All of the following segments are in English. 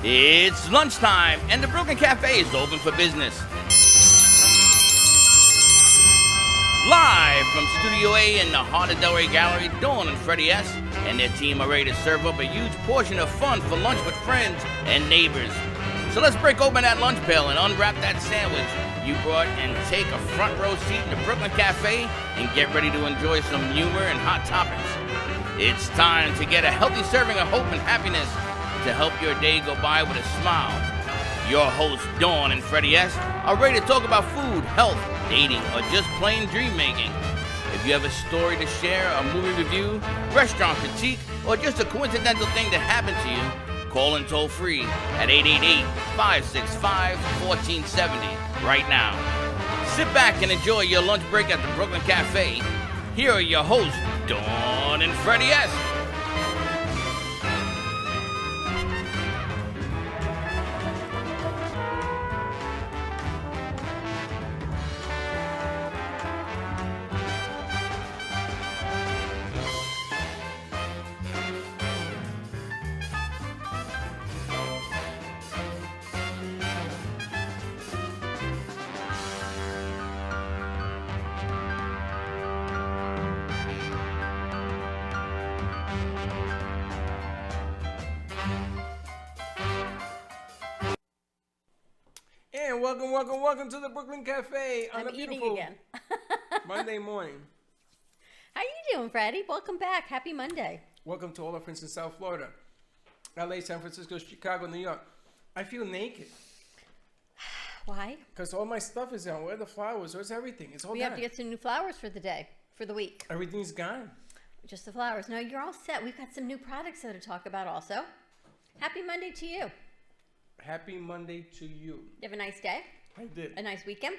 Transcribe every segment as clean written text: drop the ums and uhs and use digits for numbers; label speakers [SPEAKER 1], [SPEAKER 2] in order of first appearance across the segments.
[SPEAKER 1] It's lunchtime, and the Brooklyn Cafe is open for business. Live from Studio A in the heart of Delray Gallery, Dawn and Freddie S. and their team are ready to serve up a huge portion of fun for lunch with friends and neighbors. So let's break open that lunch pail and unwrap that sandwich you brought and take a front row seat in the Brooklyn Cafe and get ready to enjoy some humor and hot topics. It's time to get a healthy serving of hope and happiness to help your day go by with a smile. Your hosts, Dawn and Freddie S., are ready to talk about food, health, dating, or just plain dream making. If you have a story to share, a movie review, restaurant critique, or just a coincidental thing that happened to you, call in toll free at 888-565-1470 right now. Sit back and enjoy your lunch break at the Brooklyn Cafe. Here are your hosts, Dawn and Freddie S.
[SPEAKER 2] And welcome to the Brooklyn Cafe on a beautiful
[SPEAKER 3] again.
[SPEAKER 2] Monday morning.
[SPEAKER 3] How you doing, Freddie? Welcome back. Happy Monday.
[SPEAKER 2] Welcome to all our friends in South Florida, LA, San Francisco, Chicago, New York. I feel naked
[SPEAKER 3] Why?
[SPEAKER 2] because all my stuff is gone. Where are the flowers? Where's everything? It's all
[SPEAKER 3] We
[SPEAKER 2] gone.
[SPEAKER 3] have to get some new flowers for the day, for the week.
[SPEAKER 2] Everything's gone.
[SPEAKER 3] Just the flowers. No, you're all set. We've got some new products though to talk about also. Happy Monday to you.
[SPEAKER 2] Happy Monday to you.
[SPEAKER 3] You have a nice day?
[SPEAKER 2] I did.
[SPEAKER 3] A nice weekend?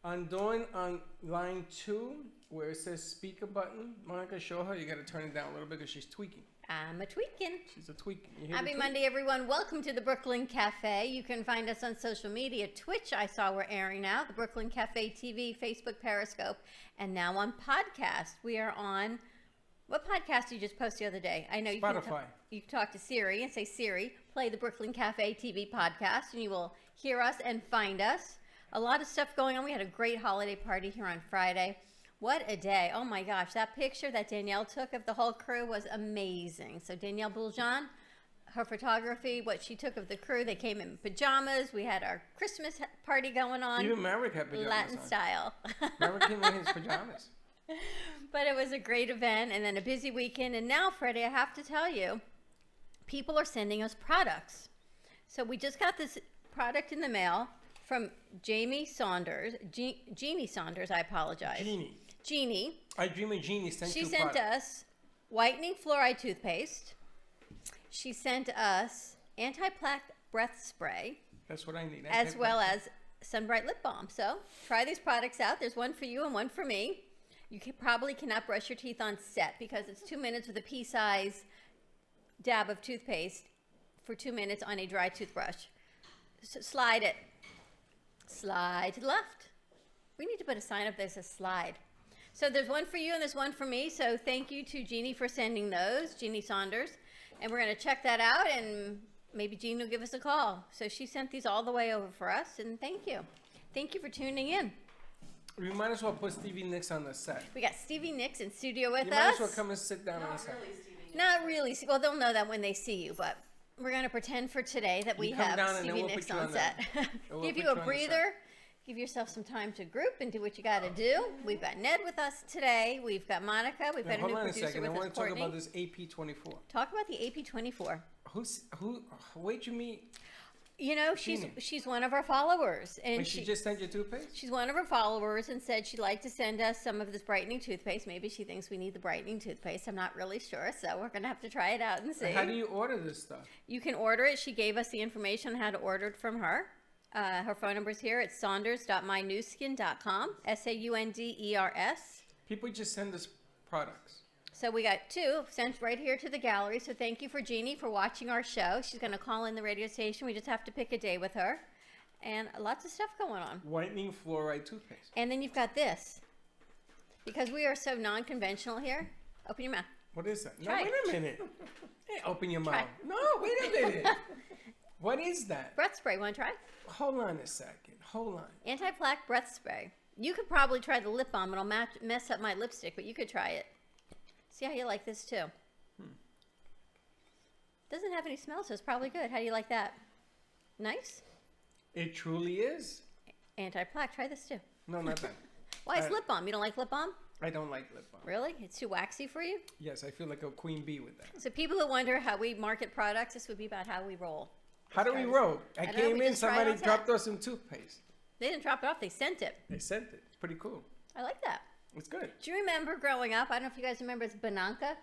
[SPEAKER 2] I'm doing on line 2 where it says speaker button. Monica, show her. You got to turn it down a little bit because she's tweaking.
[SPEAKER 3] I'm a tweaking.
[SPEAKER 2] She's a tweaking. You hear
[SPEAKER 3] Happy
[SPEAKER 2] the tweak?
[SPEAKER 3] Monday, everyone. Welcome to the Brooklyn Cafe. You can find us on social media. Twitch, I saw we're airing now. The Brooklyn Cafe TV, Facebook, Periscope, and now on podcast. We are on... What podcast did you just post the other day? I know
[SPEAKER 2] Spotify.
[SPEAKER 3] You can talk to Siri and say, Siri, play the Brooklyn Cafe TV podcast, and you will hear us and find us. A lot of stuff going on. We had a great holiday party here on Friday. What a day. Oh my gosh, that picture that Danielle took of the whole crew was amazing. So Danielle Bouljean, her photography, what she took of the crew, they came in pajamas. We had our Christmas party going on.
[SPEAKER 2] Even Maverick had pajamas
[SPEAKER 3] Latin
[SPEAKER 2] on.
[SPEAKER 3] style.
[SPEAKER 2] Maverick came in his pajamas.
[SPEAKER 3] But it was a great event and then a busy weekend. And now, Freddie, I have to tell you, people are sending us products. So we just got this product in the mail from Jeannie Saunders, I apologize. Jeannie.
[SPEAKER 2] I dream of Jeannie sent
[SPEAKER 3] She
[SPEAKER 2] you
[SPEAKER 3] sent
[SPEAKER 2] product.
[SPEAKER 3] us whitening fluoride toothpaste. She sent us anti-plaque breath spray,
[SPEAKER 2] That's what I need.
[SPEAKER 3] as well as Sunbright lip balm. So try these products out. There's one for you and one for me. You probably cannot brush your teeth on set because it's 2 minutes with a pea-size dab of toothpaste for 2 minutes on a dry toothbrush. So slide it. Slide to the left. We need to put a sign up that says slide. So there's one for you and there's one for me. So thank you to Jeannie for sending those, Jeannie Saunders. And we're going to check that out and maybe Jeannie will give us a call. So she sent these all the way over for us and thank you. Thank you for tuning in.
[SPEAKER 2] We might as well put Stevie Nicks on the set.
[SPEAKER 3] We got Stevie Nicks in studio with
[SPEAKER 2] You
[SPEAKER 3] us.
[SPEAKER 2] might as well come and sit down on the set.
[SPEAKER 3] Not really. Well, they'll know that when they see you, but we're going to pretend for today that we
[SPEAKER 2] You come
[SPEAKER 3] have
[SPEAKER 2] down and then
[SPEAKER 3] Stevie
[SPEAKER 2] we'll
[SPEAKER 3] Nicks
[SPEAKER 2] put you
[SPEAKER 3] on
[SPEAKER 2] on
[SPEAKER 3] set.
[SPEAKER 2] We'll
[SPEAKER 3] Give
[SPEAKER 2] put
[SPEAKER 3] you a
[SPEAKER 2] you on the set.
[SPEAKER 3] breather. Give yourself some time to group and do what you got to do. We've got Ned with us today. We've got Monica. We've
[SPEAKER 2] Now,
[SPEAKER 3] got a new
[SPEAKER 2] hold on a
[SPEAKER 3] producer
[SPEAKER 2] second. I
[SPEAKER 3] with
[SPEAKER 2] want
[SPEAKER 3] us,
[SPEAKER 2] to talk
[SPEAKER 3] Courtney.
[SPEAKER 2] about this AP24.
[SPEAKER 3] Talk about the AP24.
[SPEAKER 2] Where'd you meet?
[SPEAKER 3] You know,
[SPEAKER 2] Jeannie.
[SPEAKER 3] she's one of our followers, and
[SPEAKER 2] Like she just sent you toothpaste?
[SPEAKER 3] she's one of our followers and said she'd like to send us some of this brightening toothpaste. Maybe she thinks we need the brightening toothpaste. I'm not really sure, so we're gonna have to try it out and see.
[SPEAKER 2] How do you order this stuff?
[SPEAKER 3] You can order it. She gave us the information on how to order it from her. Her phone number's here. It's saunders.mynewskin.com. SAUNDERS.
[SPEAKER 2] People just send us products.
[SPEAKER 3] So we got two sent right here to the gallery. So thank you for Jeannie for watching our show. She's going to call in the radio station. We just have to pick a day with her. And lots of stuff going on.
[SPEAKER 2] Whitening fluoride toothpaste.
[SPEAKER 3] And then you've got this. Because we are so non-conventional here. Open your mouth.
[SPEAKER 2] What is that?
[SPEAKER 3] Try
[SPEAKER 2] No,
[SPEAKER 3] it.
[SPEAKER 2] wait a minute. Hey, open your
[SPEAKER 3] Try
[SPEAKER 2] mouth. No, wait a minute. What is that?
[SPEAKER 3] Breath spray. Want to try?
[SPEAKER 2] Hold on a second. Hold on.
[SPEAKER 3] Anti-plaque breath spray. You could probably try the lip balm. It'll mess up my lipstick, but you could try it. See how you like this too. Doesn't have any smell, so it's probably good. How do you like that? Nice?
[SPEAKER 2] It truly is.
[SPEAKER 3] Anti-plaque. Try this too.
[SPEAKER 2] No, not that.
[SPEAKER 3] Why? It's lip balm. You don't like lip balm?
[SPEAKER 2] I don't like lip balm.
[SPEAKER 3] Really? It's too waxy for you?
[SPEAKER 2] Yes, I feel like a queen bee with that.
[SPEAKER 3] So people who wonder how we market products, this would be about how we roll.
[SPEAKER 2] How do we roll? I
[SPEAKER 3] don't know,
[SPEAKER 2] came
[SPEAKER 3] we
[SPEAKER 2] in,
[SPEAKER 3] just try it
[SPEAKER 2] somebody
[SPEAKER 3] on set.
[SPEAKER 2] dropped us some toothpaste.
[SPEAKER 3] They didn't drop it off. They sent it.
[SPEAKER 2] They sent it. It's pretty cool.
[SPEAKER 3] I like that.
[SPEAKER 2] It's good.
[SPEAKER 3] Do you remember growing up? I don't know if you guys remember. It's Bananca.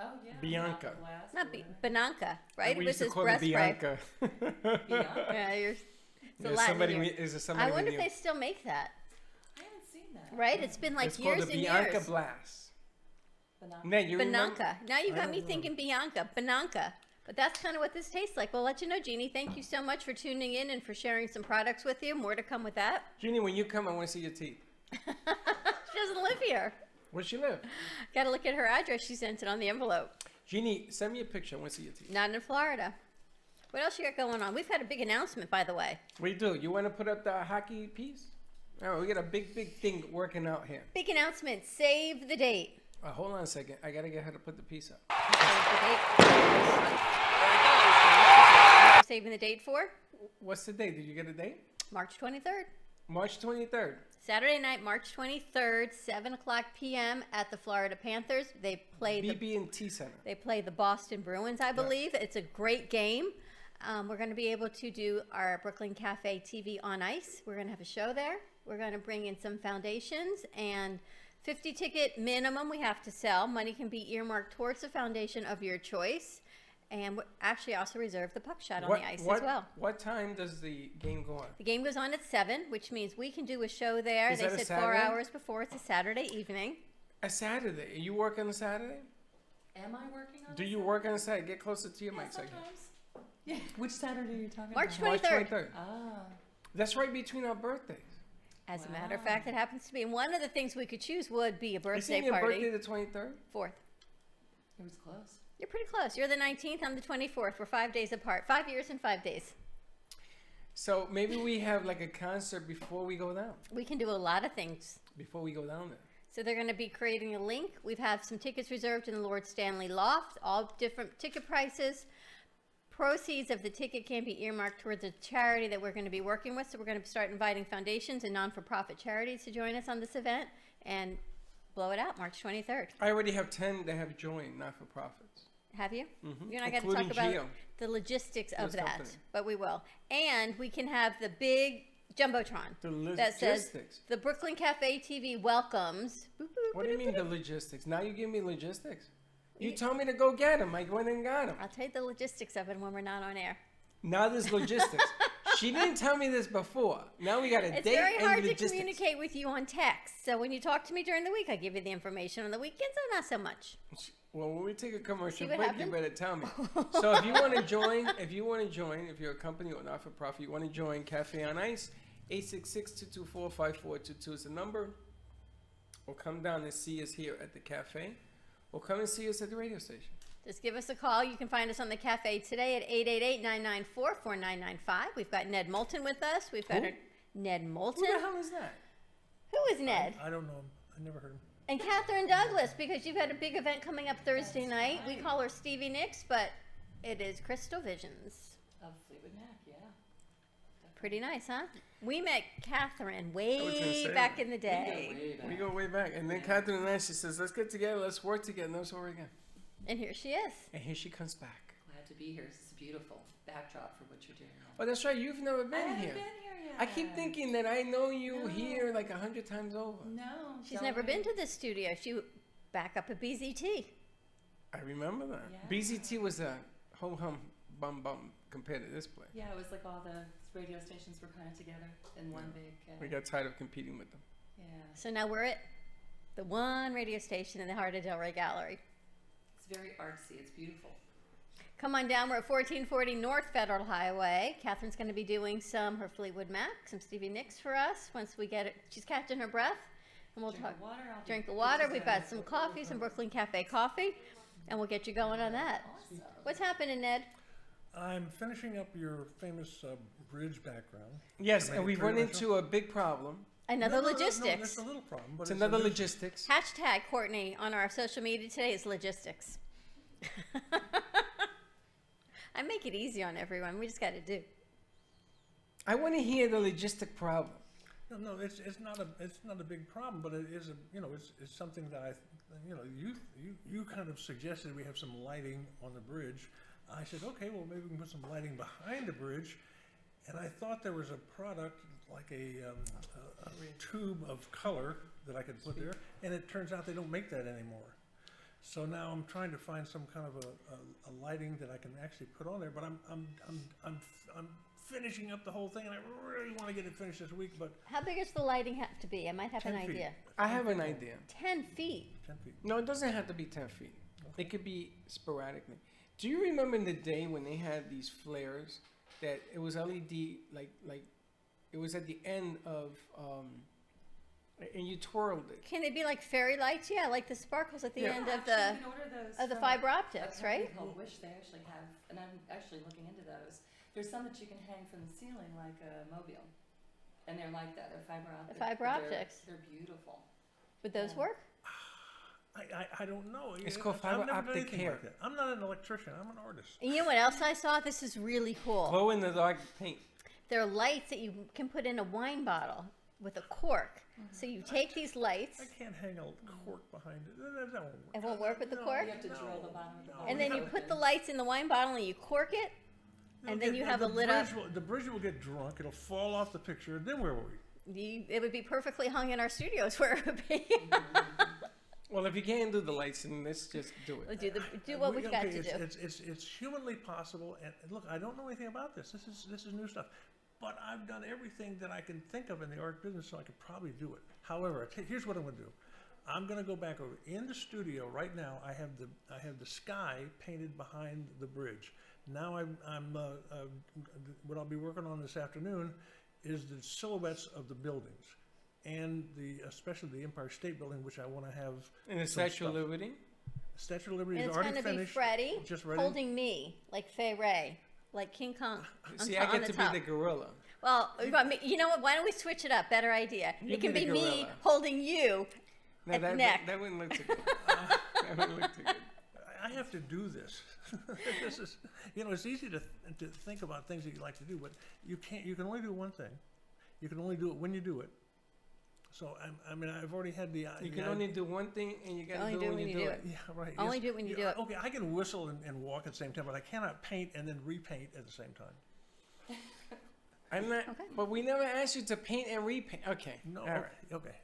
[SPEAKER 4] Oh, yeah.
[SPEAKER 2] Bianca.
[SPEAKER 3] Not Bananca, right?
[SPEAKER 2] We
[SPEAKER 3] It was
[SPEAKER 2] used to
[SPEAKER 3] his
[SPEAKER 2] call
[SPEAKER 3] breath
[SPEAKER 2] it
[SPEAKER 3] spray.
[SPEAKER 2] Bianca.
[SPEAKER 3] Yeah, it's a
[SPEAKER 2] There's
[SPEAKER 3] Latin
[SPEAKER 2] somebody,
[SPEAKER 3] here.
[SPEAKER 2] is there somebody
[SPEAKER 3] I wonder
[SPEAKER 2] with
[SPEAKER 3] if
[SPEAKER 2] you?
[SPEAKER 3] they still make that.
[SPEAKER 4] I haven't seen that.
[SPEAKER 3] Right? It's been like
[SPEAKER 2] It's
[SPEAKER 3] years
[SPEAKER 2] called the
[SPEAKER 3] and
[SPEAKER 2] Bianca
[SPEAKER 3] years.
[SPEAKER 2] Blast.
[SPEAKER 4] Banana.
[SPEAKER 2] Ned, you remember?
[SPEAKER 3] Bananca. Now you
[SPEAKER 2] I
[SPEAKER 3] got
[SPEAKER 2] don't
[SPEAKER 3] me
[SPEAKER 2] know.
[SPEAKER 3] thinking Bianca. Bananca. But that's kind of what this tastes like. We'll let you know, Jeannie. Thank you so much for tuning in and for sharing some products with you. More to come with that.
[SPEAKER 2] Jeannie, when you come, I want to see your teeth.
[SPEAKER 3] She doesn't live here.
[SPEAKER 2] Where she live?
[SPEAKER 3] Got to look at her address. She sent it on the envelope.
[SPEAKER 2] Jeannie, send me a picture. I want to see your teeth.
[SPEAKER 3] Not in Florida. What else you got going on? We've had a big announcement, by the way.
[SPEAKER 2] We do. You want to put up the hockey piece? Oh, we got a big thing working out here.
[SPEAKER 3] Big announcement. Save the date.
[SPEAKER 2] Hold on a second. I got to get her to put the piece up.
[SPEAKER 3] Save the date. We're saving the date for
[SPEAKER 2] What's the date? Did you get a date?
[SPEAKER 3] March 23rd.
[SPEAKER 2] March 23rd.
[SPEAKER 3] Saturday night, March 23rd, 7 o'clock p.m. at the Florida Panthers. They play the
[SPEAKER 2] BB&T Center.
[SPEAKER 3] They play the Boston Bruins, I believe. It's a great game. We're going to be able to do our Brooklyn Cafe TV on ice. We're going to have a show there. We're going to bring in some foundations and 50 ticket minimum we have to sell. Money can be earmarked towards the foundation of your choice. And we actually also reserve the puck shot on the ice as well.
[SPEAKER 2] What time does the game go on?
[SPEAKER 3] The game goes on at 7, which means we can do a show there.
[SPEAKER 2] Is
[SPEAKER 3] They
[SPEAKER 2] that a
[SPEAKER 3] said 4
[SPEAKER 2] Saturday?
[SPEAKER 3] hours before. It's a Saturday evening.
[SPEAKER 2] A Saturday. You work on a Saturday?
[SPEAKER 4] Am I working on
[SPEAKER 2] Do
[SPEAKER 4] this
[SPEAKER 2] you work on a Saturday? Get closer to your
[SPEAKER 4] Yeah,
[SPEAKER 2] mic second.
[SPEAKER 4] sometimes. Yeah. Which Saturday are you talking
[SPEAKER 3] March
[SPEAKER 4] about?
[SPEAKER 3] 23rd.
[SPEAKER 2] March 23rd.
[SPEAKER 4] Ah.
[SPEAKER 2] That's right between our birthdays.
[SPEAKER 3] As a matter of
[SPEAKER 4] Wow.
[SPEAKER 3] fact, it happens to be. And one of the things we could choose would be a birthday
[SPEAKER 2] Isn't your
[SPEAKER 3] party.
[SPEAKER 2] birthday the 23rd?
[SPEAKER 3] 4th.
[SPEAKER 4] It was close.
[SPEAKER 3] You're pretty close. You're the 19th. I'm the 24th. We're 5 days apart. 5 years and 5 days.
[SPEAKER 2] So maybe we have like a concert before we go down.
[SPEAKER 3] We can do a lot of things.
[SPEAKER 2] Before we go down there.
[SPEAKER 3] So they're going to be creating a link. We've had some tickets reserved in the Lord Stanley Loft, all different ticket prices. Proceeds of the ticket can be earmarked towards a charity that we're going to be working with. So we're going to start inviting foundations and non-for-profit charities to join us on this event and blow it out March 23rd.
[SPEAKER 2] I already have 10 that have joined, not for profits.
[SPEAKER 3] Have you?
[SPEAKER 2] Mhm.
[SPEAKER 3] You're not going to
[SPEAKER 2] Including
[SPEAKER 3] talk about
[SPEAKER 2] Gio.
[SPEAKER 3] the logistics of
[SPEAKER 2] His
[SPEAKER 3] that,
[SPEAKER 2] company.
[SPEAKER 3] but we will. And we can have the big Jumbotron
[SPEAKER 2] The
[SPEAKER 3] that says
[SPEAKER 2] logistics.
[SPEAKER 3] the Brooklyn Cafe TV welcomes. Boop, boop,
[SPEAKER 2] What do you
[SPEAKER 3] boop,
[SPEAKER 2] mean
[SPEAKER 3] boop.
[SPEAKER 2] the logistics? Now you give me logistics. You told me to go get them. I went and got them.
[SPEAKER 3] I'll tell you the logistics of it when we're not on air.
[SPEAKER 2] Now there's logistics. She didn't tell me this before. Now we got a
[SPEAKER 3] It's
[SPEAKER 2] date
[SPEAKER 3] very
[SPEAKER 2] and
[SPEAKER 3] hard to
[SPEAKER 2] logistics.
[SPEAKER 3] communicate with you on text. So when you talk to me during the week, I give you the information. On the weekends, not so much.
[SPEAKER 2] Well, when we take a commercial
[SPEAKER 3] what
[SPEAKER 2] break, you
[SPEAKER 3] happened?
[SPEAKER 2] better tell me. So if you want to join, if you're a company or not for profit, you want to join Cafe on Ice, 866-224-5422 is the number. Or come down and see us here at the cafe. Or come and see us at the radio station.
[SPEAKER 3] Just give us a call. You can find us on the cafe today at 888-994-4995. We've got Ned Moulton with us. We've got
[SPEAKER 2] Who?
[SPEAKER 3] Ned Moulton.
[SPEAKER 2] Who the hell is that?
[SPEAKER 3] Who is Ned?
[SPEAKER 5] I don't know him. I never heard him.
[SPEAKER 3] And Catherine Douglas, because you've had a big event coming up Thursday night. We call her Stevie Nicks, but it is Crystal Visions.
[SPEAKER 4] Of Fleetwood Mac, yeah.
[SPEAKER 3] Pretty nice, huh? We met Catherine
[SPEAKER 2] was gonna
[SPEAKER 3] way
[SPEAKER 2] say
[SPEAKER 3] back
[SPEAKER 2] that.
[SPEAKER 3] in the day.
[SPEAKER 2] We go way back. And then Catherine and I, she says, let's get together, let's work together, and that's what we're again.
[SPEAKER 3] And here she is.
[SPEAKER 2] And here she comes back.
[SPEAKER 4] Glad to be here. This is a beautiful backdrop for what you're doing.
[SPEAKER 2] Oh, that's right, you've never been
[SPEAKER 4] I haven't
[SPEAKER 2] here.
[SPEAKER 4] been here yet.
[SPEAKER 2] I keep thinking that I know you
[SPEAKER 4] No.
[SPEAKER 2] here like 100 times over.
[SPEAKER 4] No.
[SPEAKER 3] She's
[SPEAKER 4] don't
[SPEAKER 3] never been
[SPEAKER 4] worry.
[SPEAKER 3] to this studio. She back up at BZT.
[SPEAKER 2] I remember that.
[SPEAKER 4] Yeah.
[SPEAKER 2] BZT was a hum bum bum compared to this place.
[SPEAKER 4] Yeah, it was like all the radio stations were kind of together in one big.
[SPEAKER 2] We got tired of competing with them.
[SPEAKER 4] Yeah.
[SPEAKER 3] So now we're at the one radio station in the heart of Delray Gallery.
[SPEAKER 4] It's very artsy. It's beautiful.
[SPEAKER 3] Come on down. We're at 1440 North Federal Highway. Catherine's going to be doing her Fleetwood Mac, some Stevie Nicks for us once we get it. She's catching her breath. And we'll
[SPEAKER 4] Drink
[SPEAKER 3] talk.
[SPEAKER 4] the water. I'll
[SPEAKER 3] Drink the
[SPEAKER 4] be
[SPEAKER 3] water.
[SPEAKER 4] good
[SPEAKER 3] We've
[SPEAKER 4] to
[SPEAKER 3] got
[SPEAKER 4] go.
[SPEAKER 3] some coffee, some Brooklyn Cafe coffee, and we'll get you going on that.
[SPEAKER 4] Awesome.
[SPEAKER 3] What's happening, Ned?
[SPEAKER 5] I'm finishing up your famous bridge background.
[SPEAKER 2] Yes,
[SPEAKER 5] To make
[SPEAKER 2] and
[SPEAKER 5] it
[SPEAKER 2] we've run
[SPEAKER 5] three-dimensional.
[SPEAKER 2] into a big problem.
[SPEAKER 3] Another
[SPEAKER 5] No,
[SPEAKER 3] logistics.
[SPEAKER 5] that's a little problem, but
[SPEAKER 2] It's
[SPEAKER 5] a
[SPEAKER 2] another
[SPEAKER 5] new-
[SPEAKER 2] logistics.
[SPEAKER 3] Hashtag Courtney on our social media today is logistics. I make it easy on everyone. We just got to do.
[SPEAKER 2] I want to hear the logistic problem.
[SPEAKER 5] No, it's not a big problem, but it is it's something that you kind of suggested we have some lighting on the bridge. I said, okay, well maybe we can put some lighting behind the bridge, and I thought there was a product like a tube of color that I could put there, and it turns out they don't make that anymore. So now I'm trying to find some kind of a lighting that I can actually put on there, but I'm finishing up the whole thing, and I really want to get it finished this week, but
[SPEAKER 3] How big does the lighting have to be? I might have
[SPEAKER 5] 10
[SPEAKER 3] an
[SPEAKER 5] feet.
[SPEAKER 3] idea.
[SPEAKER 2] I have an idea.
[SPEAKER 3] 10 feet.
[SPEAKER 5] 10 feet.
[SPEAKER 2] No, it doesn't have to be 10 feet. It could be sporadically. Do you remember in the day when they had these flares that it was LED, like it was at the end of, and you twirled it?
[SPEAKER 3] Can they be like fairy lights? Yeah, like the sparkles at the
[SPEAKER 2] Yeah.
[SPEAKER 3] end of
[SPEAKER 4] Actually,
[SPEAKER 3] the
[SPEAKER 4] you can order those
[SPEAKER 3] of the
[SPEAKER 4] from
[SPEAKER 3] fiber
[SPEAKER 4] a
[SPEAKER 3] optics,
[SPEAKER 4] company
[SPEAKER 3] right?
[SPEAKER 4] called Wish. They actually have, and I'm actually looking into those. There's some that you can hang from the ceiling like a mobile, and they're like that. They're fiber optic.
[SPEAKER 3] fiber
[SPEAKER 4] but
[SPEAKER 3] optics.
[SPEAKER 4] They're beautiful.
[SPEAKER 3] Would those
[SPEAKER 4] Yeah.
[SPEAKER 3] work?
[SPEAKER 5] I don't know.
[SPEAKER 2] It's called fiber
[SPEAKER 5] I've never done
[SPEAKER 2] optic
[SPEAKER 5] anything
[SPEAKER 2] hair.
[SPEAKER 5] like that. I'm not an electrician. I'm an artist.
[SPEAKER 3] And you know what else I saw? This is really cool.
[SPEAKER 2] Glow in the dark paint.
[SPEAKER 3] There are lights that you can put in a wine bottle with a cork. So you take these lights,
[SPEAKER 5] I can't hang a cork behind it. That won't work.
[SPEAKER 3] it won't work with the
[SPEAKER 5] No,
[SPEAKER 3] cork,
[SPEAKER 4] You have to drill the bottom of the
[SPEAKER 5] no.
[SPEAKER 4] bottle.
[SPEAKER 3] and then you put the lights in the wine bottle and you cork it, and then you have a lit up.
[SPEAKER 5] The bridge will get drunk. It'll fall off the picture. Then where were we?
[SPEAKER 3] It would be perfectly hung in our studios where it would be.
[SPEAKER 2] Well, if you can't do the lights, then let's just do
[SPEAKER 3] We'll
[SPEAKER 2] it.
[SPEAKER 3] do what we've got to do.
[SPEAKER 5] It's humanly possible. And look, I don't know anything about this. This is new stuff. But I've done everything that I can think of in the art business, so I could probably do it. However, here's what I'm going to do. I'm going to go back over in the studio right now. I have the sky painted behind the bridge. Now what I'll be working on this afternoon is the silhouettes of the buildings, and especially the Empire State Building, which I want to have.
[SPEAKER 2] And the
[SPEAKER 5] some
[SPEAKER 2] Statue of
[SPEAKER 5] stuff.
[SPEAKER 2] Liberty.
[SPEAKER 5] Statue of Liberty
[SPEAKER 3] And
[SPEAKER 5] is
[SPEAKER 3] it's
[SPEAKER 5] already
[SPEAKER 3] going to be
[SPEAKER 5] finished.
[SPEAKER 3] Freddie
[SPEAKER 5] Just ready.
[SPEAKER 3] holding me, like Fay Ray, like King Kong.
[SPEAKER 2] See,
[SPEAKER 3] on
[SPEAKER 2] I get
[SPEAKER 3] the
[SPEAKER 2] to
[SPEAKER 3] top.
[SPEAKER 2] be the gorilla.
[SPEAKER 3] Well, you know what? Why don't we switch it up? Better idea.
[SPEAKER 2] You
[SPEAKER 3] It can
[SPEAKER 2] be
[SPEAKER 3] be
[SPEAKER 2] the
[SPEAKER 3] me
[SPEAKER 2] gorilla.
[SPEAKER 3] holding you
[SPEAKER 2] No,
[SPEAKER 3] at the
[SPEAKER 2] that,
[SPEAKER 3] neck.
[SPEAKER 2] that wouldn't look too good. That wouldn't look too good.
[SPEAKER 5] I have to do this. This is, it's easy to think about things that you like to do, but you can't. You can only do one thing. You can only do it when you do it. So I've already had the.
[SPEAKER 2] You can only do one thing, and you got to
[SPEAKER 3] Only
[SPEAKER 2] do it when you do it.
[SPEAKER 5] Yeah, right.
[SPEAKER 3] Only
[SPEAKER 5] yes.
[SPEAKER 3] do it when you do it.
[SPEAKER 5] Okay, I can whistle and walk at the same time, but I cannot paint and then repaint at the same time.
[SPEAKER 2] I'm not.
[SPEAKER 3] Okay.
[SPEAKER 2] But we never asked you to paint and repaint. Okay.
[SPEAKER 5] No.
[SPEAKER 2] All right.
[SPEAKER 5] Okay.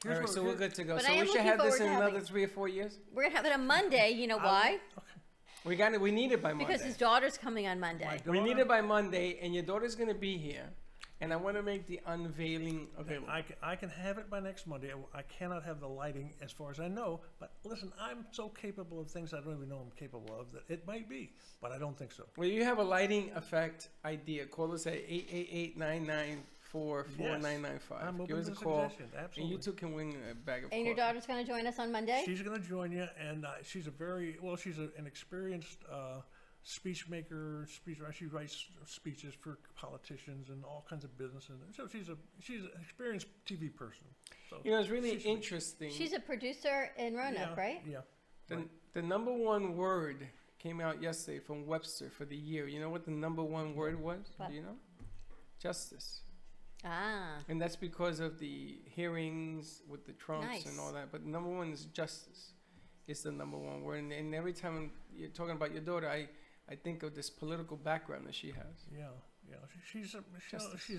[SPEAKER 2] All right. So we're good to go.
[SPEAKER 3] But
[SPEAKER 2] So
[SPEAKER 3] I am
[SPEAKER 2] we should
[SPEAKER 3] looking
[SPEAKER 2] have this
[SPEAKER 3] forward
[SPEAKER 2] in
[SPEAKER 3] to
[SPEAKER 2] another
[SPEAKER 3] having-
[SPEAKER 2] 3 or 4 years.
[SPEAKER 3] We're gonna have it on Monday. You know why?
[SPEAKER 2] We got it. We need it by Monday.
[SPEAKER 3] Because his daughter's coming on Monday.
[SPEAKER 2] We need it by Monday, and your daughter's gonna be here, and I want to make the unveiling available.
[SPEAKER 5] I can have it by next Monday. I cannot have the lighting as far as I know, but listen, I'm so capable of things I don't even know I'm capable of that it might be, but I don't think so.
[SPEAKER 2] Well, you have a lighting effect idea. Call us at 888-994-4995.
[SPEAKER 5] I'm
[SPEAKER 2] Give
[SPEAKER 5] open
[SPEAKER 2] us a
[SPEAKER 5] to
[SPEAKER 2] call,
[SPEAKER 5] suggestions,
[SPEAKER 2] and
[SPEAKER 5] absolutely.
[SPEAKER 2] you two can win a bag of
[SPEAKER 3] And your
[SPEAKER 2] coffee.
[SPEAKER 3] daughter's gonna join us on Monday.
[SPEAKER 5] She's going to join you, and she's an experienced speech maker. She writes speeches for politicians and all kinds of businesses. So she's an experienced TV person. So
[SPEAKER 2] You know, it's really
[SPEAKER 5] she's sweet.
[SPEAKER 2] interesting.
[SPEAKER 3] She's a producer in Roanoke, right?
[SPEAKER 5] Yeah.
[SPEAKER 2] The number one word came out yesterday from Webster for the year. You know what the number one word was?
[SPEAKER 3] What?
[SPEAKER 2] Do you know? Justice.
[SPEAKER 3] Ah,
[SPEAKER 2] And that's because of the hearings with the Trumps
[SPEAKER 3] Nice.
[SPEAKER 2] and all that. But number one is justice. It's the number one word. And every time you're talking about your daughter, I think of this political background that she has.
[SPEAKER 5] Yeah. She's
[SPEAKER 2] Justice.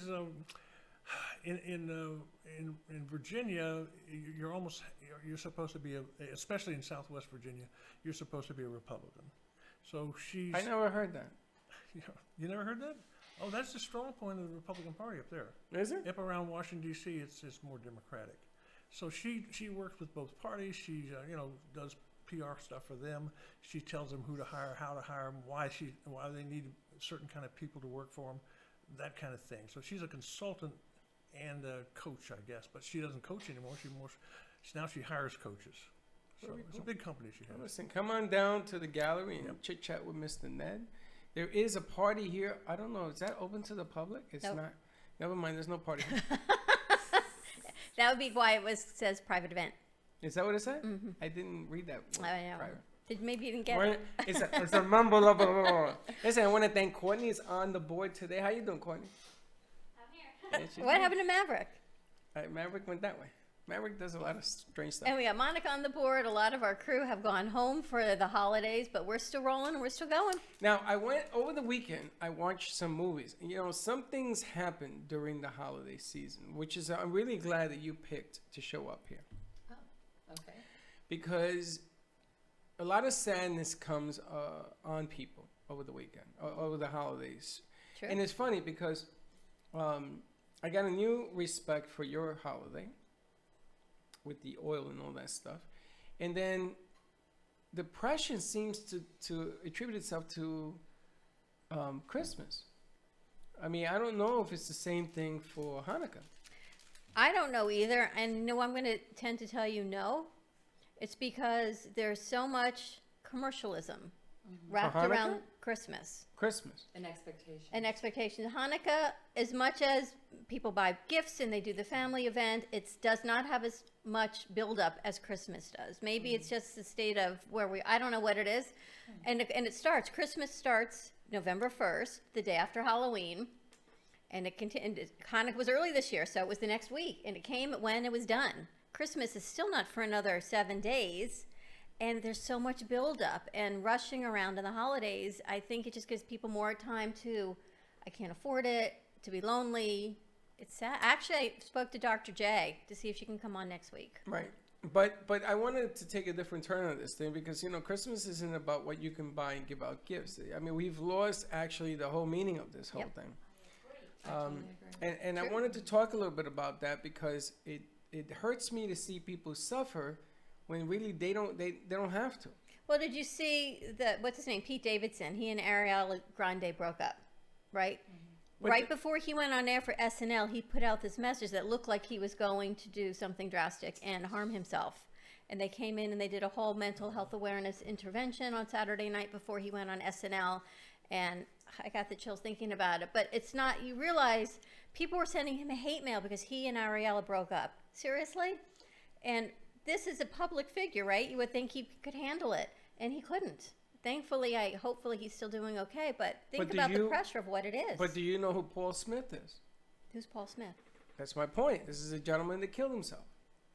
[SPEAKER 5] in Virginia. You're supposed to be especially in Southwest Virginia. You're supposed to be a Republican. So she's.
[SPEAKER 2] I never heard that.
[SPEAKER 5] You never heard that? Oh, that's the strong point of the Republican Party up there.
[SPEAKER 2] Is it?
[SPEAKER 5] Up around Washington D.C., it's more Democratic. So she works with both parties. She does PR stuff for them. She tells them who to hire, how to hire them, why they need certain kind of people to work for them, that kind of thing. So she's a consultant and a coach, I guess, but she doesn't coach anymore. Now she hires coaches. So
[SPEAKER 2] Very
[SPEAKER 5] it's a
[SPEAKER 2] cool.
[SPEAKER 5] big company she
[SPEAKER 2] Well,
[SPEAKER 5] has.
[SPEAKER 2] listen, come on down to the gallery and
[SPEAKER 5] Yep.
[SPEAKER 2] chit chat with Mr. Ned. There is a party here. I don't know. Is that open to the public? It's
[SPEAKER 3] Nope.
[SPEAKER 2] not. Never mind. There's no party here.
[SPEAKER 3] That would be why it says private event.
[SPEAKER 2] Is that what it said? I didn't read that. word,
[SPEAKER 3] I know.
[SPEAKER 2] private.
[SPEAKER 3] Maybe you didn't get it.
[SPEAKER 2] It's a mumble. Blah, blah, blah, blah. Listen, I want to thank Courtney. Is on the board today. How you doing, Courtney?
[SPEAKER 6] I'm here.
[SPEAKER 2] Yeah,
[SPEAKER 3] What happened to Maverick?
[SPEAKER 2] Maverick went that way. Maverick does a lot of strange stuff.
[SPEAKER 3] And we got Monica on the board. A lot of our crew have gone home for the holidays, but we're still rolling and we're still going.
[SPEAKER 2] Now, I went over the weekend. I watched some movies. You know, some things happened during the holiday season, which is I'm really glad that you picked to show up here
[SPEAKER 4] Oh, okay.
[SPEAKER 2] because a lot of sadness comes on people over the weekend, over the holidays.
[SPEAKER 3] True.
[SPEAKER 2] And it's funny because I got a new respect for your holiday with the oil and all that stuff. And then depression seems to attribute itself to Christmas. I mean, I don't know if it's the same thing for Hanukkah.
[SPEAKER 3] I don't know either. And no, I'm going to tend to tell you no. It's because there's so much commercialism wrapped
[SPEAKER 2] Hanukkah?
[SPEAKER 3] around Christmas.
[SPEAKER 2] Christmas.
[SPEAKER 4] An expectation.
[SPEAKER 3] And expectations. Hanukkah, as much as people buy gifts and they do the family event, it does not have as much buildup as Christmas does. Maybe it's just the state of where I don't know what it is. And it starts, Christmas starts November 1st, the day after Halloween. And it continued. Hanukkah was early this year, so it was the next week. And it came when it was done. Christmas is still not for another 7 days. And there's so much buildup and rushing around in the holidays. I think it just gives people more time to, I can't afford it, to be lonely. It's sad. Actually, I spoke to Dr. J to see if she can come on next week.
[SPEAKER 2] Right. But I wanted to take a different turn on this thing because, you know, Christmas isn't about what you can buy and give out gifts. I mean, we've lost actually the whole meaning of this whole
[SPEAKER 3] Yep.
[SPEAKER 2] thing.
[SPEAKER 4] I totally agree.
[SPEAKER 2] And I
[SPEAKER 3] Sure.
[SPEAKER 2] wanted to talk a little bit about that because it hurts me to see people suffer when really they don't have to.
[SPEAKER 3] Well, did you see what's his name? Pete Davidson. He and Ariana Grande broke up, right?
[SPEAKER 2] But
[SPEAKER 3] Right before he went on air for SNL, he put out this message that looked like he was going to do something drastic and harm himself. And they came in and they did a whole mental health awareness intervention on Saturday night before he went on SNL. And I got the chills thinking about it. But it's not, you realize people were sending him a hate mail because he and Ariella broke up. Seriously? And this is a public figure, right? You would think he could handle it. And he couldn't. Thankfully, hopefully he's still doing okay. But think
[SPEAKER 2] But do
[SPEAKER 3] about the
[SPEAKER 2] you-
[SPEAKER 3] pressure of what it is.
[SPEAKER 2] But do you know who Paul Smith is?
[SPEAKER 3] Who's Paul Smith?
[SPEAKER 2] That's my point. This is a gentleman that killed himself.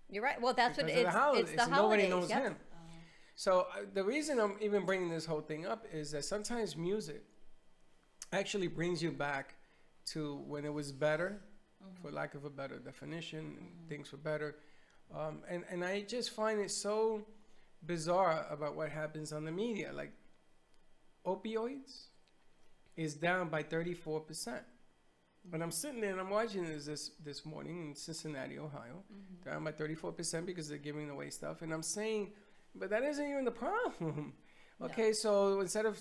[SPEAKER 3] You're right. Well, that's
[SPEAKER 2] Because
[SPEAKER 3] what
[SPEAKER 2] of
[SPEAKER 3] it's.
[SPEAKER 2] the holidays.
[SPEAKER 3] It's the
[SPEAKER 2] and
[SPEAKER 3] holidays.
[SPEAKER 2] Nobody knows
[SPEAKER 3] Yep.
[SPEAKER 2] him. So the reason I'm even bringing this whole thing up is that sometimes music actually brings you back to when it was better, for lack of a better definition, and things were better. And I just find it so bizarre about what happens on the media. Like opioids is down by 34%. When I'm sitting there and I'm watching this morning in Cincinnati, Ohio, down by 34% because they're giving away stuff. And I'm saying, but that isn't even the problem. Okay, so instead of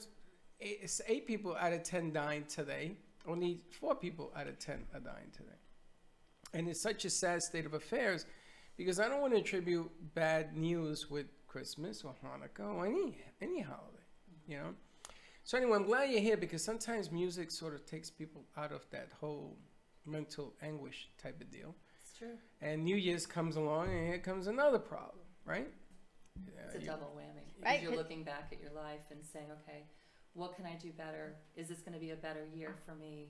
[SPEAKER 2] 8 people out of 10 dying today, only 4 people out of 10 are dying today. And it's such a sad state of affairs because I don't want to attribute bad news with Christmas or Hanukkah or any holiday, you know? So anyway, I'm glad you're here because sometimes music sort of takes people out of that whole mental anguish type of deal.
[SPEAKER 4] It's true.
[SPEAKER 2] And New Year's comes along and here comes another problem, right?
[SPEAKER 4] It's a double whammy. Because
[SPEAKER 3] Right,
[SPEAKER 4] you're
[SPEAKER 3] 'cause-
[SPEAKER 4] looking back at your life and saying, okay, what can I do better? Is this going to be a better year for me?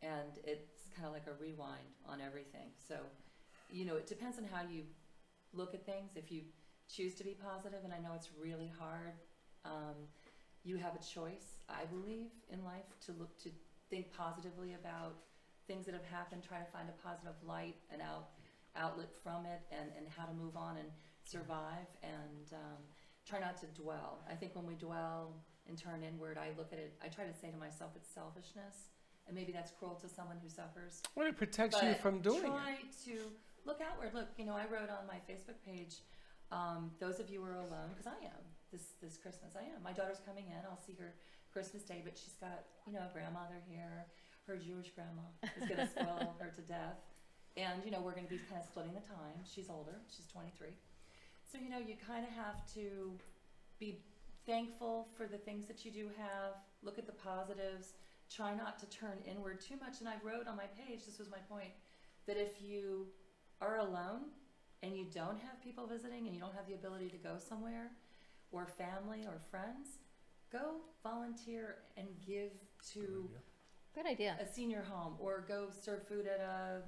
[SPEAKER 4] And it's kind of like a rewind on everything. So, you know, it depends on how you look at things. If you choose to be positive, and I know it's really hard, you have a choice, I believe, in life to think positively about things that have happened, try to find a positive light and outlet from it, and how to move on and survive, and try not to dwell. I think when we dwell and turn inward, I look at it, I try to say to myself, it's selfishness, and maybe that's cruel to someone who suffers.
[SPEAKER 2] Well, it protects you from doing
[SPEAKER 4] try
[SPEAKER 2] it.
[SPEAKER 4] to look outward. Look, you know, I wrote on my Facebook page, those of you who are alone, because I am, this Christmas, I am. My daughter's coming in, I'll see her Christmas Day, but she's got, you know, a grandmother here. Her Jewish grandma is going to spoil her to death. And, you know, we're going to be kind of splitting the time. She's older, she's 23. So, you know, you kind of have to be thankful for the things that you do have. Look at the positives. Try not to turn inward too much. And I wrote on my page, this was my point, that if you are alone and you don't have people visiting and you don't have the ability to go somewhere, or family or friends, go volunteer and give to
[SPEAKER 3] Good idea.
[SPEAKER 4] a senior home, or go serve food at a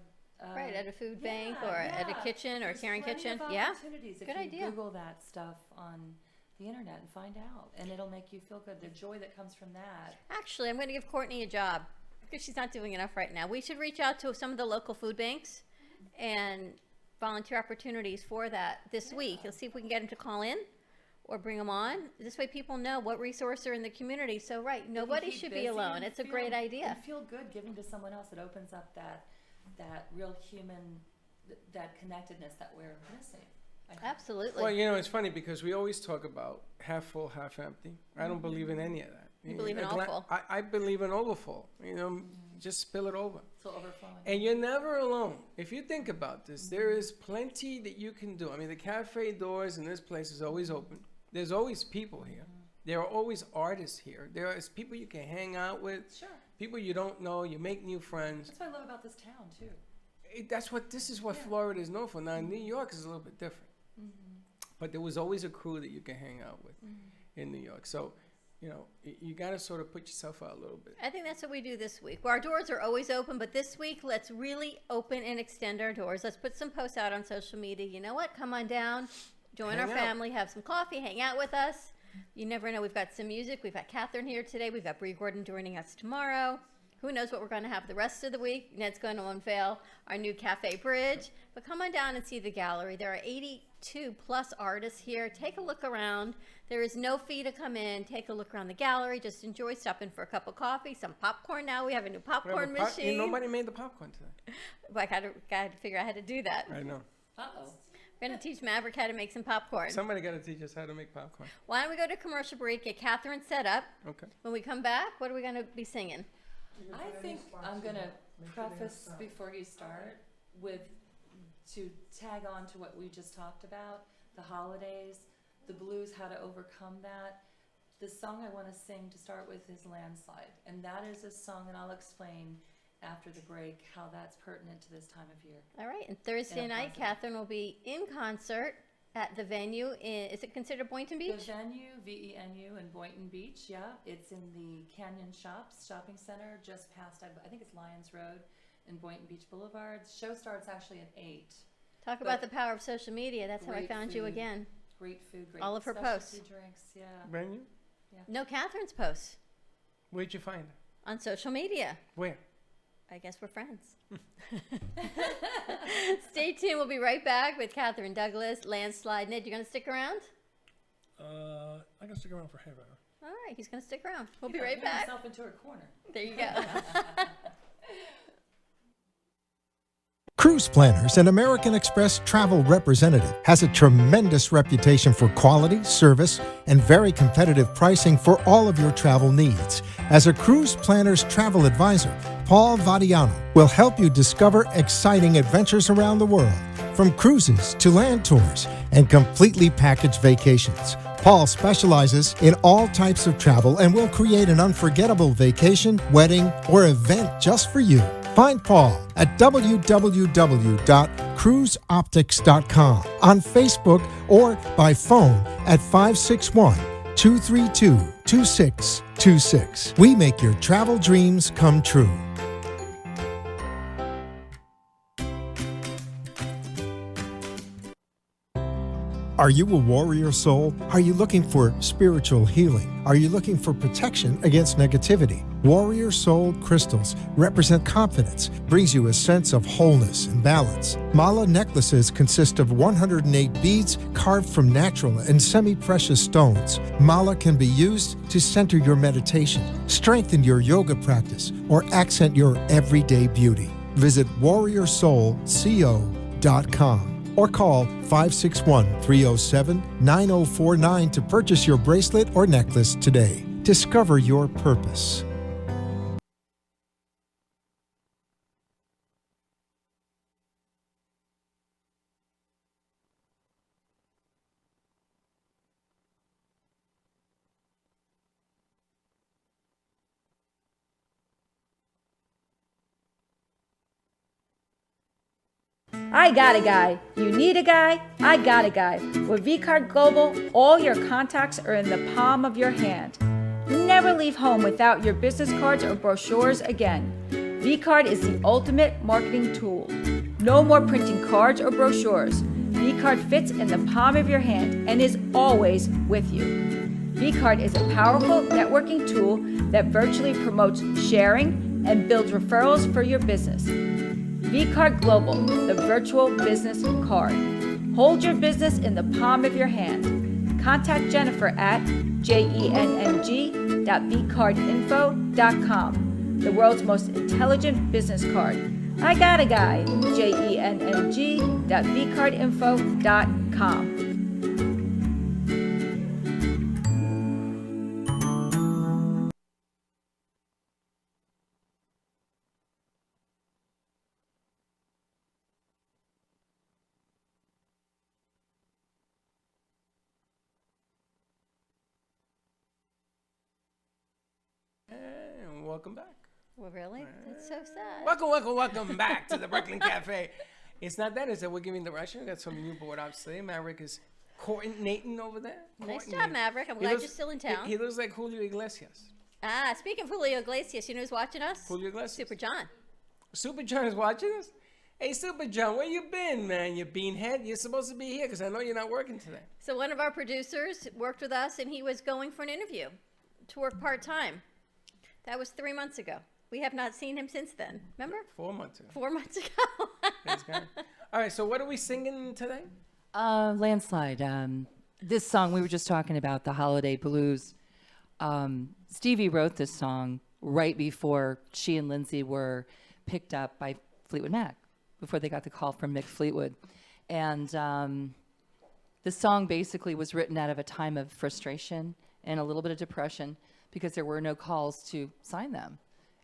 [SPEAKER 3] Right, at a food bank
[SPEAKER 4] yeah,
[SPEAKER 3] or at a
[SPEAKER 4] yeah.
[SPEAKER 3] kitchen or a
[SPEAKER 4] There's
[SPEAKER 3] caring
[SPEAKER 4] plenty
[SPEAKER 3] kitchen.
[SPEAKER 4] of
[SPEAKER 3] Yeah.
[SPEAKER 4] opportunities if
[SPEAKER 3] Good
[SPEAKER 4] you
[SPEAKER 3] idea.
[SPEAKER 4] Google that stuff on the internet and find out, and it'll make you feel good. The joy that comes from that.
[SPEAKER 3] Actually, I'm going to give Courtney a job because she's not doing enough right now. We should reach out to some of the local food banks and volunteer opportunities for that this week. Let's see if we can get them to call in or bring them on. This way people know what resources are in the community. So, right, nobody
[SPEAKER 4] You keep
[SPEAKER 3] should
[SPEAKER 4] busy
[SPEAKER 3] be alone.
[SPEAKER 4] and
[SPEAKER 3] It's a
[SPEAKER 4] feel-
[SPEAKER 3] great idea.
[SPEAKER 4] And feel good giving to someone else. It opens up that real human, that connectedness that we're missing. I think.
[SPEAKER 3] Absolutely.
[SPEAKER 2] Well, you know, it's funny because we always talk about half full, half empty. I don't believe in any of that.
[SPEAKER 3] You believe in
[SPEAKER 2] know,
[SPEAKER 3] all full.
[SPEAKER 2] I believe in overfull. You know, just spill it over.
[SPEAKER 4] So overflowing.
[SPEAKER 2] And you're never alone. If you think about this, there is plenty that you can do. I mean, the cafe doors in this place is always open. There's always people here. There are always artists here. There is people you can hang out with,
[SPEAKER 4] Sure.
[SPEAKER 2] people you don't know. You make new friends.
[SPEAKER 4] That's what I love about this town too.
[SPEAKER 2] This is what
[SPEAKER 4] Yeah.
[SPEAKER 2] Florida is known for. Now, New York is a little bit different. But there was always a crew that you can hang out with in New York. So, you know, you got to sort of put yourself out a little bit.
[SPEAKER 3] I think that's what we do this week. Well, our doors are always open, but this week, let's really open and extend our doors. Let's put some posts out on social media. You know what? Come on down, join
[SPEAKER 2] Hang
[SPEAKER 3] our
[SPEAKER 2] out.
[SPEAKER 3] family, have some coffee, hang out with us. You never know. We've got some music. We've got Catherine here today. We've got Bree Gordon joining us tomorrow. Who knows what we're going to have the rest of the week? Ned's going to unveil our new Cafe Bridge. But come on down and see the gallery. There are 82 plus artists here. Take a look around. There is no fee to come in. Take a look around the gallery. Just enjoy. Stop in for a cup of coffee, some popcorn now. We have a new popcorn machine.
[SPEAKER 2] Nobody made the popcorn today.
[SPEAKER 3] But I got to figure out how to do that.
[SPEAKER 2] I know.
[SPEAKER 4] Uh-oh.
[SPEAKER 3] We're going to teach Maverick how to make some popcorn.
[SPEAKER 2] Somebody got to teach us how to make popcorn.
[SPEAKER 3] Why don't we go to commercial break, get Catherine set up.
[SPEAKER 2] Okay.
[SPEAKER 3] When we come back, what are we going to be singing?
[SPEAKER 4] I think I'm gonna preface before you start with to tag on to what we just talked about, the holidays, the blues, how to overcome that. The song I want to sing to start with is Landslide, and that is a song, and I'll explain after the break how that's pertinent to this time of year.
[SPEAKER 3] All right. And Thursday
[SPEAKER 4] In a
[SPEAKER 3] night,
[SPEAKER 4] positive.
[SPEAKER 3] Catherine will be in concert at the venue. Is it considered Boynton Beach?
[SPEAKER 4] The venue, VENU in Boynton Beach, yeah. It's in the Canyon Shops Shopping Center, just past, I think it's Lyons Road and Boynton Beach Boulevard. The show starts actually at 8.
[SPEAKER 3] Talk about the power of social media. That's how I
[SPEAKER 4] Great
[SPEAKER 3] found you
[SPEAKER 4] food.
[SPEAKER 3] again.
[SPEAKER 4] Great food, great
[SPEAKER 3] All of her
[SPEAKER 4] specialty
[SPEAKER 3] posts.
[SPEAKER 4] drinks, yeah.
[SPEAKER 2] Brand new?
[SPEAKER 3] No, Catherine's posts
[SPEAKER 2] Where'd you find her?
[SPEAKER 3] on social media.
[SPEAKER 2] Where?
[SPEAKER 3] I guess we're friends. Stay tuned. We'll be right back with Catherine Douglas, Landslide. Ned, you going to stick around?
[SPEAKER 5] I can stick around for half hour.
[SPEAKER 3] All right, he's going to stick around. We'll be
[SPEAKER 4] You
[SPEAKER 3] right
[SPEAKER 4] got
[SPEAKER 3] back.
[SPEAKER 4] yourself into a corner.
[SPEAKER 3] There you go.
[SPEAKER 7] Cruise Planners, an American Express travel representative, has a tremendous reputation for quality, service, and very competitive pricing for all of your travel needs. As a Cruise Planners travel advisor, Paul Vadiano will help you discover exciting adventures around the world, from cruises to land tours and completely packaged vacations. Paul specializes in all types of travel and will create an unforgettable vacation, wedding, or event just for you. Find Paul at www.cruiseoptics.com, on Facebook, or by phone at 561-232-2626. We make your travel dreams come true. Are you a warrior soul? Are you looking for spiritual healing? Are you looking for protection against negativity? Warrior Soul crystals represent confidence, brings you a sense of wholeness and balance. Mala necklaces consist of 108 beads carved from natural and semi-precious stones. Mala can be used to center your meditation, strengthen your yoga practice, or accent your everyday beauty. Visit warriorsoulco.com. or call 561-307-9049 to purchase your bracelet or necklace today. Discover your purpose.
[SPEAKER 8] I got a guy. You need a guy? I got a guy. With vCard Global, all your contacts are in the palm of your hand. Never leave home without your business cards or brochures again. vCard is the ultimate marketing tool. No more printing cards or brochures. vCard fits in the palm of your hand and is always with you. vCard is a powerful networking tool that virtually promotes sharing and builds referrals for your business. vCard Global, the virtual business card. Hold your business in the palm of your hand. Contact Jennifer at jenng.vcardinfo.com, the world's most intelligent business card. I got a guy, jenng.vcardinfo.com.
[SPEAKER 2] And welcome back.
[SPEAKER 3] Well, really? That's so sad.
[SPEAKER 2] Welcome back to the Brooklyn Cafe. It's not that, it's that we're giving direction. We got some new board outs today. Maverick is coordinating over there.
[SPEAKER 3] Nice job, Maverick. I'm glad you're still in town.
[SPEAKER 2] He looks like Julio Iglesias.
[SPEAKER 3] Ah, speaking of Julio Iglesias, you know who's watching us?
[SPEAKER 2] Julio Iglesias.
[SPEAKER 3] Super John.
[SPEAKER 2] Super John is watching us? Hey, Super John, where you been, man? You beanhead? You're supposed to be here because I know you're not working today.
[SPEAKER 3] So one of our producers worked with us, and he was going for an interview to work part-time. That was 3 months ago. We have not seen him since then. Remember?
[SPEAKER 2] 4 months ago.
[SPEAKER 3] 4 months ago.
[SPEAKER 2] Thanks, God. All right, so what are we singing today?
[SPEAKER 4] Landslide. This song, we were just talking about the holiday blues. Stevie wrote this song right before she and Lindsay were picked up by Fleetwood Mac, before they got the call from Mick Fleetwood. And the song basically was written out of a time of frustration and a little bit of depression because there were no calls to sign them.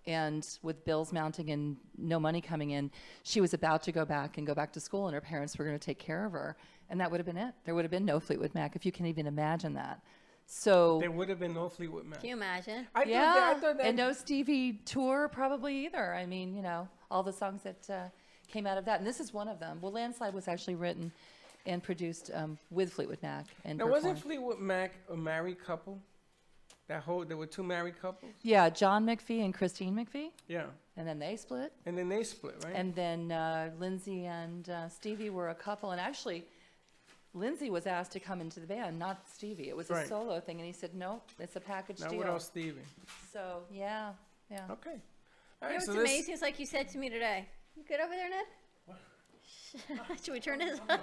[SPEAKER 4] And with bills mounting and no money coming in, she was about to go back to school, and her parents were going to take care of her. And that would have been it. There would have been no Fleetwood Mac, if you can even imagine that. So
[SPEAKER 2] There would have been no Fleetwood Mac.
[SPEAKER 3] Can you imagine?
[SPEAKER 2] I thought that.
[SPEAKER 4] and no Stevie tour probably either. I mean, you know, all the songs that came out of that. And this is one of them. Well, Landslide was actually written and produced with Fleetwood Mac. And
[SPEAKER 2] Now, wasn't
[SPEAKER 4] performed.
[SPEAKER 2] Fleetwood Mac a married couple? There were two married couples?
[SPEAKER 4] Yeah, John McPhee and Christine McPhee.
[SPEAKER 2] Yeah.
[SPEAKER 4] And then they split.
[SPEAKER 2] And then they split, right?
[SPEAKER 4] And then Lindsay and Stevie were a couple. And actually, Lindsay was asked to come into the band, not Stevie. It was a
[SPEAKER 2] Right.
[SPEAKER 4] solo thing. And he said, no, it's a package
[SPEAKER 2] Now
[SPEAKER 4] deal.
[SPEAKER 2] what else, Stevie?
[SPEAKER 4] So, yeah.
[SPEAKER 2] Okay. All
[SPEAKER 3] You
[SPEAKER 2] right,
[SPEAKER 3] know
[SPEAKER 2] so
[SPEAKER 3] what's
[SPEAKER 2] this-
[SPEAKER 3] amazing? It's like you said to me today. You good over there, Ned? Should we turn this on?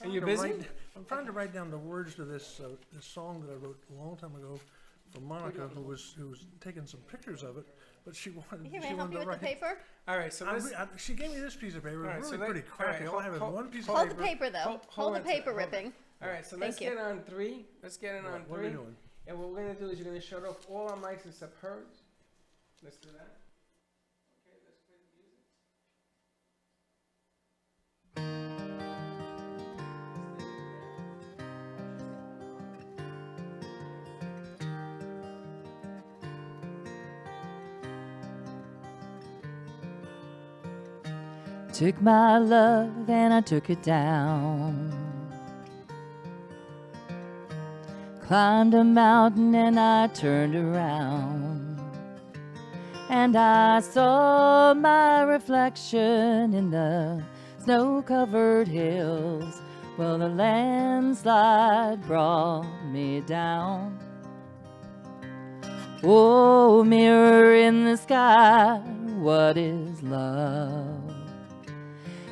[SPEAKER 2] Are you
[SPEAKER 5] to
[SPEAKER 2] busy?
[SPEAKER 5] I'm trying to write down the words to this song that I wrote a long time ago for Monica, who was taking some pictures of it, but she wanted
[SPEAKER 3] Here, may I
[SPEAKER 5] she
[SPEAKER 3] help
[SPEAKER 5] wanted
[SPEAKER 3] you
[SPEAKER 5] to
[SPEAKER 3] with the
[SPEAKER 5] write.
[SPEAKER 3] paper?
[SPEAKER 2] All right, so let's...
[SPEAKER 5] She gave me this piece of paper.
[SPEAKER 2] All right,
[SPEAKER 5] It's
[SPEAKER 2] so
[SPEAKER 5] really
[SPEAKER 2] let-
[SPEAKER 5] pretty
[SPEAKER 2] all
[SPEAKER 5] crappy.
[SPEAKER 2] right,
[SPEAKER 5] All I have is
[SPEAKER 2] hold-
[SPEAKER 5] one piece
[SPEAKER 3] Hold
[SPEAKER 5] of
[SPEAKER 3] the
[SPEAKER 5] paper.
[SPEAKER 3] paper, though. Hold the
[SPEAKER 2] on to
[SPEAKER 3] paper
[SPEAKER 2] it.
[SPEAKER 3] ripping.
[SPEAKER 2] All right, so
[SPEAKER 3] Thank
[SPEAKER 2] let's
[SPEAKER 3] you.
[SPEAKER 2] get on three. Let's get in on
[SPEAKER 5] What are
[SPEAKER 2] three.
[SPEAKER 5] we doing?
[SPEAKER 2] And what we're going to do is you're going to shut off all our mics except hers. Let's do that. Okay, let's play the music.
[SPEAKER 4] Took my love and I took it down. Climbed a mountain and I turned around. And I saw my reflection in the snow-covered hills. Well, the landslide brought me down. Oh, mirror in the sky, what is love?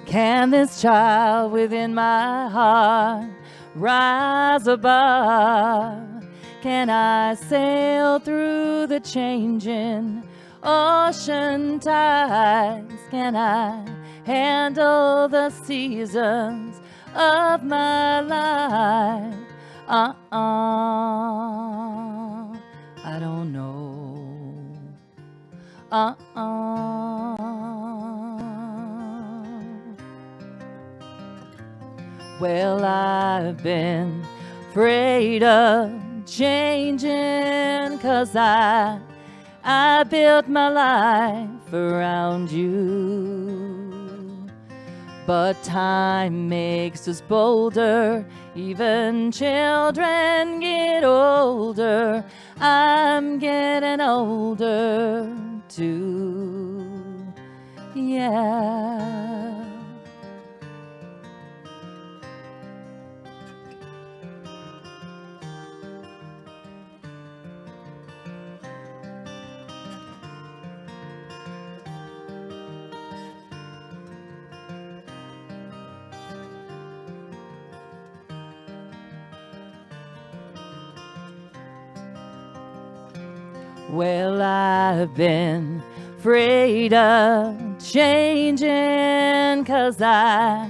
[SPEAKER 4] Can this child within my heart rise above? Can I sail through the changing ocean tides? Can I handle the seasons of my life? I don't know. Well, I've been afraid of changing 'cause I built my life around you. But time makes us bolder, even children get older. I'm getting older too, yeah. Well, I've been afraid of changing 'cause I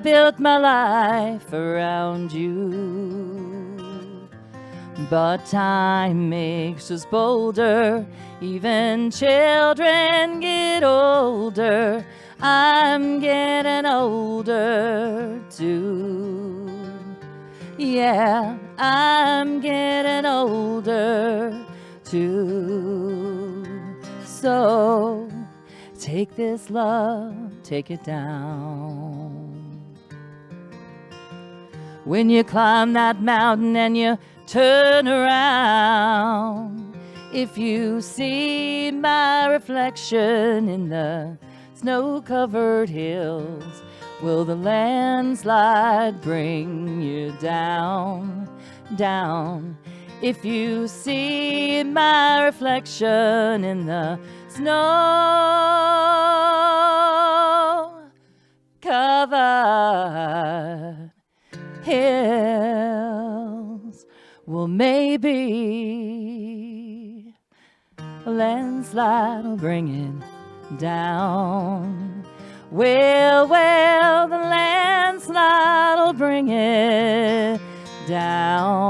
[SPEAKER 4] built my life around you. But time makes us bolder, even children get older. I'm getting older too. Yeah, I'm getting older too. So take this love, take it down. When you climb that mountain and you turn around, if you see my reflection in the snow-covered hills, will the landslide bring you down, down? If you see my reflection in the snow-covered hills, well, maybe a landslide will bring it down. Well, the landslide will bring it down.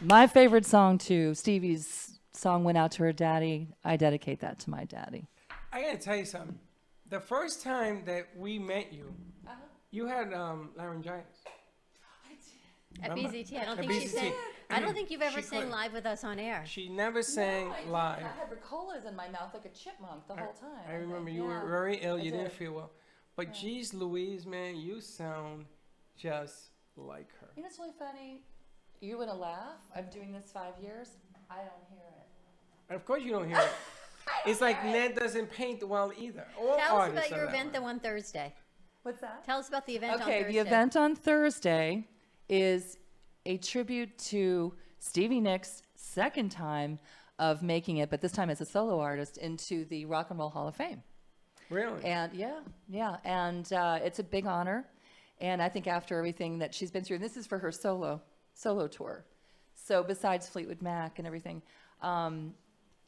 [SPEAKER 4] My favorite song, too. Stevie's song went out to her daddy. I dedicate that to my daddy.
[SPEAKER 2] I gotta tell you something. The first time that we met you, you had laryngitis.
[SPEAKER 3] At
[SPEAKER 2] Remember?
[SPEAKER 3] BZT, I don't
[SPEAKER 2] At
[SPEAKER 3] think she
[SPEAKER 2] BZT.
[SPEAKER 3] sang. I don't think you've ever
[SPEAKER 2] She
[SPEAKER 3] sang
[SPEAKER 2] couldn't.
[SPEAKER 3] live with us on air.
[SPEAKER 2] She never sang live.
[SPEAKER 4] I had Ricolas in my mouth like a chipmunk the whole time.
[SPEAKER 2] I remember you were very ill. You didn't feel well. But geez Louise, man, you sound just like her.
[SPEAKER 4] You know, it's really funny. You're gonna laugh. I'm doing this 5 years. I don't hear it.
[SPEAKER 2] And of course you don't hear it. It's like Ned doesn't paint well either. All
[SPEAKER 3] Tell us
[SPEAKER 2] artists
[SPEAKER 3] about your
[SPEAKER 2] are that
[SPEAKER 3] event
[SPEAKER 2] way.
[SPEAKER 3] the one Thursday.
[SPEAKER 4] What's that?
[SPEAKER 3] Tell us about the event on
[SPEAKER 4] Okay,
[SPEAKER 3] Thursday.
[SPEAKER 4] the event on Thursday is a tribute to Stevie Nicks' second time of making it, but this time as a solo artist, into the Rock and Roll Hall of Fame.
[SPEAKER 2] Really?
[SPEAKER 4] And and it's a big honor. And I think after everything that she's been through, and this is for her solo tour. So besides Fleetwood Mac and everything,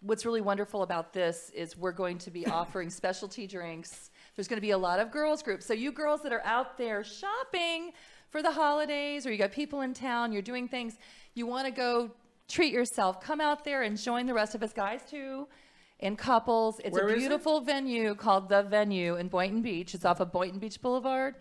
[SPEAKER 4] what's really wonderful about this is we're going to be offering specialty drinks. There's going to be a lot of girls groups. So you girls that are out there shopping for the holidays, or you got people in town, you're doing things, you want to go treat yourself, come out there and join the rest of us guys too, in couples. It's
[SPEAKER 2] Where
[SPEAKER 4] a
[SPEAKER 2] is it?
[SPEAKER 4] beautiful venue called The Venue in Boynton Beach. It's off of Boynton Beach Boulevard.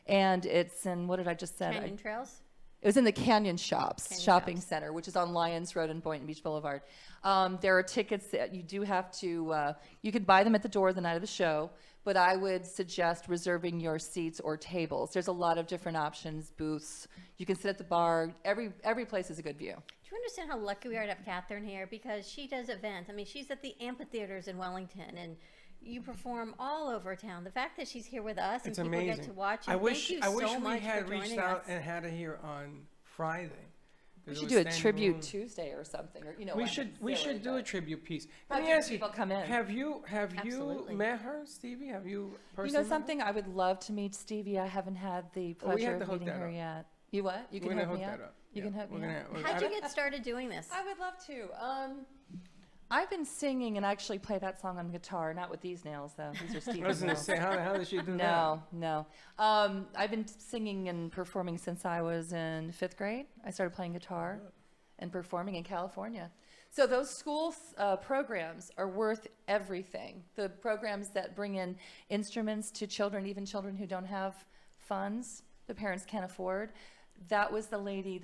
[SPEAKER 4] And it's in, what did I just say?
[SPEAKER 3] Canyon Trails.
[SPEAKER 4] It was in the Canyon Shops
[SPEAKER 3] Canyon
[SPEAKER 4] Shopping
[SPEAKER 3] Shops.
[SPEAKER 4] Center, which is on Lyons Road and Boynton Beach Boulevard. There are tickets that you do have to, you could buy them at the door the night of the show, but I would suggest reserving your seats or tables. There's a lot of different options, booths. You can sit at the bar. Every place is a good view.
[SPEAKER 3] Do you understand how lucky we are to have Catherine here? Because she does events. I mean, she's at the amphitheaters in Wellington, and you perform all over town. The fact that she's here with us
[SPEAKER 2] It's
[SPEAKER 3] and people
[SPEAKER 2] amazing.
[SPEAKER 3] get to watch
[SPEAKER 2] I
[SPEAKER 3] you,
[SPEAKER 2] wish
[SPEAKER 3] thank you
[SPEAKER 2] I wish
[SPEAKER 3] so
[SPEAKER 2] we
[SPEAKER 3] much
[SPEAKER 2] had
[SPEAKER 3] for
[SPEAKER 2] reached
[SPEAKER 3] joining
[SPEAKER 2] out
[SPEAKER 3] us.
[SPEAKER 2] and had her here on Friday.
[SPEAKER 4] We
[SPEAKER 2] 'Cause
[SPEAKER 4] should
[SPEAKER 2] it
[SPEAKER 4] do
[SPEAKER 2] was
[SPEAKER 4] a
[SPEAKER 2] standing
[SPEAKER 4] tribute
[SPEAKER 2] room.
[SPEAKER 4] Tuesday or something, or
[SPEAKER 2] We
[SPEAKER 4] I
[SPEAKER 2] should
[SPEAKER 4] think silly,
[SPEAKER 2] do a
[SPEAKER 4] but-
[SPEAKER 2] tribute piece.
[SPEAKER 4] Have
[SPEAKER 2] Let me
[SPEAKER 4] different
[SPEAKER 2] ask you,
[SPEAKER 4] people come in.
[SPEAKER 2] have you
[SPEAKER 3] Absolutely.
[SPEAKER 2] met her, Stevie? Have you personally?
[SPEAKER 4] You know
[SPEAKER 2] met her?
[SPEAKER 4] something? I would love to meet Stevie. I haven't had the
[SPEAKER 2] Well, we
[SPEAKER 4] pleasure
[SPEAKER 2] have to
[SPEAKER 4] of
[SPEAKER 2] hook
[SPEAKER 4] meeting
[SPEAKER 2] that
[SPEAKER 4] her
[SPEAKER 2] up.
[SPEAKER 4] yet. You what? You
[SPEAKER 2] We're
[SPEAKER 4] can
[SPEAKER 2] gonna
[SPEAKER 4] hook me
[SPEAKER 2] hook
[SPEAKER 4] up?
[SPEAKER 2] that up.
[SPEAKER 4] You
[SPEAKER 2] Yeah,
[SPEAKER 4] can hook
[SPEAKER 2] we're
[SPEAKER 4] me
[SPEAKER 2] gonna-
[SPEAKER 4] up?
[SPEAKER 2] we're-
[SPEAKER 3] How'd
[SPEAKER 2] I
[SPEAKER 3] you
[SPEAKER 2] don't-
[SPEAKER 3] get started doing this?
[SPEAKER 4] I would love to. I've been singing and actually play that song on guitar, not with these nails though. These are
[SPEAKER 2] I
[SPEAKER 4] Stevie's
[SPEAKER 2] was gonna
[SPEAKER 4] nails.
[SPEAKER 2] say, how did she do that?
[SPEAKER 4] No. I've been singing and performing since I was in 5th grade. I started playing guitar and performing in California. So those school programs are worth everything. The programs that bring in instruments to children, even children who don't have funds, the parents can't afford. That was the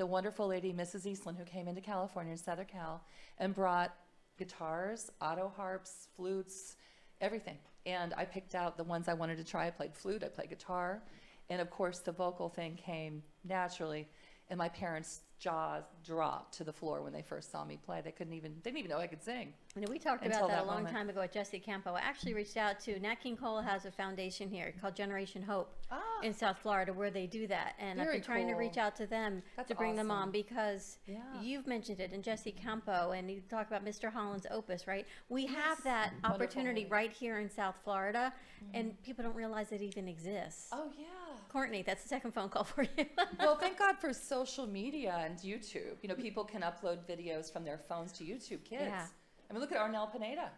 [SPEAKER 4] wonderful lady, Mrs. Eastland, who came into California, in Southern Cal, and brought guitars, auto harps, flutes, everything. And I picked out the ones I wanted to try. I played flute, I played guitar, and of course the vocal thing came naturally. And my parents' jaws dropped to the floor when they first saw me play. They didn't even know I could sing.
[SPEAKER 3] You know, we talked
[SPEAKER 4] Until
[SPEAKER 3] about that a
[SPEAKER 4] that
[SPEAKER 3] long
[SPEAKER 4] moment.
[SPEAKER 3] time ago at Jesse Campo. I actually reached out to Nat King Cole has a foundation here called Generation Hope in South Florida where they do that. And I've
[SPEAKER 4] Very
[SPEAKER 3] been trying to
[SPEAKER 4] cool.
[SPEAKER 3] reach out to them
[SPEAKER 4] That's
[SPEAKER 3] to bring them on
[SPEAKER 4] awesome.
[SPEAKER 3] because
[SPEAKER 4] Yeah.
[SPEAKER 3] you've mentioned it in Jesse Campo and you talk about Mr. Holland's Opus, right? We have that
[SPEAKER 4] Wonderful.
[SPEAKER 3] opportunity right here in South Florida and people don't realize it even exists.
[SPEAKER 4] Oh, yeah.
[SPEAKER 3] Courtney, that's the second phone call for you.
[SPEAKER 4] Well, thank God for social media and YouTube. You know, people can upload videos from their phones to YouTube. Kids.
[SPEAKER 3] Yeah.
[SPEAKER 4] I mean, look at Arnel Pineda.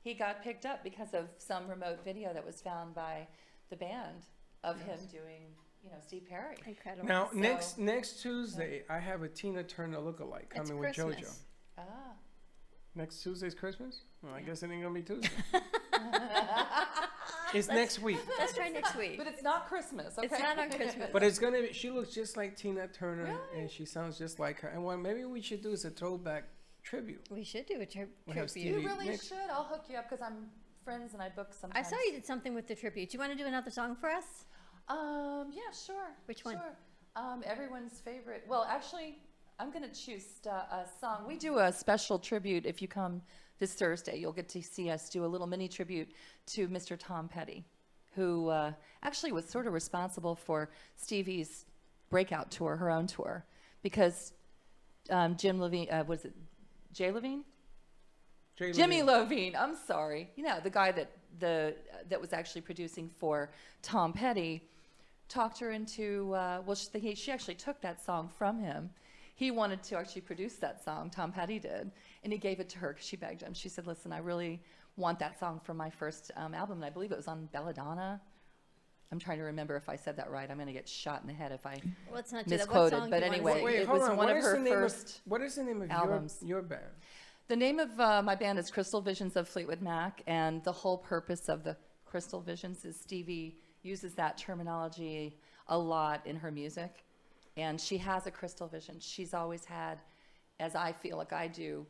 [SPEAKER 4] He got picked up because of some remote video that was found by the band of him doing, you know, Steve Perry.
[SPEAKER 3] Incredible.
[SPEAKER 2] Now,
[SPEAKER 4] So-
[SPEAKER 2] next Tuesday, I have a Tina Turner lookalike
[SPEAKER 3] It's
[SPEAKER 2] coming with JoJo.
[SPEAKER 3] Christmas.
[SPEAKER 4] Ah.
[SPEAKER 2] Next Tuesday's Christmas? Well, I guess it ain't gonna be Tuesday. It's next week.
[SPEAKER 3] Let's try next week.
[SPEAKER 4] But it's not Christmas, okay?
[SPEAKER 3] It's not on Christmas.
[SPEAKER 2] But it's gonna be, she looks just like Tina Turner
[SPEAKER 4] Really?
[SPEAKER 2] and she sounds just like her. And what maybe we should do is a throwback tribute.
[SPEAKER 3] We should do a
[SPEAKER 2] We have
[SPEAKER 3] tribute.
[SPEAKER 2] Stevie
[SPEAKER 4] You really
[SPEAKER 2] Nicks.
[SPEAKER 4] should. I'll hook you up because I'm friends and I book
[SPEAKER 3] I
[SPEAKER 4] sometimes.
[SPEAKER 3] saw you did something with the tribute. Do you want to do another song for us?
[SPEAKER 4] Yeah, sure.
[SPEAKER 3] Which one?
[SPEAKER 4] Sure. Everyone's favorite. Well, actually, I'm going to choose a song. We do a special tribute if you come this Thursday. You'll get to see us do a little mini tribute to Mr. Tom Petty, who actually was sort of responsible for Stevie's breakout tour, her own tour, because Jim Levine, was it Jay Levine? Jimmy Levine, I'm sorry. You know, the guy that was actually producing for Tom Petty, talked her into, she actually took that song from him. He wanted to actually produce that song, Tom Petty did, and he gave it to her because she begged him. She said, listen, I really want that song for my first album, and I believe it was on Belladonna. I'm trying to remember if I said that right. I'm going to get shot in the head if I
[SPEAKER 3] Let's not do that.
[SPEAKER 4] misquoted.
[SPEAKER 3] What song
[SPEAKER 4] But
[SPEAKER 3] do you wanna
[SPEAKER 4] anyway,
[SPEAKER 3] sing?
[SPEAKER 2] Wait,
[SPEAKER 4] it
[SPEAKER 2] hold
[SPEAKER 4] was
[SPEAKER 2] on.
[SPEAKER 4] one
[SPEAKER 2] What
[SPEAKER 4] of
[SPEAKER 2] is
[SPEAKER 4] her
[SPEAKER 2] the name
[SPEAKER 4] first
[SPEAKER 2] what is the name of
[SPEAKER 4] albums.
[SPEAKER 2] your band?
[SPEAKER 4] The name of my band is Crystal Visions of Fleetwood Mac, and the whole purpose of the Crystal Visions is Stevie uses that terminology a lot in her music, and she has a crystal vision. She's always had, as I feel like I do,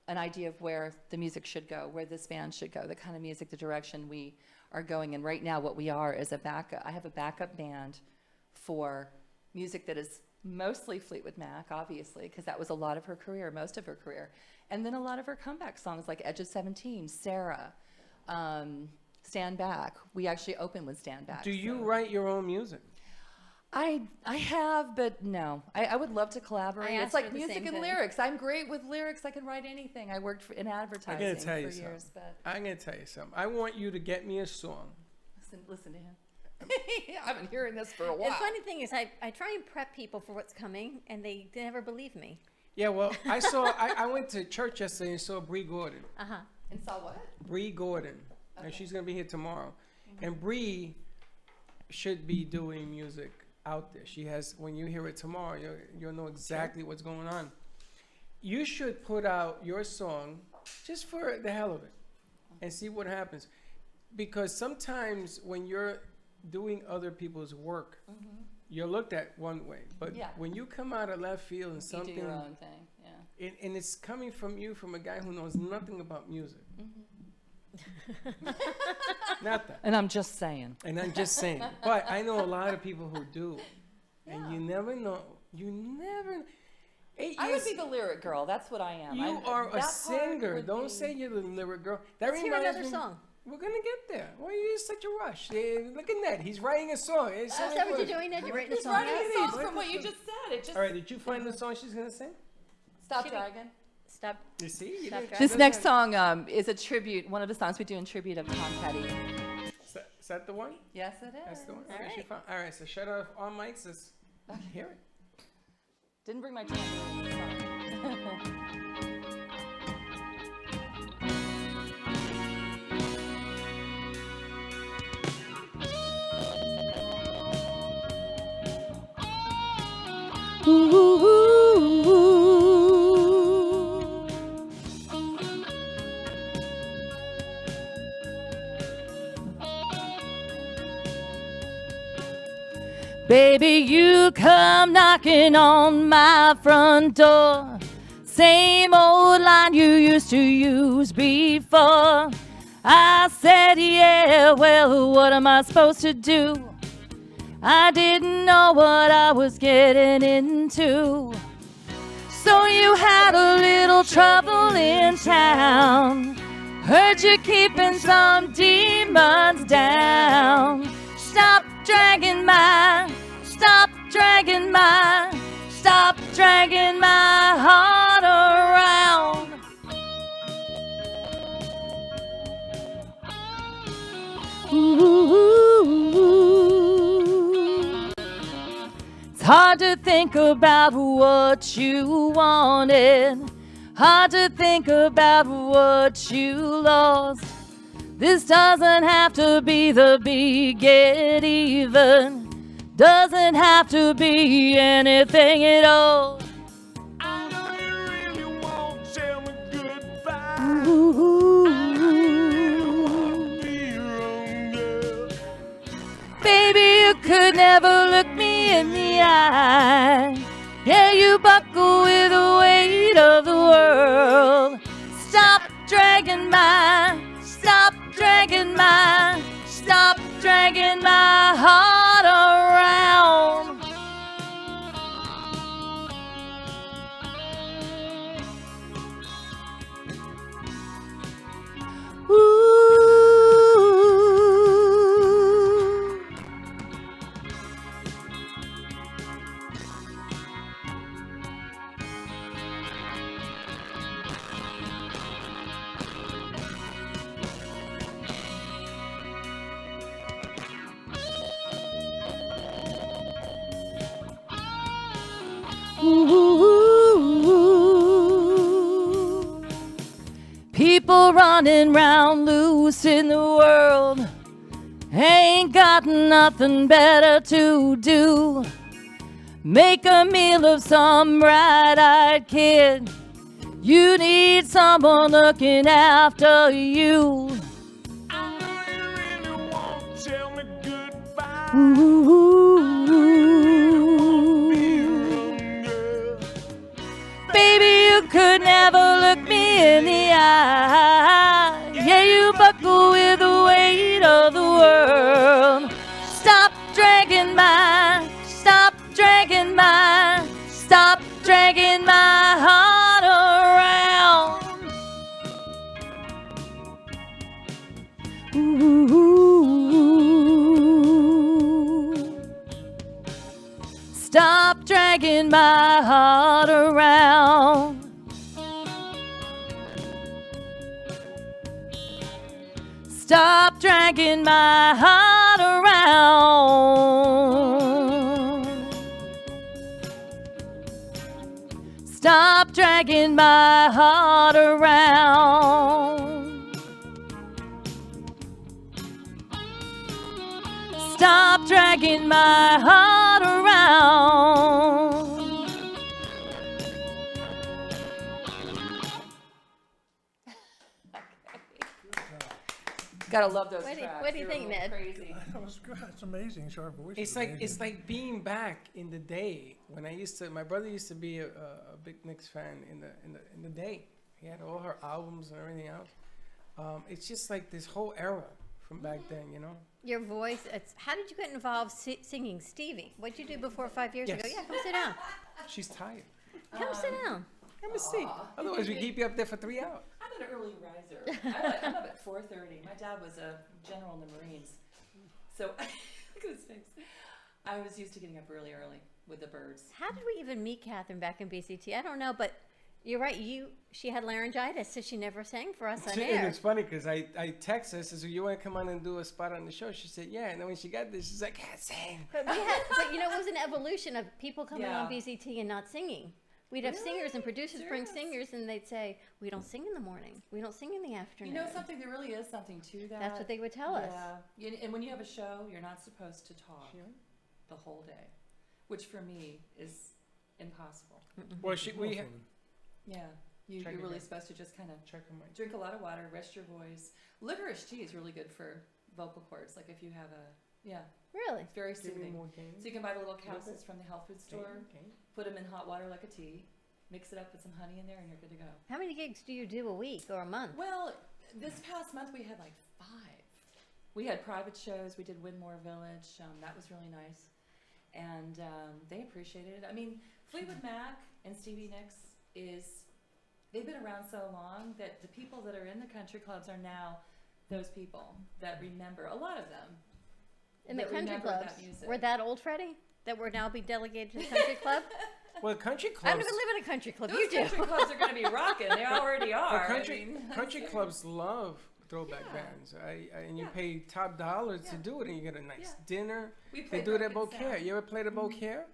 [SPEAKER 4] an idea of where the music should go, where this band should go, the kind of music, the direction we are going in. Right now, what we are is I have a backup band for music that is mostly Fleetwood Mac, obviously, because that was a lot of her career, most of her career. And then a lot of her comeback songs like Edge of 17, Sarah, Stand Back. We actually open with Stand Back.
[SPEAKER 2] Do you
[SPEAKER 4] so-
[SPEAKER 2] write your own music?
[SPEAKER 4] I have, but no. I would love to collaborate.
[SPEAKER 3] I
[SPEAKER 4] It's
[SPEAKER 3] asked her
[SPEAKER 4] like
[SPEAKER 3] the
[SPEAKER 4] music
[SPEAKER 3] same
[SPEAKER 4] and
[SPEAKER 3] thing.
[SPEAKER 4] lyrics. I'm great with lyrics. I can write anything. I worked in advertising
[SPEAKER 2] tell you
[SPEAKER 4] for
[SPEAKER 2] something.
[SPEAKER 4] years, but
[SPEAKER 2] I'm gonna tell you something. I want you to get me a song.
[SPEAKER 4] listen to him. I've been hearing this for a while.
[SPEAKER 3] The funny thing is, I try and prep people for what's coming, and they never believe me.
[SPEAKER 2] Yeah, well, I went to church yesterday and saw Bree Gordon.
[SPEAKER 4] And saw what?
[SPEAKER 2] Bree Gordon, and she's gonna be here tomorrow. And Bree should be doing music out there. She has. When you hear it tomorrow, you'll know exactly what's going on. You should put out your song just for the hell of it, and see what happens. Because sometimes when you're doing other people's work, you're looked at one way. But
[SPEAKER 4] Yeah.
[SPEAKER 2] when you come out of left field and
[SPEAKER 4] You
[SPEAKER 2] something,
[SPEAKER 4] do your own thing. Yeah.
[SPEAKER 2] and it's coming from you, from a guy who knows nothing about music. Nothing.
[SPEAKER 4] And I'm just saying.
[SPEAKER 2] And I'm just saying. But I know a lot of people who do. And you never know. You never. 8
[SPEAKER 4] I
[SPEAKER 2] years.
[SPEAKER 4] would be the lyric girl. That's what I am.
[SPEAKER 2] You are a
[SPEAKER 4] that part
[SPEAKER 2] singer.
[SPEAKER 4] would
[SPEAKER 2] Don't
[SPEAKER 4] be-
[SPEAKER 2] say you're the lyric girl. That
[SPEAKER 3] Let's hear
[SPEAKER 2] reminds
[SPEAKER 3] another
[SPEAKER 2] me-
[SPEAKER 3] song.
[SPEAKER 2] We're gonna get there. Why are you in such a rush? Look at that. He's writing a song. It's
[SPEAKER 3] Is that what you're doing, Ned? You're writing a
[SPEAKER 4] He's
[SPEAKER 3] song?
[SPEAKER 4] writing
[SPEAKER 3] now?
[SPEAKER 4] a song from what you just said. It just
[SPEAKER 2] All right. Did you find the song she's gonna sing?
[SPEAKER 4] Stop
[SPEAKER 3] Should we-
[SPEAKER 4] dragging.
[SPEAKER 3] Stop.
[SPEAKER 2] You see? You
[SPEAKER 3] Stop
[SPEAKER 2] didn't-
[SPEAKER 3] dragging.
[SPEAKER 4] This
[SPEAKER 2] she
[SPEAKER 4] next
[SPEAKER 2] doesn't-
[SPEAKER 4] song is a tribute. One of the songs we do in tribute of Tom Petty.
[SPEAKER 2] Is that the one?
[SPEAKER 4] Yes, it is.
[SPEAKER 2] That's the one.
[SPEAKER 3] All
[SPEAKER 2] Okay, she
[SPEAKER 3] right.
[SPEAKER 2] found- All right. So shut off all mics. Let's hear it.
[SPEAKER 4] Didn't bring my tambourine. Sorry. Baby, you come knocking on my front door,
[SPEAKER 9] same old line you used to use before. I said, yeah, well, what am I supposed to do? I didn't know what I was getting into. So you had a little trouble in town. Heard you keeping some demons down. Stop dragging my heart around. Ooh. It's hard to think about what you wanted. Hard to think about what you lost. This doesn't have to be the big get even. Doesn't have to be anything at all.
[SPEAKER 10] I know you really won't tell me goodbye.
[SPEAKER 9] Ooh.
[SPEAKER 10] Be wrong, girl.
[SPEAKER 9] Baby, you could never look me in the eye. Yeah, you buckle with the weight of the world. Stop dragging my heart around. Ooh. People running round loose in the world ain't got nothing better to do. Make a meal of some bright-eyed kid. You need someone looking after you.
[SPEAKER 10] I know you really won't tell me goodbye.
[SPEAKER 9] Ooh.
[SPEAKER 10] Be wrong, girl.
[SPEAKER 9] Baby, you could never look me in the eye. Yeah, you buckle with the weight of the world. Stop dragging my heart around. Ooh. Stop dragging my heart around. Stop dragging my heart around. Stop dragging my heart around. Stop dragging my heart around.
[SPEAKER 4] Gotta love those
[SPEAKER 3] What do you-
[SPEAKER 4] tracks.
[SPEAKER 3] what do you
[SPEAKER 4] They're a
[SPEAKER 3] think,
[SPEAKER 4] little
[SPEAKER 3] Ned?
[SPEAKER 4] Crazy.
[SPEAKER 5] That was good. It's amazing. Sharp voice.
[SPEAKER 2] It's like being back in the day when my brother used to be a big Nicks fan in the day. He had all her albums and everything else. It's just like this whole era from back then, you know.
[SPEAKER 3] Your voice. How did you get involved singing, Stevie? What'd you do before 5 years ago?
[SPEAKER 2] Yes.
[SPEAKER 3] Yeah, come sit down.
[SPEAKER 2] She's tired.
[SPEAKER 3] Come sit down.
[SPEAKER 2] Come and see. Otherwise, we keep you up there for 3 hours.
[SPEAKER 4] I'm an early riser. I'm up at 4:30. My dad was a general in the Marines. So, look at his face. I was used to getting up really early with the birds.
[SPEAKER 3] How did we even meet Catherine back in BCT? I don't know, but you're right. She had laryngitis, so she never sang for us on
[SPEAKER 2] And
[SPEAKER 3] air.
[SPEAKER 2] it's funny because I texted her, I said, so you want to come on and do a spot on the show? She said, yeah. And then when she got this, she's like, I can't sing.
[SPEAKER 3] But you know, it was an evolution of people coming on BCT and not singing. We'd have singers and producers bring singers, and they'd say, we don't sing in the morning. We don't sing in the afternoon.
[SPEAKER 4] You know something? There really is something to that.
[SPEAKER 3] That's what they would tell us.
[SPEAKER 4] Yeah. And when you have a show, you're not supposed to talk the whole day, which for me is impossible.
[SPEAKER 2] Well,
[SPEAKER 4] Yeah. You're
[SPEAKER 2] Check it
[SPEAKER 4] really
[SPEAKER 2] out.
[SPEAKER 4] supposed to just kind of
[SPEAKER 2] check her mic.
[SPEAKER 4] drink a lot of water, rest your voice. Licorice tea is really good for vocal cords. Like if you have
[SPEAKER 3] Really?
[SPEAKER 4] it's very
[SPEAKER 2] Give me
[SPEAKER 4] soothing.
[SPEAKER 2] more game.
[SPEAKER 4] So you can buy the little capsules from the health food store,
[SPEAKER 2] Okay.
[SPEAKER 4] put them in hot water like a tea, mix it up with some honey in there, and you're good to go.
[SPEAKER 3] How many gigs do you do a week or a month?
[SPEAKER 4] Well, this past month we had like 5. We had private shows. We did Winmore Village. That was really nice. And they appreciated it. I mean, Fleetwood Mac and Stevie Nicks they've been around so long that the people that are in the country clubs are now those people that remember, a lot of them.
[SPEAKER 3] In the
[SPEAKER 4] that
[SPEAKER 3] country
[SPEAKER 4] remember
[SPEAKER 3] clubs,
[SPEAKER 4] that music.
[SPEAKER 3] we're that old, Freddie? That we're now being delegated to the country club?
[SPEAKER 2] Well, country
[SPEAKER 3] I
[SPEAKER 2] clubs.
[SPEAKER 3] don't even live in a country club.
[SPEAKER 4] Those
[SPEAKER 3] You do.
[SPEAKER 4] country clubs are going to be rocking. They already
[SPEAKER 2] Well,
[SPEAKER 4] are.
[SPEAKER 2] country clubs love throwback
[SPEAKER 4] Yeah.
[SPEAKER 2] bands. And you
[SPEAKER 4] Yeah.
[SPEAKER 2] pay top dollar to
[SPEAKER 4] Yeah.
[SPEAKER 2] do it, and you get a nice
[SPEAKER 4] Yeah.
[SPEAKER 2] dinner.
[SPEAKER 4] We
[SPEAKER 2] They
[SPEAKER 4] played
[SPEAKER 2] do it at
[SPEAKER 4] Broken
[SPEAKER 2] Beaucaire.
[SPEAKER 4] Sound.
[SPEAKER 2] You ever played at Beaucaire?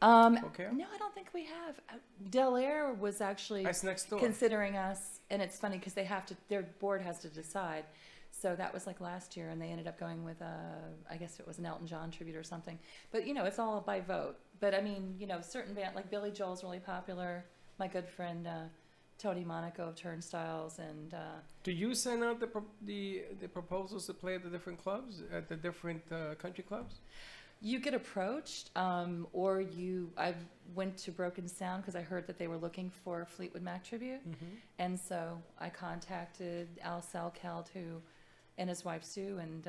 [SPEAKER 2] Okay.
[SPEAKER 4] No, I don't think we have. Del Air was actually
[SPEAKER 2] That's next door.
[SPEAKER 4] considering us, and it's funny because their board has to decide. So that was like last year, and they ended up going with I guess it was an Elton John tribute or something. But it's all by vote. But I mean, certain band like Billy Joel's really popular. My good friend Tony Monaco of Turnstiles, and
[SPEAKER 2] Do you send out the proposals to play at the different clubs, at the different country clubs?
[SPEAKER 4] you get approached, or I went to Broken Sound because I heard that they were looking for a Fleetwood Mac tribute, and so I contacted Al Salkeld, and his wife Sue, and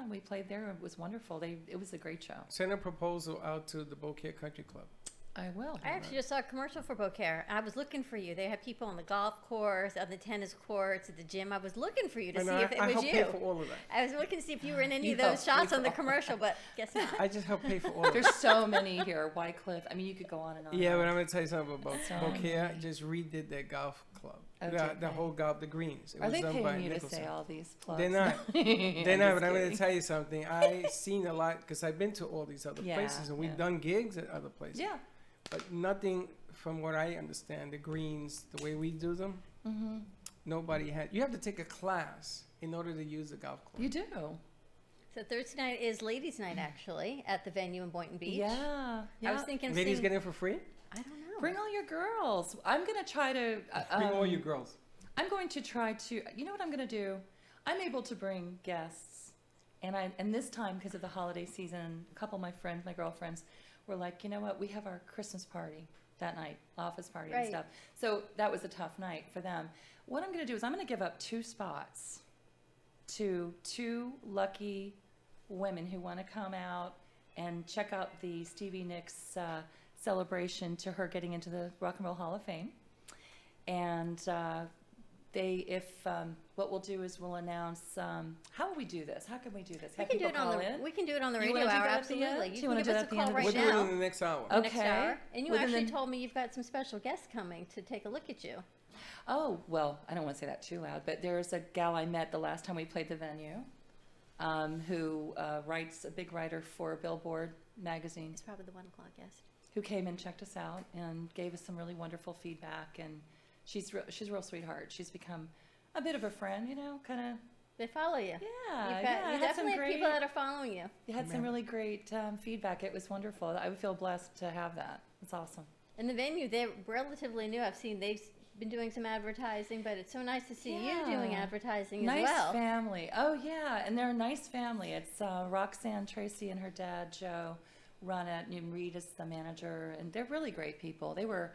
[SPEAKER 4] we played there. It was wonderful. It was a great show.
[SPEAKER 2] Send a proposal out to the Beaucaire Country Club.
[SPEAKER 4] I will.
[SPEAKER 3] I actually just saw a commercial for Beaucaire. I was looking for you. They had people on the golf course, on the tennis courts, at the gym. I was looking for you to
[SPEAKER 2] And
[SPEAKER 3] see if it
[SPEAKER 2] I
[SPEAKER 3] was
[SPEAKER 2] help
[SPEAKER 3] you.
[SPEAKER 2] pay for all of that.
[SPEAKER 3] I was looking to see if you were in any
[SPEAKER 2] You
[SPEAKER 3] of those
[SPEAKER 2] help pay
[SPEAKER 3] shots on
[SPEAKER 2] for
[SPEAKER 3] the
[SPEAKER 2] all-
[SPEAKER 3] commercial, but guess not.
[SPEAKER 2] I just help pay for all of
[SPEAKER 4] There's
[SPEAKER 2] it.
[SPEAKER 4] so many here. Wycliffe. I mean, you could go on and on.
[SPEAKER 2] Yeah, but I'm going to tell you something about
[SPEAKER 4] So
[SPEAKER 2] Beaucaire.
[SPEAKER 4] many.
[SPEAKER 2] Just redid their golf club.
[SPEAKER 4] Oh,
[SPEAKER 2] the
[SPEAKER 4] did they?
[SPEAKER 2] whole golf, the greens. It
[SPEAKER 4] Are
[SPEAKER 2] was
[SPEAKER 4] they
[SPEAKER 2] done
[SPEAKER 4] paying
[SPEAKER 2] by
[SPEAKER 4] you to
[SPEAKER 2] Nicholson.
[SPEAKER 4] say all these plugs?
[SPEAKER 2] They're not. They're
[SPEAKER 4] I'm
[SPEAKER 2] not,
[SPEAKER 4] just
[SPEAKER 2] but I'm going
[SPEAKER 4] kidding.
[SPEAKER 2] to tell you something. I've seen a lot, because I've been to all these other
[SPEAKER 4] Yeah,
[SPEAKER 2] places, and we've
[SPEAKER 4] yeah.
[SPEAKER 2] done gigs at other places.
[SPEAKER 4] Yeah.
[SPEAKER 2] But nothing, from what I understand, the greens, the way we do them,
[SPEAKER 4] Mm-hmm.
[SPEAKER 2] nobody had. You have to take a class in order to use the golf club.
[SPEAKER 4] You do.
[SPEAKER 3] So Thursday night is ladies' night, actually, at the venue in Boynton Beach.
[SPEAKER 4] Yeah.
[SPEAKER 3] I was thinking of
[SPEAKER 2] Ladies
[SPEAKER 3] seeing,
[SPEAKER 2] get in for free?
[SPEAKER 3] I don't know.
[SPEAKER 4] Bring all your girls. I'm gonna try to.
[SPEAKER 2] Bring all your girls.
[SPEAKER 4] I'm going to try to. You know what I'm going to do? I'm able to bring guests, and this time because of the holiday season, a couple of my friends, my girlfriends, were like, you know what? We have our Christmas party that night, office party and
[SPEAKER 3] Right.
[SPEAKER 4] stuff. So that was a tough night for them. What I'm going to do is I'm going to give up 2 spots to 2 lucky women who want to come out and check out the Stevie Nicks celebration to her getting into the Rock and Roll Hall of Fame. And what we'll do is we'll announce. How will we do this? How can we do this?
[SPEAKER 3] We
[SPEAKER 4] Have
[SPEAKER 3] can do
[SPEAKER 4] people
[SPEAKER 3] it on
[SPEAKER 4] call
[SPEAKER 3] the
[SPEAKER 4] in?
[SPEAKER 3] we can do it on the
[SPEAKER 4] You
[SPEAKER 3] radio
[SPEAKER 4] wanna do
[SPEAKER 3] hour.
[SPEAKER 4] that at the end?
[SPEAKER 3] Absolutely.
[SPEAKER 4] Do
[SPEAKER 3] You
[SPEAKER 4] you
[SPEAKER 3] can
[SPEAKER 4] wanna
[SPEAKER 3] give
[SPEAKER 4] do
[SPEAKER 3] us
[SPEAKER 4] that
[SPEAKER 3] a
[SPEAKER 4] at the
[SPEAKER 3] call
[SPEAKER 4] end of
[SPEAKER 3] right
[SPEAKER 2] We'll
[SPEAKER 4] the
[SPEAKER 2] do it
[SPEAKER 3] now.
[SPEAKER 2] in the next hour.
[SPEAKER 3] The next
[SPEAKER 4] Okay.
[SPEAKER 3] hour. And you
[SPEAKER 4] Well, then
[SPEAKER 3] actually
[SPEAKER 4] the-
[SPEAKER 3] told me you've got some special guests coming to take a look at you.
[SPEAKER 4] Oh, well, I don't want to say that too loud, but there's a gal I met the last time we played the venue, who writes a big writer for Billboard magazine,
[SPEAKER 3] It's probably the 1 o'clock guest.
[SPEAKER 4] who came and checked us out and gave us some really wonderful feedback. And she's a real sweetheart. She's become a bit of a friend, kind of.
[SPEAKER 3] They follow you.
[SPEAKER 4] Yeah,
[SPEAKER 3] You've got,
[SPEAKER 4] yeah.
[SPEAKER 3] you
[SPEAKER 4] I had some
[SPEAKER 3] definitely have
[SPEAKER 4] great.
[SPEAKER 3] people that are following you.
[SPEAKER 4] You had some really great feedback. It was wonderful. I would feel blessed to have that. It's awesome.
[SPEAKER 3] And the venue, they're relatively new. I've seen they've been doing some advertising, but it's so nice to see you doing
[SPEAKER 4] Yeah.
[SPEAKER 3] advertising
[SPEAKER 4] Nice
[SPEAKER 3] as well.
[SPEAKER 4] family. Oh yeah, and they're a nice family. It's Roxanne Tracy and her dad Joe run it, and Reed is the manager, and they're really great people. They were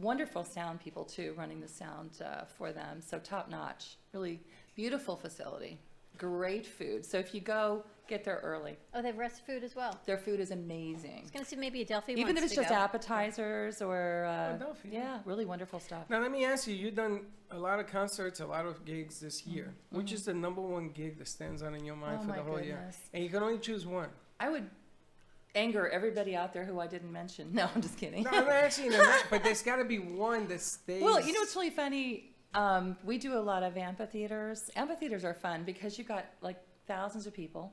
[SPEAKER 4] wonderful sound people too, running the sound for them. So top notch, really beautiful facility, great food. So if you go, get there early.
[SPEAKER 3] Oh, they have rest food as well.
[SPEAKER 4] Their food is
[SPEAKER 3] I
[SPEAKER 4] amazing.
[SPEAKER 3] was going to see maybe Adelphi
[SPEAKER 4] Even
[SPEAKER 3] wants
[SPEAKER 4] if it's
[SPEAKER 3] to
[SPEAKER 4] just
[SPEAKER 3] go.
[SPEAKER 4] appetizers or
[SPEAKER 2] Adelphi, yeah.
[SPEAKER 4] yeah, really wonderful stuff.
[SPEAKER 2] Now, let me ask you, you've done a lot of concerts, a lot of gigs this year. Which is the #1 gig that stands out in your mind
[SPEAKER 4] Oh,
[SPEAKER 2] for
[SPEAKER 4] my
[SPEAKER 2] the whole year?
[SPEAKER 4] goodness.
[SPEAKER 2] And you can only choose one.
[SPEAKER 4] I would anger everybody out there who I didn't mention. No, I'm just kidding.
[SPEAKER 2] No, I'm not asking you that, but there's got to be one that stays.
[SPEAKER 4] Well, you know what's really funny? We do a lot of amphitheaters. Amphitheaters are fun because you've got like thousands of people.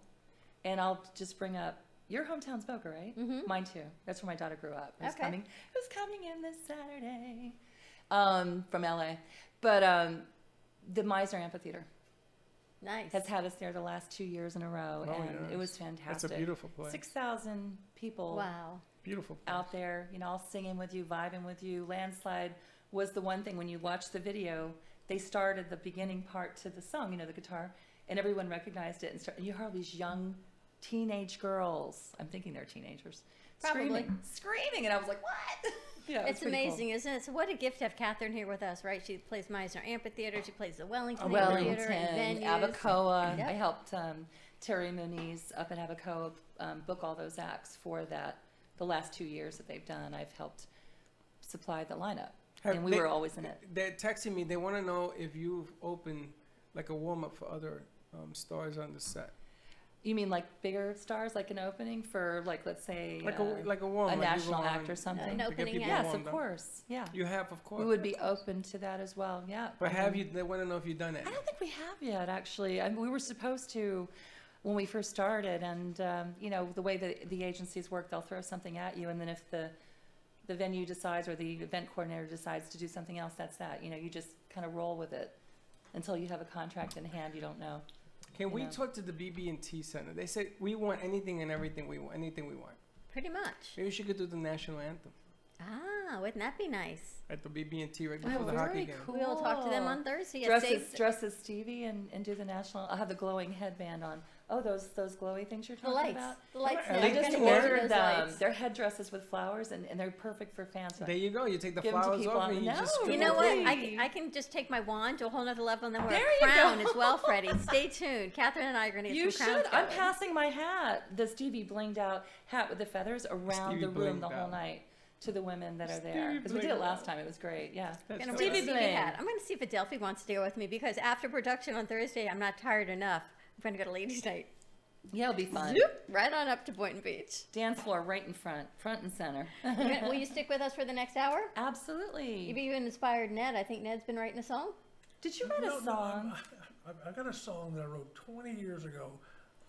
[SPEAKER 4] And I'll just bring up, your hometown's Boca, right?
[SPEAKER 3] Mhm.
[SPEAKER 4] Mine too. That's where my daughter grew up.
[SPEAKER 3] Okay.
[SPEAKER 4] Who's coming in this Saturday from LA. But the Meisner Amphitheater
[SPEAKER 3] Nice.
[SPEAKER 4] has had us there the last 2 years in a row.
[SPEAKER 2] Oh,
[SPEAKER 4] And
[SPEAKER 2] yes.
[SPEAKER 4] it was fantastic.
[SPEAKER 2] That's a beautiful place.
[SPEAKER 4] 6,000 people.
[SPEAKER 3] Wow.
[SPEAKER 2] Beautiful place.
[SPEAKER 4] Out there, all singing with you, vibing with you. Landslide was the one thing when you watch the video, they started the beginning part to the song, the guitar, and everyone recognized it. And you heard all these young teenage girls, I'm thinking they're teenagers,
[SPEAKER 3] Probably.
[SPEAKER 4] screaming. And I was like, what? Yeah,
[SPEAKER 3] It's amazing, isn't it? So what a gift to have Catherine here with us, right? She plays Meisner Amphitheater. She plays the Wellington Amphitheater and
[SPEAKER 4] Wellington,
[SPEAKER 3] venues.
[SPEAKER 4] Abacoa.
[SPEAKER 3] Yep.
[SPEAKER 4] I helped Terry Muniz up at Abacoa book all those acts for that. The last 2 years that they've done, I've helped supply the lineup, and we were always in it.
[SPEAKER 2] They're texting me. They want to know if you've opened like a warm up for other stars on the set.
[SPEAKER 4] You mean like bigger stars, like an opening for, like, let's say,
[SPEAKER 2] Like a warm,
[SPEAKER 4] a
[SPEAKER 2] like you
[SPEAKER 4] national
[SPEAKER 2] go
[SPEAKER 4] act
[SPEAKER 2] on
[SPEAKER 4] or something?
[SPEAKER 3] An
[SPEAKER 2] to get
[SPEAKER 3] opening
[SPEAKER 2] people
[SPEAKER 3] act.
[SPEAKER 4] Yes,
[SPEAKER 2] warmed
[SPEAKER 4] of
[SPEAKER 2] up.
[SPEAKER 4] course. Yeah,
[SPEAKER 2] You have, of course.
[SPEAKER 4] we would be open to that as well. Yeah.
[SPEAKER 2] But have you? They want to know if you've done it.
[SPEAKER 4] I don't think we have yet, actually. I mean, we were supposed to when we first started, and you know, the way that the agencies work, they'll throw something at you, and then if the venue decides or the event coordinator decides to do something else, that's that. You know, you just kind of roll with it until you have a contract in hand. You don't know.
[SPEAKER 2] Can we
[SPEAKER 4] know.
[SPEAKER 2] talk to the BB&T Center? They said we want anything and everything we want. Anything we want.
[SPEAKER 3] Pretty much.
[SPEAKER 2] Maybe she could do the national anthem
[SPEAKER 3] Ah, wouldn't that be nice?
[SPEAKER 2] at the BB&T right
[SPEAKER 4] Oh,
[SPEAKER 2] before the
[SPEAKER 4] very
[SPEAKER 2] hockey game.
[SPEAKER 4] cool.
[SPEAKER 3] We will talk to them on Thursday. Yes,
[SPEAKER 4] Dress as Stevie and do the national. I'll have the glowing headband on. Oh, those glowy things you're
[SPEAKER 3] the
[SPEAKER 4] talking
[SPEAKER 3] lights.
[SPEAKER 4] about.
[SPEAKER 3] The lights.
[SPEAKER 2] Are
[SPEAKER 3] now.
[SPEAKER 2] they
[SPEAKER 3] I'm
[SPEAKER 4] just
[SPEAKER 3] gonna order
[SPEAKER 4] ordered
[SPEAKER 3] those lights.
[SPEAKER 4] their headdresses with flowers, and they're perfect for fans.
[SPEAKER 2] There you go. You take the
[SPEAKER 4] Give 'em to
[SPEAKER 2] flowers
[SPEAKER 4] people
[SPEAKER 2] off
[SPEAKER 4] on
[SPEAKER 2] and you
[SPEAKER 4] the
[SPEAKER 2] just.
[SPEAKER 4] nose.
[SPEAKER 3] You
[SPEAKER 2] scribble
[SPEAKER 3] know what?
[SPEAKER 2] it.
[SPEAKER 3] I can just take my wand to a whole nother level and then wear
[SPEAKER 4] There
[SPEAKER 3] a
[SPEAKER 4] you
[SPEAKER 3] crown
[SPEAKER 4] go.
[SPEAKER 3] as well, Freddie. Stay tuned. Catherine and I are going to get
[SPEAKER 4] You
[SPEAKER 3] some crowns
[SPEAKER 4] should. I'm
[SPEAKER 3] going.
[SPEAKER 4] passing my hat, the Stevie blinged out hat with the feathers, around
[SPEAKER 2] Stevie
[SPEAKER 4] the room
[SPEAKER 2] blinged
[SPEAKER 4] the whole
[SPEAKER 2] out.
[SPEAKER 4] night to the women that are there.
[SPEAKER 2] Stevie
[SPEAKER 4] Because we did it
[SPEAKER 2] blinged
[SPEAKER 4] last
[SPEAKER 2] out.
[SPEAKER 4] time. It was great. Yeah.
[SPEAKER 2] That's
[SPEAKER 3] I'm
[SPEAKER 2] so
[SPEAKER 3] going to
[SPEAKER 4] Stevie
[SPEAKER 3] Stevie
[SPEAKER 4] bling.
[SPEAKER 3] hat. I'm going to see if Adelphi wants to go with me because after production on Thursday, I'm not tired enough. I'm going to go to ladies' night.
[SPEAKER 4] Yeah, it'll be fun.
[SPEAKER 3] Zoop, right on up to Boynton Beach.
[SPEAKER 4] Dance floor right in front and center.
[SPEAKER 3] Will you stick with us for the next hour?
[SPEAKER 4] Absolutely.
[SPEAKER 3] You've even inspired Ned. I think Ned's been writing a song.
[SPEAKER 4] Did you write a song?
[SPEAKER 5] I got a song that I wrote 20 years ago.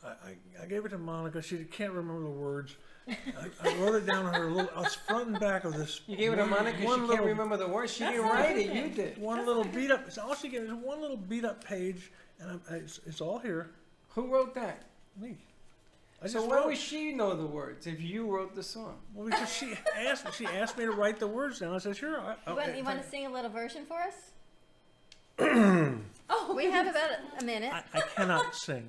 [SPEAKER 5] I gave it to Monica. She can't remember the words. I wrote it down on her little. I was front and back of this.
[SPEAKER 2] You gave it to Monica. She
[SPEAKER 5] one
[SPEAKER 2] can't
[SPEAKER 5] little-
[SPEAKER 2] remember the words. She didn't
[SPEAKER 4] not
[SPEAKER 2] write it.
[SPEAKER 4] everything.
[SPEAKER 2] You did.
[SPEAKER 5] One little beat up. All she gave is one little beat up page, and it's all here.
[SPEAKER 2] Who wrote that?
[SPEAKER 5] Me. I
[SPEAKER 2] So
[SPEAKER 5] just
[SPEAKER 2] why
[SPEAKER 5] wrote.
[SPEAKER 2] would she know the words if you wrote the song?
[SPEAKER 5] Well, because she asked me to write the words down. I said, sure.
[SPEAKER 3] You want to sing a little version for us?
[SPEAKER 4] Oh,
[SPEAKER 3] We have about a minute,
[SPEAKER 5] I cannot sing.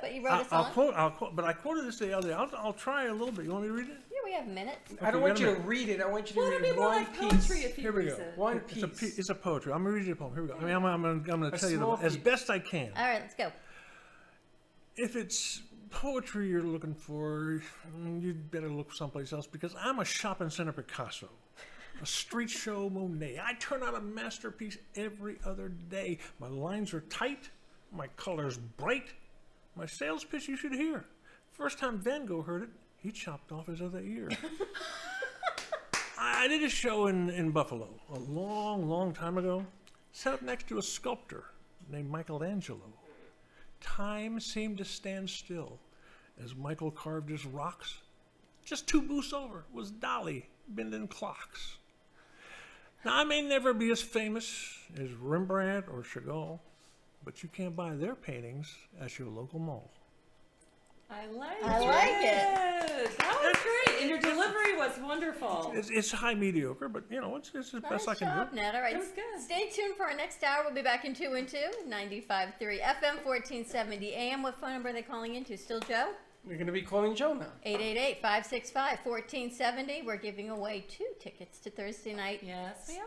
[SPEAKER 3] but you wrote a
[SPEAKER 5] I'll
[SPEAKER 3] song.
[SPEAKER 5] quote, but I quoted this the other day. I'll try a little bit. You want me to read it?
[SPEAKER 3] Yeah, we have a minute.
[SPEAKER 2] I don't
[SPEAKER 5] wait
[SPEAKER 2] want
[SPEAKER 5] a
[SPEAKER 2] you to
[SPEAKER 5] minute.
[SPEAKER 2] read it. I want you to
[SPEAKER 4] Well, it'd be
[SPEAKER 2] read
[SPEAKER 4] more
[SPEAKER 2] one
[SPEAKER 4] like
[SPEAKER 2] piece.
[SPEAKER 4] poetry if you
[SPEAKER 5] Here we
[SPEAKER 4] read
[SPEAKER 5] go.
[SPEAKER 4] it.
[SPEAKER 2] One
[SPEAKER 5] It's a
[SPEAKER 2] piece.
[SPEAKER 5] it's a poetry. I'm gonna read you a poem. Here we go. I mean, I'm gonna tell you
[SPEAKER 2] small
[SPEAKER 5] as
[SPEAKER 2] piece.
[SPEAKER 5] best I can.
[SPEAKER 3] All right, let's go.
[SPEAKER 5] If it's poetry you're looking for, you'd better look someplace else because I'm a shopping center Picasso, a street show Monet. I turn out a masterpiece every other day. My lines are tight, my colors bright. My sales pitch you should hear. First time Van Gogh heard it, he chopped off his other ear. I did a show in Buffalo a long time ago, set up next to a sculptor named Michelangelo. Time seemed to stand still as Michael carved his rocks. Just 2 booths over was Dolly bending clocks. Now, I may never be as famous as Rembrandt or Chagall, but you can't buy their paintings at your local mall.
[SPEAKER 4] I like
[SPEAKER 3] it.
[SPEAKER 4] That was great. And your delivery was wonderful.
[SPEAKER 5] It's high mediocre, but you know, it's the best I
[SPEAKER 3] Nice
[SPEAKER 5] can
[SPEAKER 3] job,
[SPEAKER 5] do.
[SPEAKER 3] Ned. All right,
[SPEAKER 4] That was good.
[SPEAKER 3] stay tuned for our next hour. We'll be back in 2 and 2, 95.3 FM, 1470 AM. What phone number are they calling into? Still Joe?
[SPEAKER 2] We're going to be calling Joe now.
[SPEAKER 3] 888-565-1470. We're giving away 2 tickets to Thursday night.
[SPEAKER 4] Yes, we are.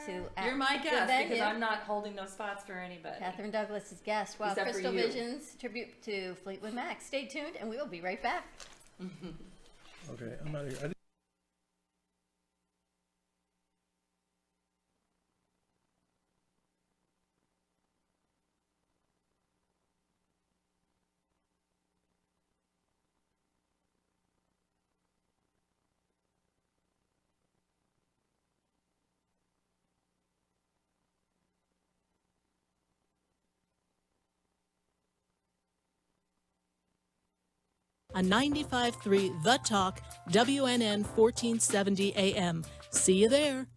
[SPEAKER 3] To
[SPEAKER 4] You're my
[SPEAKER 3] the
[SPEAKER 4] guest
[SPEAKER 3] venue.
[SPEAKER 4] because I'm not holding no spots for anybody.
[SPEAKER 3] Catherine Douglas's guest, while
[SPEAKER 4] Except for
[SPEAKER 3] Crystal
[SPEAKER 4] you.
[SPEAKER 3] Visions tribute to Fleetwood Mac. Stay tuned, and we will be right back.
[SPEAKER 5] Okay, I'm out of here.
[SPEAKER 11] A 95.3 The Talk, WNN 1470 AM. See you there.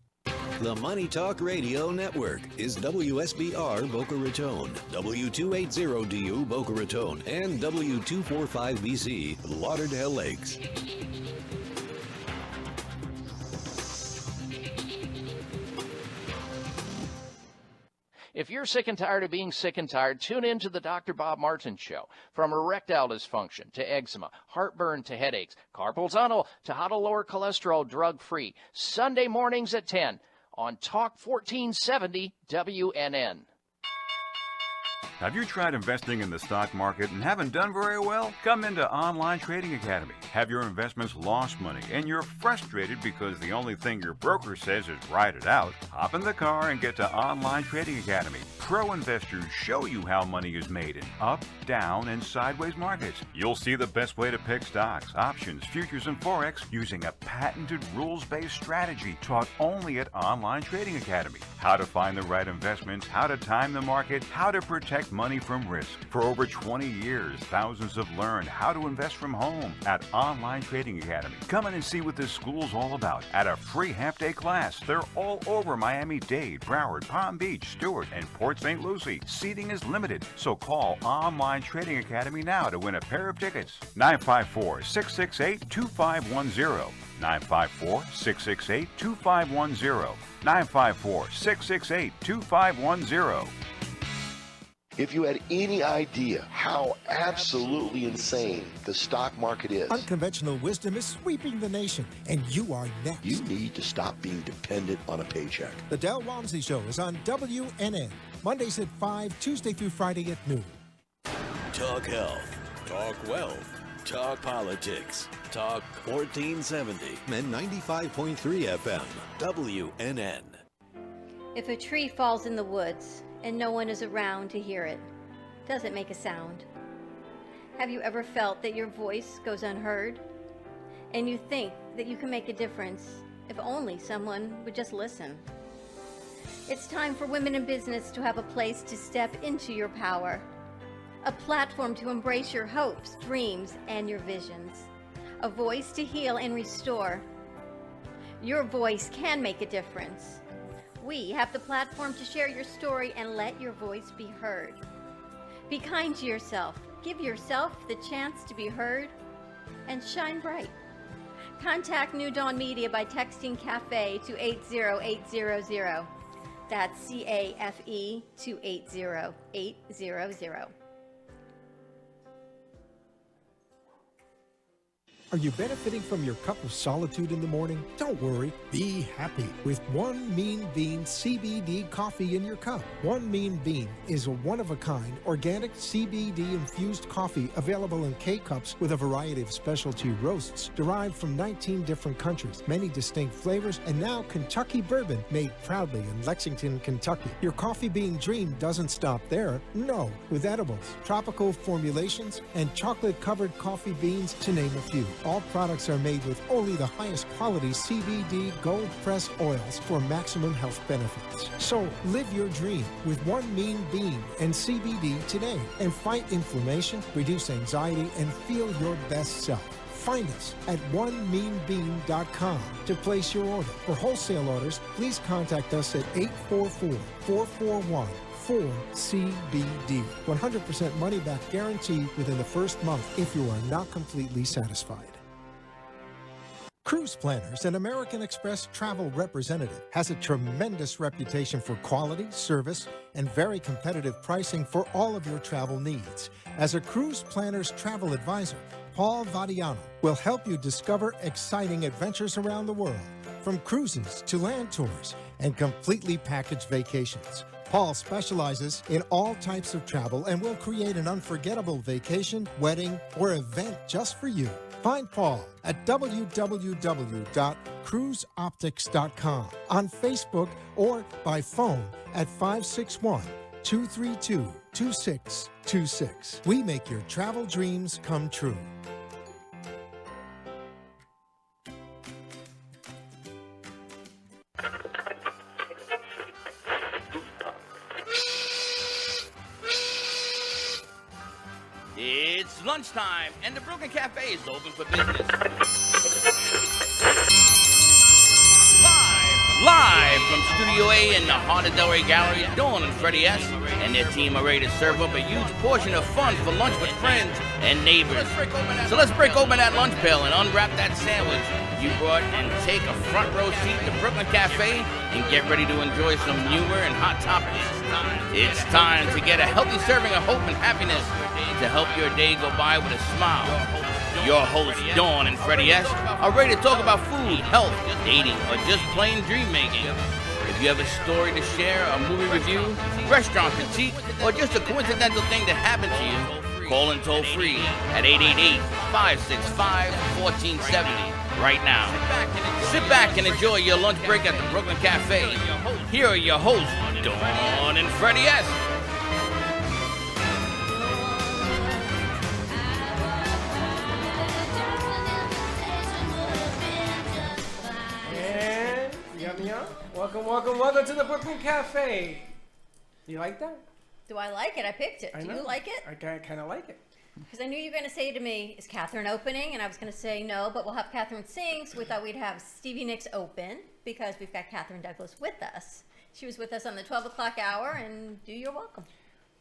[SPEAKER 12] The Money Talk Radio Network is WSBR Boca Raton, W280DU Boca Raton, and W245BC Lauderdale Lakes.
[SPEAKER 13] If you're sick and tired of being sick and tired, tune in to the Dr. Bob Martin Show. From erectile dysfunction to eczema, heartburn to headaches, carpal tunnel to how to lower cholesterol drug-free. Sunday mornings at 10 on Talk 1470 WNN.
[SPEAKER 14] Have you tried investing in the stock market and haven't done very well? Come into Online Trading Academy. Have your investments lost money and you're frustrated because the only thing your broker says is ride it out? Hop in the car and get to Online Trading Academy. Pro investors show you how money is made in up, down, and sideways markets. You'll see the best way to pick stocks, options, futures, and Forex using a patented rules-based strategy taught only at Online Trading Academy. How to find the right investments, how to time the market, how to protect money from risk. For over 20 years, thousands have learned how to invest from home at Online Trading Academy. Come in and see what this school's all about at a free half-day class. They're all over Miami-Dade, Broward, Palm Beach, Stewart, and Port St. Lucie. Seating is limited, so call Online Trading Academy now to win a pair of tickets. 954-668-2510. 954-668-2510. 954-668-2510.
[SPEAKER 15] If you had any idea how absolutely insane the stock market is,
[SPEAKER 7] Unconventional wisdom is sweeping the nation, and you are next.
[SPEAKER 15] you need to stop being dependent on a paycheck.
[SPEAKER 7] The Del Walmsley Show is on WNN, Mondays at 5, Tuesday through Friday at noon.
[SPEAKER 12] Talk health, talk wealth, talk politics, talk 1470 and 95.3 FM, WNN.
[SPEAKER 3] If a tree falls in the woods and no one is around to hear it, does it make a sound? Have you ever felt that your voice goes unheard? And you think that you can make a difference if only someone would just listen? It's time for women in business to have a place to step into your power, a platform to embrace your hopes, dreams, and your visions, a voice to heal and restore. Your voice can make a difference. We have the platform to share your story and let your voice be heard. Be kind to yourself. Give yourself the chance to be heard and shine bright. Contact New Dawn Media by texting CAFE to 80800. That's CAFE to 80800.
[SPEAKER 7] Are you benefiting from your cup of solitude in the morning? Don't worry, be happy with One Mean Bean CBD coffee in your cup. One Mean Bean is a one-of-a-kind organic CBD-infused coffee available in K-cups with a variety of specialty roasts derived from 19 different countries, many distinct flavors, and now Kentucky bourbon made proudly in Lexington, Kentucky. Your coffee bean dream doesn't stop there. No, with edibles, tropical formulations, and chocolate-covered coffee beans, to name a few. All products are made with only the highest quality CBD gold-pressed oils for maximum health benefits. So live your dream with One Mean Bean and CBD today and fight inflammation, reduce anxiety, and feel your best self. Find us at onemeanbean.com to place your order. For wholesale orders, please contact us at 844-441-4CBD. 100% money back guarantee within the first month if you are not completely satisfied. Cruise Planners, an American Express travel representative, has a tremendous reputation for quality, service, and very competitive pricing for all of your travel needs. As a Cruise Planners travel advisor, Paul Vadiano will help you discover exciting adventures around the world, from cruises to land tours and completely packaged vacations. Paul specializes in all types of travel and will create an unforgettable vacation, wedding, or event just for you. Find Paul at www.cruiseoptics.com, on Facebook, or by phone at 561-232-2626. We make your travel dreams come true.
[SPEAKER 1] It's lunchtime, and the Brooklyn Cafe is open for business. Live from Studio A in the heart of Delray Gallery, Dawn and Freddie S. and their team are ready to serve up a huge portion of fun for lunch with friends and neighbors. So let's break open that lunch pail and unwrap that sandwich you brought and take a front row seat to Brooklyn Cafe and get ready to enjoy some humor and hot topics. It's time to get a healthy serving of hope and happiness to help your day go by with a smile. Your hosts, Dawn and Freddie S., are ready to talk about food, health, dating, or just plain dream making. If you have a story to share, a movie review, restaurant critique, or just a coincidental thing that happened to you, call in toll free at 888-565-1470 right now. Sit back and enjoy your lunch break at the Brooklyn Cafe. Here are your hosts, Dawn and Freddie S.
[SPEAKER 2] And yum. Welcome to the Brooklyn Cafe. You like that?
[SPEAKER 3] Do I like it? I picked it. Do you like it?
[SPEAKER 2] I kind of like it.
[SPEAKER 3] Because I knew you were going to say to me, is Catherine opening? And I was going to say no, but we'll have Catherine sing. So we thought we'd have Stevie Nicks open because we've got Catherine Douglas with us. She was with us on the 12 o'clock hour, and you're welcome.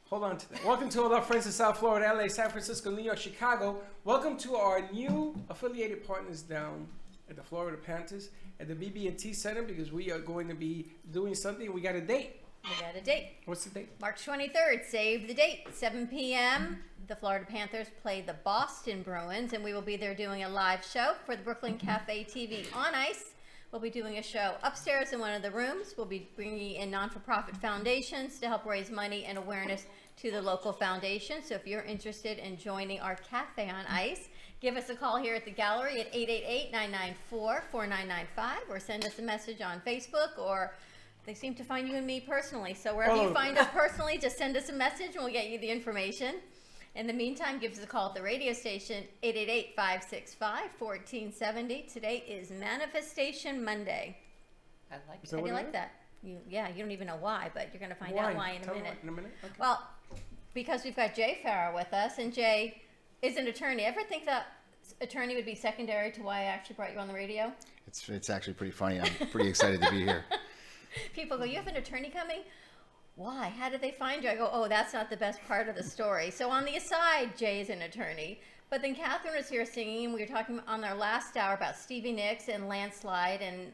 [SPEAKER 2] Hold on to that. Welcome to all our friends in South Florida, LA, San Francisco, New York, Chicago. Welcome to our new affiliated partners down at the Florida Panthers at the BB&T Center, because we are going to be doing something. We got a date.
[SPEAKER 3] We got a date.
[SPEAKER 2] What's the date?
[SPEAKER 3] March 23rd. Save the date. 7 p.m. The Florida Panthers play the Boston Bruins, and we will be there doing a live show for the Brooklyn Cafe TV on ice. We'll be doing a show upstairs in one of the rooms. We'll be bringing in non-for-profit foundations to help raise money and awareness to the local foundation. So if you're interested in joining our Cafe on Ice, give us a call here at the gallery at 888-994-4995, or send us a message on Facebook, or they seem to find you and me personally. So wherever you find us personally, just send us a message and we'll get you the information. In the meantime, give us a call at the radio station, 888-565-1470. Today is Manifestation Monday.
[SPEAKER 4] I like it.
[SPEAKER 3] How do you like that? You don't even know why, but you're going to find out why in a minute.
[SPEAKER 2] Okay.
[SPEAKER 3] Well, because we've got Jay Farrow with us, and Jay is an attorney. Ever think that attorney would be secondary to why I actually brought you on the radio?
[SPEAKER 16] It's actually pretty funny. I'm pretty excited to be here.
[SPEAKER 3] People go, you have an attorney coming? Why? How did they find you? I go, oh, that's not the best part of the story. So on the aside, Jay is an attorney. But then Catherine was here singing. We were talking on our last hour about Stevie Nicks and Landslide, and,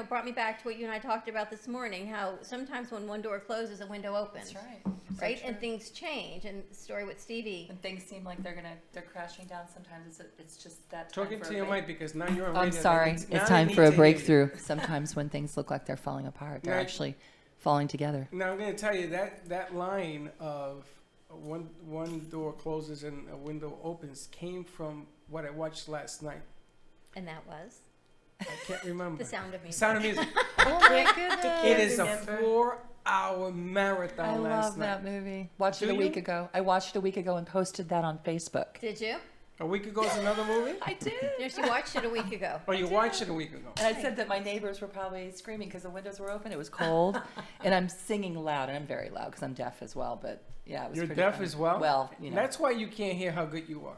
[SPEAKER 3] brought me back to what you and I talked about this morning, how sometimes when one door closes, a window opens.
[SPEAKER 4] That's right.
[SPEAKER 3] Right?
[SPEAKER 4] So
[SPEAKER 3] And
[SPEAKER 4] true.
[SPEAKER 3] things change. And the story with Stevie.
[SPEAKER 4] When things seem like they're crashing down, sometimes it's just that time
[SPEAKER 2] Talking
[SPEAKER 4] for
[SPEAKER 2] to
[SPEAKER 4] a
[SPEAKER 2] your
[SPEAKER 4] break.
[SPEAKER 2] mic, because now you're on
[SPEAKER 4] I'm
[SPEAKER 2] radio.
[SPEAKER 4] sorry.
[SPEAKER 2] Now
[SPEAKER 4] It's
[SPEAKER 2] you
[SPEAKER 4] time
[SPEAKER 2] need
[SPEAKER 4] for a
[SPEAKER 2] to hear you.
[SPEAKER 4] breakthrough. Sometimes when things look like they're falling apart, they're
[SPEAKER 2] Now-
[SPEAKER 4] actually falling together.
[SPEAKER 2] Now I'm going to tell you that line of one door closes and a window opens came from what I watched last night.
[SPEAKER 3] And that was?
[SPEAKER 2] I can't remember.
[SPEAKER 3] The Sound of Music.
[SPEAKER 2] Sound of Music.
[SPEAKER 4] Oh my goodness.
[SPEAKER 2] It is a 4-hour marathon
[SPEAKER 4] I
[SPEAKER 2] last
[SPEAKER 4] love
[SPEAKER 2] night.
[SPEAKER 4] that movie. Watched
[SPEAKER 2] Do
[SPEAKER 4] it a week
[SPEAKER 2] you?
[SPEAKER 4] ago. I watched it a week ago and posted that on Facebook.
[SPEAKER 3] Did you?
[SPEAKER 2] A week ago is another movie?
[SPEAKER 4] I did.
[SPEAKER 3] No, she watched it a week ago.
[SPEAKER 2] Oh, you watched it a week ago.
[SPEAKER 4] And I said that my neighbors were probably screaming because the windows were open. It was cold. And I'm singing loud, and I'm very loud because I'm deaf as well. But yeah, it was
[SPEAKER 2] You're
[SPEAKER 4] pretty
[SPEAKER 2] deaf
[SPEAKER 4] funny.
[SPEAKER 2] as well?
[SPEAKER 4] Well,
[SPEAKER 2] That's why you can't hear how good you are.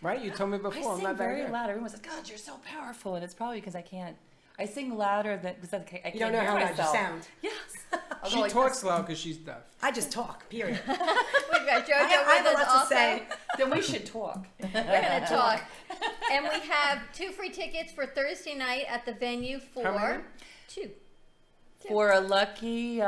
[SPEAKER 2] Right? You told me before.
[SPEAKER 4] I
[SPEAKER 2] I'm
[SPEAKER 4] sing
[SPEAKER 2] not that
[SPEAKER 4] very
[SPEAKER 2] good.
[SPEAKER 4] loud. Everyone says, God, you're so powerful. And it's probably because I can't. I sing louder than because I can't
[SPEAKER 17] You don't know
[SPEAKER 4] hear
[SPEAKER 17] how loud you
[SPEAKER 4] myself.
[SPEAKER 17] sound.
[SPEAKER 4] Yes. I'll
[SPEAKER 2] She
[SPEAKER 4] go like
[SPEAKER 2] talks
[SPEAKER 4] this.
[SPEAKER 2] loud because she's deaf.
[SPEAKER 17] I just talk, period.
[SPEAKER 3] We've got JoJo
[SPEAKER 17] I have
[SPEAKER 3] with
[SPEAKER 17] a
[SPEAKER 3] us
[SPEAKER 17] lot to
[SPEAKER 3] also.
[SPEAKER 17] say.
[SPEAKER 4] Then we should talk.
[SPEAKER 3] We're going to talk. And we have 2 free tickets for Thursday night at the venue
[SPEAKER 2] How
[SPEAKER 3] for
[SPEAKER 2] many?
[SPEAKER 3] 2.
[SPEAKER 4] For a lucky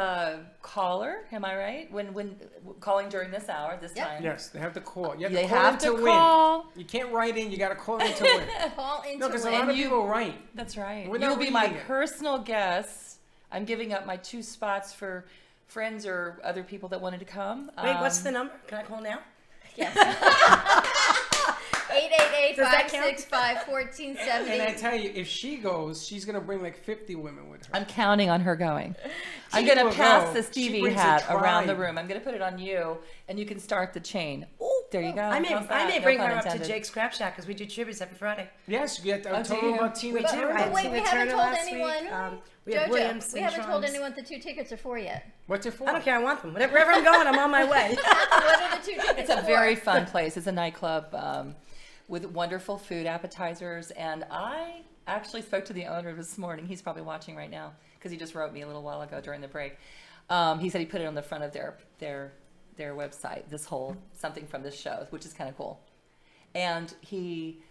[SPEAKER 4] caller, am I right? When calling during this hour, this time.
[SPEAKER 2] Yes, they have to call. You have
[SPEAKER 4] They
[SPEAKER 2] to call
[SPEAKER 4] have
[SPEAKER 2] in
[SPEAKER 4] to
[SPEAKER 2] to
[SPEAKER 4] call.
[SPEAKER 2] win. You can't write in. You got to call in to win.
[SPEAKER 3] Call into
[SPEAKER 2] No, because a
[SPEAKER 3] it.
[SPEAKER 2] lot of people write.
[SPEAKER 4] That's right.
[SPEAKER 2] We're not
[SPEAKER 4] You'll be my
[SPEAKER 2] reading it.
[SPEAKER 4] personal guest. I'm giving up my 2 spots for friends or other people that wanted to come.
[SPEAKER 17] Wait, what's the number? Can I call now?
[SPEAKER 3] Yes.
[SPEAKER 17] Does that count?
[SPEAKER 3] 888-565-1470.
[SPEAKER 2] And I tell you, if she goes, she's going to bring like 50 women with her.
[SPEAKER 4] I'm counting on her going. I'm
[SPEAKER 2] She
[SPEAKER 4] going
[SPEAKER 2] will
[SPEAKER 4] to pass
[SPEAKER 2] go.
[SPEAKER 4] the
[SPEAKER 2] She
[SPEAKER 4] Stevie
[SPEAKER 2] brings a
[SPEAKER 4] hat around the
[SPEAKER 2] tribe.
[SPEAKER 4] room. I'm going to put it on you, and you can start the chain. Ooh, there you go.
[SPEAKER 17] I may
[SPEAKER 4] How's that? No
[SPEAKER 17] bring
[SPEAKER 4] pun
[SPEAKER 17] her up to
[SPEAKER 4] intended.
[SPEAKER 17] Jake's Crab Shack because we do tributes every Friday.
[SPEAKER 2] Yes, you get
[SPEAKER 4] Oh,
[SPEAKER 2] I told
[SPEAKER 4] do
[SPEAKER 2] her
[SPEAKER 4] you?
[SPEAKER 2] about Tina
[SPEAKER 17] We do.
[SPEAKER 2] Turner.
[SPEAKER 17] I had
[SPEAKER 3] Wait, we
[SPEAKER 17] Tina
[SPEAKER 3] haven't
[SPEAKER 17] Turner
[SPEAKER 3] told
[SPEAKER 17] last
[SPEAKER 3] anyone.
[SPEAKER 17] week. We have
[SPEAKER 3] Jojo,
[SPEAKER 17] Williams
[SPEAKER 3] we
[SPEAKER 17] and
[SPEAKER 3] haven't told
[SPEAKER 17] Trons.
[SPEAKER 3] anyone what the 2 tickets are for yet.
[SPEAKER 2] What's it for?
[SPEAKER 17] I don't care. I want them. Wherever I'm going, I'm on my way.
[SPEAKER 3] What are the 2 tickets
[SPEAKER 4] It's a
[SPEAKER 3] for?
[SPEAKER 4] very fun place. It's a nightclub with wonderful food, appetizers, and I actually spoke to the owner this morning. He's probably watching right now because he just wrote me a little while ago during the break. He said he put it on the front of their website, this whole something from this show, which is kind of cool. And he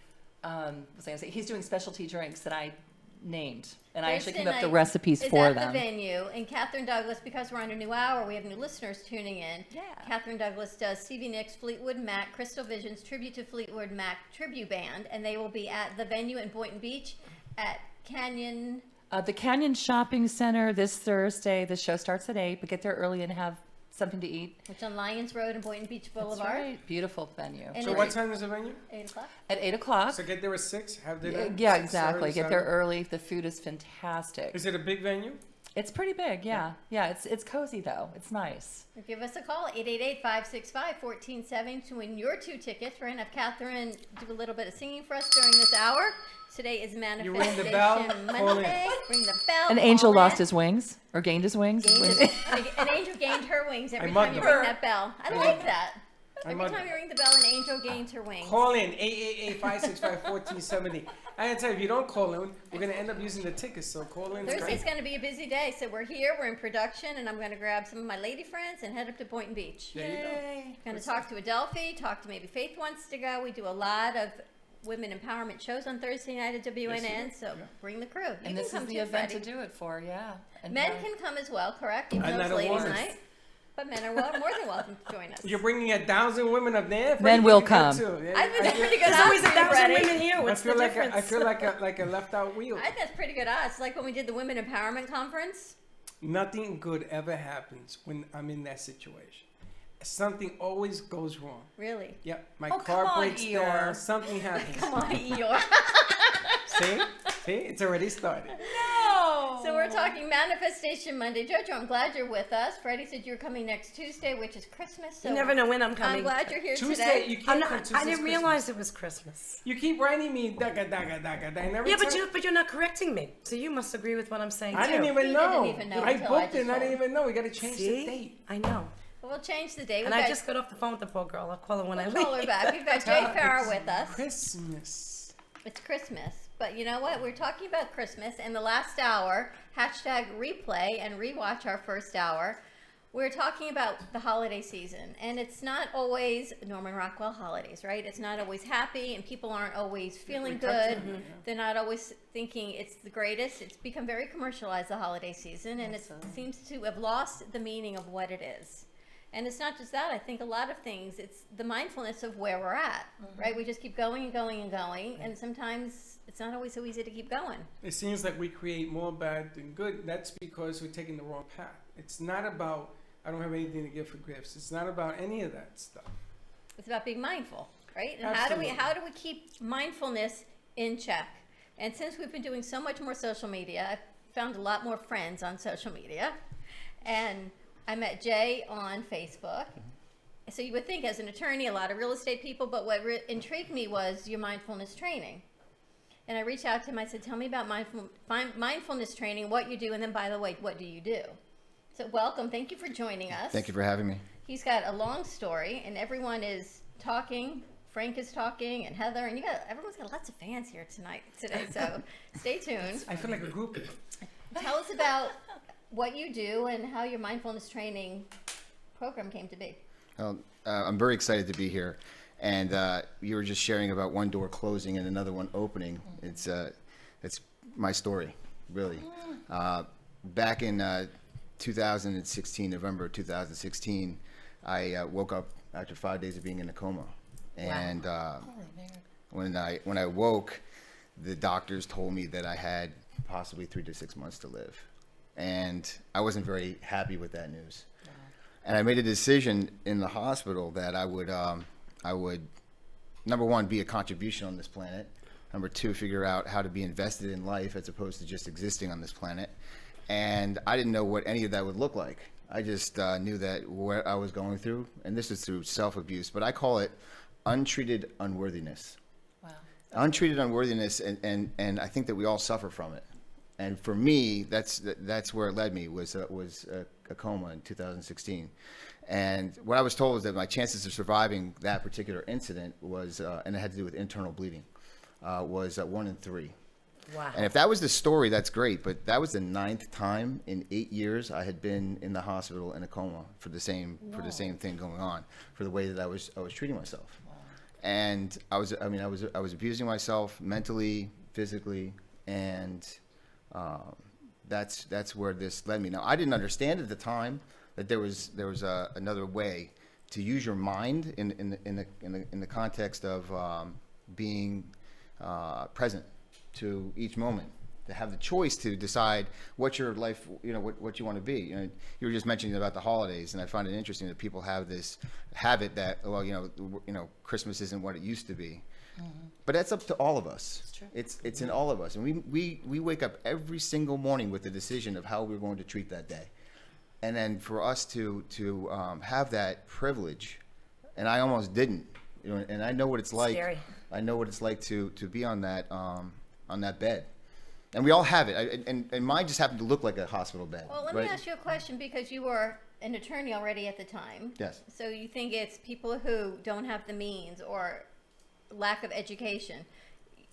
[SPEAKER 4] what was I gonna say? He's doing specialty drinks that I named, and I actually
[SPEAKER 3] Thursday
[SPEAKER 4] came up with the
[SPEAKER 3] night
[SPEAKER 4] recipes
[SPEAKER 3] is
[SPEAKER 4] for
[SPEAKER 3] at
[SPEAKER 4] them.
[SPEAKER 3] the venue, and Catherine Douglas, because we're on a new hour, we have new listeners tuning in.
[SPEAKER 4] Yeah.
[SPEAKER 3] Catherine Douglas does Stevie Nicks, Fleetwood Mac, Crystal Visions, tribute to Fleetwood Mac tribute band, and they will be at the venue in Boynton Beach at Canyon.
[SPEAKER 4] The Canyon Shopping Center this Thursday. The show starts at 8, but get there early and have something to eat.
[SPEAKER 3] It's on Lyons Road and Boynton Beach Boulevard.
[SPEAKER 4] That's right. Beautiful venue.
[SPEAKER 3] And
[SPEAKER 2] So what time is the venue?
[SPEAKER 3] 8 o'clock.
[SPEAKER 4] At 8 o'clock.
[SPEAKER 2] So get there at 6, have dinner?
[SPEAKER 4] Yeah,
[SPEAKER 2] 6:30,
[SPEAKER 4] exactly. Get there
[SPEAKER 2] 7?
[SPEAKER 4] early. The food is fantastic.
[SPEAKER 2] Is it a big venue?
[SPEAKER 4] It's pretty big, yeah. Yeah, it's cozy though. It's nice.
[SPEAKER 3] Or give us a call, 888-565-1470 to win your 2 tickets. We're going to have Catherine do a little bit of singing for us during this hour. Today is
[SPEAKER 2] You
[SPEAKER 3] Manifestation
[SPEAKER 2] ring the bell, call in.
[SPEAKER 3] Monday. Ring the bell.
[SPEAKER 4] An angel
[SPEAKER 3] call
[SPEAKER 4] lost
[SPEAKER 3] in.
[SPEAKER 4] his wings or gained his wings.
[SPEAKER 3] An angel gained her wings every
[SPEAKER 2] I
[SPEAKER 3] time
[SPEAKER 2] mugged
[SPEAKER 3] you
[SPEAKER 2] them.
[SPEAKER 3] ring that bell. I like that. Every
[SPEAKER 2] mugged
[SPEAKER 3] time you ring the bell, an angel gains her wings.
[SPEAKER 2] Call in, 888-565-1470. I gotta tell you, if you don't call in, we're gonna end up using the tickets, so call in.
[SPEAKER 3] Thursday's going to be a busy day, so we're here, we're in production, and I'm going to grab some of my lady friends and head up to Boynton Beach.
[SPEAKER 2] There you go.
[SPEAKER 3] Going to talk to Adelphi, talk to maybe Faith wants to go. We do a lot of women empowerment shows on Thursday night at WNN, so bring the crew. You
[SPEAKER 4] And
[SPEAKER 3] can
[SPEAKER 4] this is
[SPEAKER 3] come
[SPEAKER 4] the
[SPEAKER 3] too,
[SPEAKER 4] event
[SPEAKER 3] Freddie.
[SPEAKER 4] to do it for, yeah. And
[SPEAKER 3] Men can come as well, correct? Even
[SPEAKER 2] I'm
[SPEAKER 3] though it's
[SPEAKER 2] not a
[SPEAKER 3] ladies'
[SPEAKER 2] woman.
[SPEAKER 3] night. But men are more than welcome to join us.
[SPEAKER 2] You're bringing 1,000 women up there?
[SPEAKER 4] Men will come.
[SPEAKER 3] I think that's pretty good
[SPEAKER 17] There's
[SPEAKER 3] odds.
[SPEAKER 17] always
[SPEAKER 3] for you,
[SPEAKER 17] 1,000
[SPEAKER 3] Freddie.
[SPEAKER 17] women here. What's
[SPEAKER 2] I feel
[SPEAKER 17] the
[SPEAKER 2] like
[SPEAKER 17] difference?
[SPEAKER 2] I feel like a left out wheel.
[SPEAKER 3] I think that's pretty good odds. Like when we did the Women Empowerment Conference.
[SPEAKER 2] Nothing good ever happens when I'm in that situation. Something always goes wrong.
[SPEAKER 3] Really?
[SPEAKER 2] Yep, my
[SPEAKER 3] Oh,
[SPEAKER 2] car
[SPEAKER 3] come on,
[SPEAKER 2] breaks
[SPEAKER 3] Eeyore.
[SPEAKER 2] down. Something happens.
[SPEAKER 3] Come on, Eeyore.
[SPEAKER 2] See, it's already started.
[SPEAKER 3] No. So we're talking Manifestation Monday. Jojo, I'm glad you're with us. Freddie said you're coming next Tuesday, which is Christmas. So
[SPEAKER 17] You never know when I'm coming.
[SPEAKER 3] I'm glad you're here
[SPEAKER 2] Tuesday,
[SPEAKER 3] today.
[SPEAKER 2] you
[SPEAKER 17] I'm
[SPEAKER 2] can't
[SPEAKER 17] not,
[SPEAKER 2] come
[SPEAKER 17] I
[SPEAKER 2] Tuesday's
[SPEAKER 17] didn't
[SPEAKER 2] Christmas.
[SPEAKER 17] realize it was Christmas.
[SPEAKER 2] You keep writing me daga daga daga daga. And every
[SPEAKER 17] Yeah,
[SPEAKER 2] time,
[SPEAKER 17] but you're not correcting me. So you must agree with what I'm saying
[SPEAKER 2] I
[SPEAKER 17] too.
[SPEAKER 2] didn't even know.
[SPEAKER 3] He didn't even know
[SPEAKER 2] I
[SPEAKER 3] until I
[SPEAKER 2] booked it and
[SPEAKER 3] just
[SPEAKER 2] I didn't
[SPEAKER 3] told
[SPEAKER 2] even know. We got to change
[SPEAKER 17] See?
[SPEAKER 2] the date.
[SPEAKER 17] I know.
[SPEAKER 3] We'll change the date.
[SPEAKER 17] And I just got off the phone with the poor girl. I'll call her when I leave.
[SPEAKER 3] Call her back. We've got Jay Farrow with us.
[SPEAKER 2] Christmas.
[SPEAKER 3] It's Christmas. But you know what? We're talking about Christmas. In the last hour, hashtag replay and rewatch our first hour. We're talking about the holiday season. And it's not always Norman Rockwell holidays, right? It's not always happy and people aren't always feeling good. They're not always thinking it's the greatest. It's become very commercialized, the holiday season. And it seems to have lost the meaning of what it is. And it's not just that. I think a lot of things, it's the mindfulness of where we're at, right? We just keep going and going and going. And sometimes it's not always so easy to keep going.
[SPEAKER 2] It seems like we create more bad than good. That's because we're taking the wrong path. It's not about, I don't have anything to give for gifts. It's not about any of that stuff.
[SPEAKER 3] It's about being mindful, right? And
[SPEAKER 2] Absolutely.
[SPEAKER 3] how do we keep mindfulness in check? And since we've been doing so much more social media, I've found a lot more friends on social media. And I met Jay on Facebook. So you would think as an attorney, a lot of real estate people, but what intrigued me was your mindfulness training. And I reached out to him, I said, tell me about mindfulness training, what you do, and then by the way, what do you do? So welcome, thank you for joining us.
[SPEAKER 16] Thank you for having me.
[SPEAKER 3] He's got a long story, and everyone is talking. Frank is talking, and Heather, and everyone's got lots of fans here today, so stay tuned.
[SPEAKER 2] I feel like a groupie.
[SPEAKER 3] Tell us about what you do and how your mindfulness training program came to be.
[SPEAKER 16] Well, I'm very excited to be here. And you were just sharing about one door closing and another one opening. It's my story, really. Back in 2016, November 2016, I woke up after 5 days of being in a coma. And when I woke, the doctors told me that I had possibly 3 to 6 months to live. And I wasn't very happy with that news. And I made a decision in the hospital that I would, number one, be a contribution on this planet. Number two, figure out how to be invested in life as opposed to just existing on this planet. And I didn't know what any of that would look like. I just knew that what I was going through, and this is through self-abuse, but I call it untreated unworthiness.
[SPEAKER 4] Wow.
[SPEAKER 16] Untreated unworthiness, and I think that we all suffer from it. And for me, that's where it led me, was a coma in 2016. And what I was told was that my chances of surviving that particular incident was, and it had to do with internal bleeding, was 1 in 3.
[SPEAKER 17] Wow.
[SPEAKER 16] And if that was the story, that's great. But that was the 9th time in 8 years I had been in the hospital in a coma for the same thing going on, for the way that I was treating myself. And I was abusing myself mentally, physically, and that's where this led me. Now, I didn't understand at the time that there was another way to use your mind in the context of being present to each moment, to have the choice to decide what your life, what you want to be. You were just mentioning about the holidays, and I find it interesting that people have this habit that, Christmas isn't what it used to be. But that's up to all of us.
[SPEAKER 17] It's true.
[SPEAKER 16] It's in all of us, and we wake up every single morning with the decision of how we're going to treat that day. And then for us to have that privilege, and I almost didn't, and I know what it's like.
[SPEAKER 17] Scary.
[SPEAKER 16] I know what it's like to be on that bed, and we all have it. And mine just happened to look like a hospital bed.
[SPEAKER 3] Well, let me ask you a question, because you were an attorney already at the time.
[SPEAKER 16] Yes.
[SPEAKER 3] So you think it's people who don't have the means or lack of education.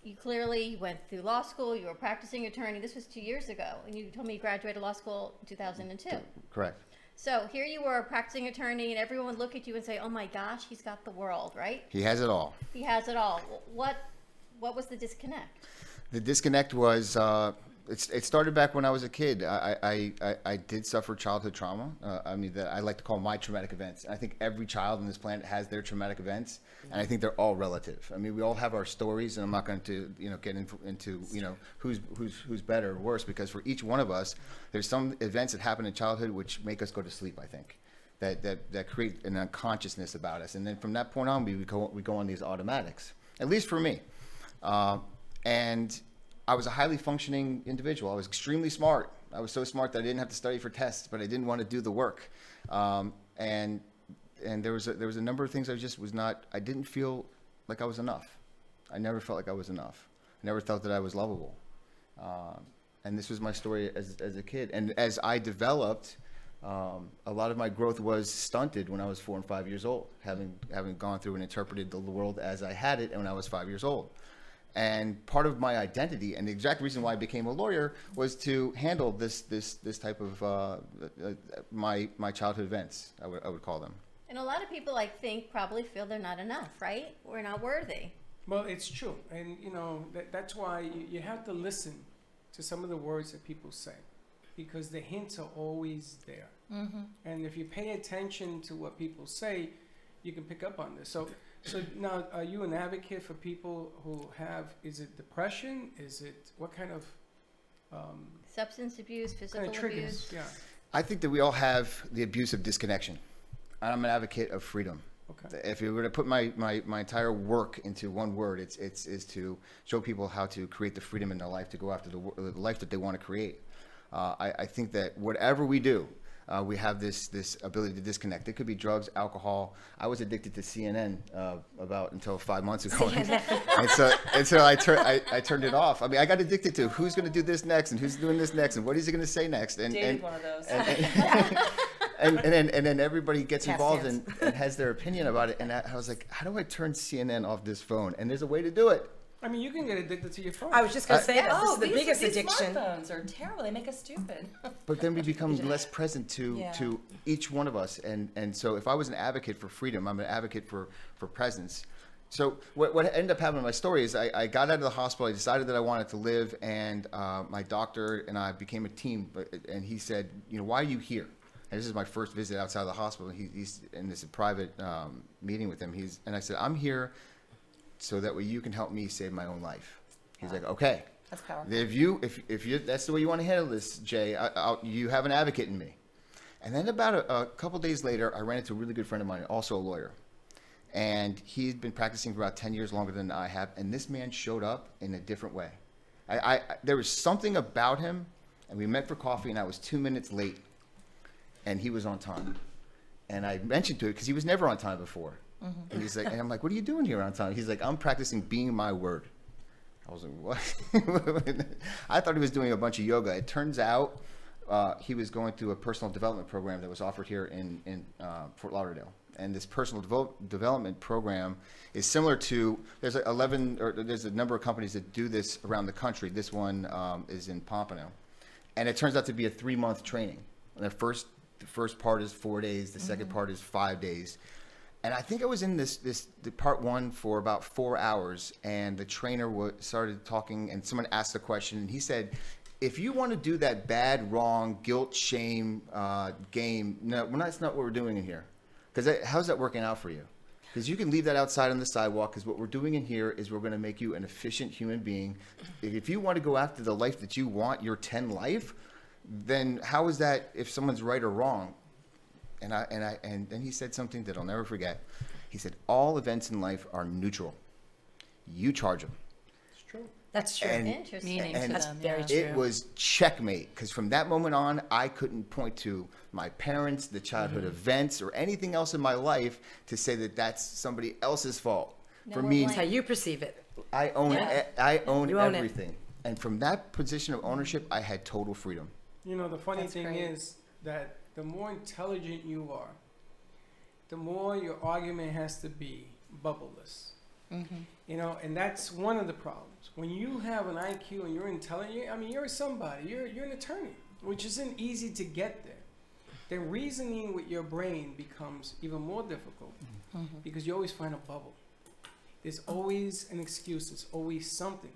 [SPEAKER 3] You clearly went through law school, you were a practicing attorney. This was 2 years ago, and you told me you graduated law school in 2002.
[SPEAKER 16] Correct.
[SPEAKER 3] So here you were a practicing attorney, and everyone would look at you and say, oh my gosh, he's got the world, right?
[SPEAKER 16] He has it all.
[SPEAKER 3] He has it all. What was the disconnect?
[SPEAKER 16] The disconnect was, it started back when I was a kid. I did suffer childhood trauma. That I like to call my traumatic events. And I think every child on this planet has their traumatic events, and I think they're all relative. We all have our stories, and I'm not going to, get into who's better or worse, because for each one of us, there's some events that happen in childhood which make us go to sleep, I think. That create an unconsciousness about us, and then from that point on, we go on these automatics. At least for me. And I was a highly functioning individual. I was extremely smart. I was so smart that I didn't have to study for tests, but I didn't want to do the work. And there was a number of things I didn't feel like I was enough. I never felt like I was enough. I never felt that I was lovable. And this was my story as a kid. And as I developed, a lot of my growth was stunted when I was 4 and 5 years old, having gone through and interpreted the world as I had it when I was 5 years old. And part of my identity, and the exact reason why I became a lawyer, was to handle this type of my childhood events, I would call them.
[SPEAKER 3] And a lot of people, probably feel they're not enough, right? We're not worthy.
[SPEAKER 2] Well, it's true. And, that's why you have to listen to some of the words that people say, because the hints are always there.
[SPEAKER 3] Mm-hmm.
[SPEAKER 2] And if you pay attention to what people say, you can pick up on this. So now, are you an advocate for people who have, is it depression? Is it, what kind of...
[SPEAKER 3] substance abuse, physical
[SPEAKER 2] kind of triggers?
[SPEAKER 3] abuse?
[SPEAKER 2] Yeah.
[SPEAKER 16] I think that we all have the abuse of disconnection. I'm an advocate of freedom.
[SPEAKER 2] Okay.
[SPEAKER 16] If you were to put my entire work into one word, it's to show people how to create the freedom in their life to go after the life that they want to create. I think that whatever we do, we have this ability to disconnect. It could be drugs, alcohol. I was addicted to CNN until 5 months ago, and so I turned it off. I got addicted to who's going to do this next, and who's doing this next, and what is he going to say next,
[SPEAKER 4] Dated one of those.
[SPEAKER 16] And then everybody gets involved and has their opinion about it. And I was like, how do I turn CNN off this phone? And there's a way to do it.
[SPEAKER 2] You can get addicted to your phone.
[SPEAKER 17] I was just going to say that. This is the
[SPEAKER 4] these
[SPEAKER 17] biggest addiction.
[SPEAKER 4] Smartphones are terrible. They make us stupid.
[SPEAKER 16] But then we become less present to each one of us. And so if I was an advocate for freedom, I'm an advocate for presence. So what ended up happening in my story is I got out of the hospital. I decided that I wanted to live. And my doctor and I became a team. And he said, why are you here? And this is my first visit outside of the hospital. He's in this private meeting with him. And I said, I'm here so that way you can help me save my own life. He's like, okay.
[SPEAKER 4] That's powerful.
[SPEAKER 16] If you that's the way you want to handle this, Jay, you have an advocate in me. And then about a couple days later, I ran into a really good friend of mine, also a lawyer. And he'd been practicing for about 10 years longer than I have. And this man showed up in a different way. There was something about him, and we met for coffee, and I was 2 minutes late. And he was on time. And I mentioned to it because he was never on time before. Mm-hmm. And he's like, and I'm like, what are you doing here on time? He's like, I'm practicing being my word. I was like, what? I thought he was doing a bunch of yoga. It turns out he was going through a personal development program that was offered here in Fort Lauderdale. And this personal development program is similar to, there's a number of companies that do this around the country. This one is in Pompano. And it turns out to be a 3-month training. And the first part is 4 days. The second part is 5 days. And I think I was in the part one for about 4 hours, and the trainer started talking, and someone asked a question, and he said, if you want to do that bad, wrong, guilt, shame game, no, that's not what we're doing in here. Because how's that working out for you? Because you can leave that outside on the sidewalk, because what we're doing in here is we're going to make you an efficient human being. If you want to go after the life that you want, your 10 life, then how is that if someone's right or wrong? And then he said something that I'll never forget. He said, all events in life are neutral. You charge them.
[SPEAKER 2] It's true.
[SPEAKER 17] That's true.
[SPEAKER 3] Interesting.
[SPEAKER 17] That's very true.
[SPEAKER 16] It was checkmate, because from that moment on, I couldn't point to my parents, the childhood events, or anything else in my life to say that that's somebody else's fault. For me,
[SPEAKER 17] It's how you perceive it.
[SPEAKER 16] I own I own
[SPEAKER 17] You own it.
[SPEAKER 16] everything. And from that position of ownership, I had total freedom.
[SPEAKER 2] You know, the funny
[SPEAKER 17] That's
[SPEAKER 2] thing
[SPEAKER 17] great.
[SPEAKER 2] is that the more intelligent you are, the more your argument has to be bubbleless. You know, and that's one of the problems. When you have an IQ and you're intelligent, I mean, you're somebody, you're an attorney, which isn't easy to get there. Then reasoning with your brain becomes even more difficult because you always find a bubble. There's always an excuse, there's always something.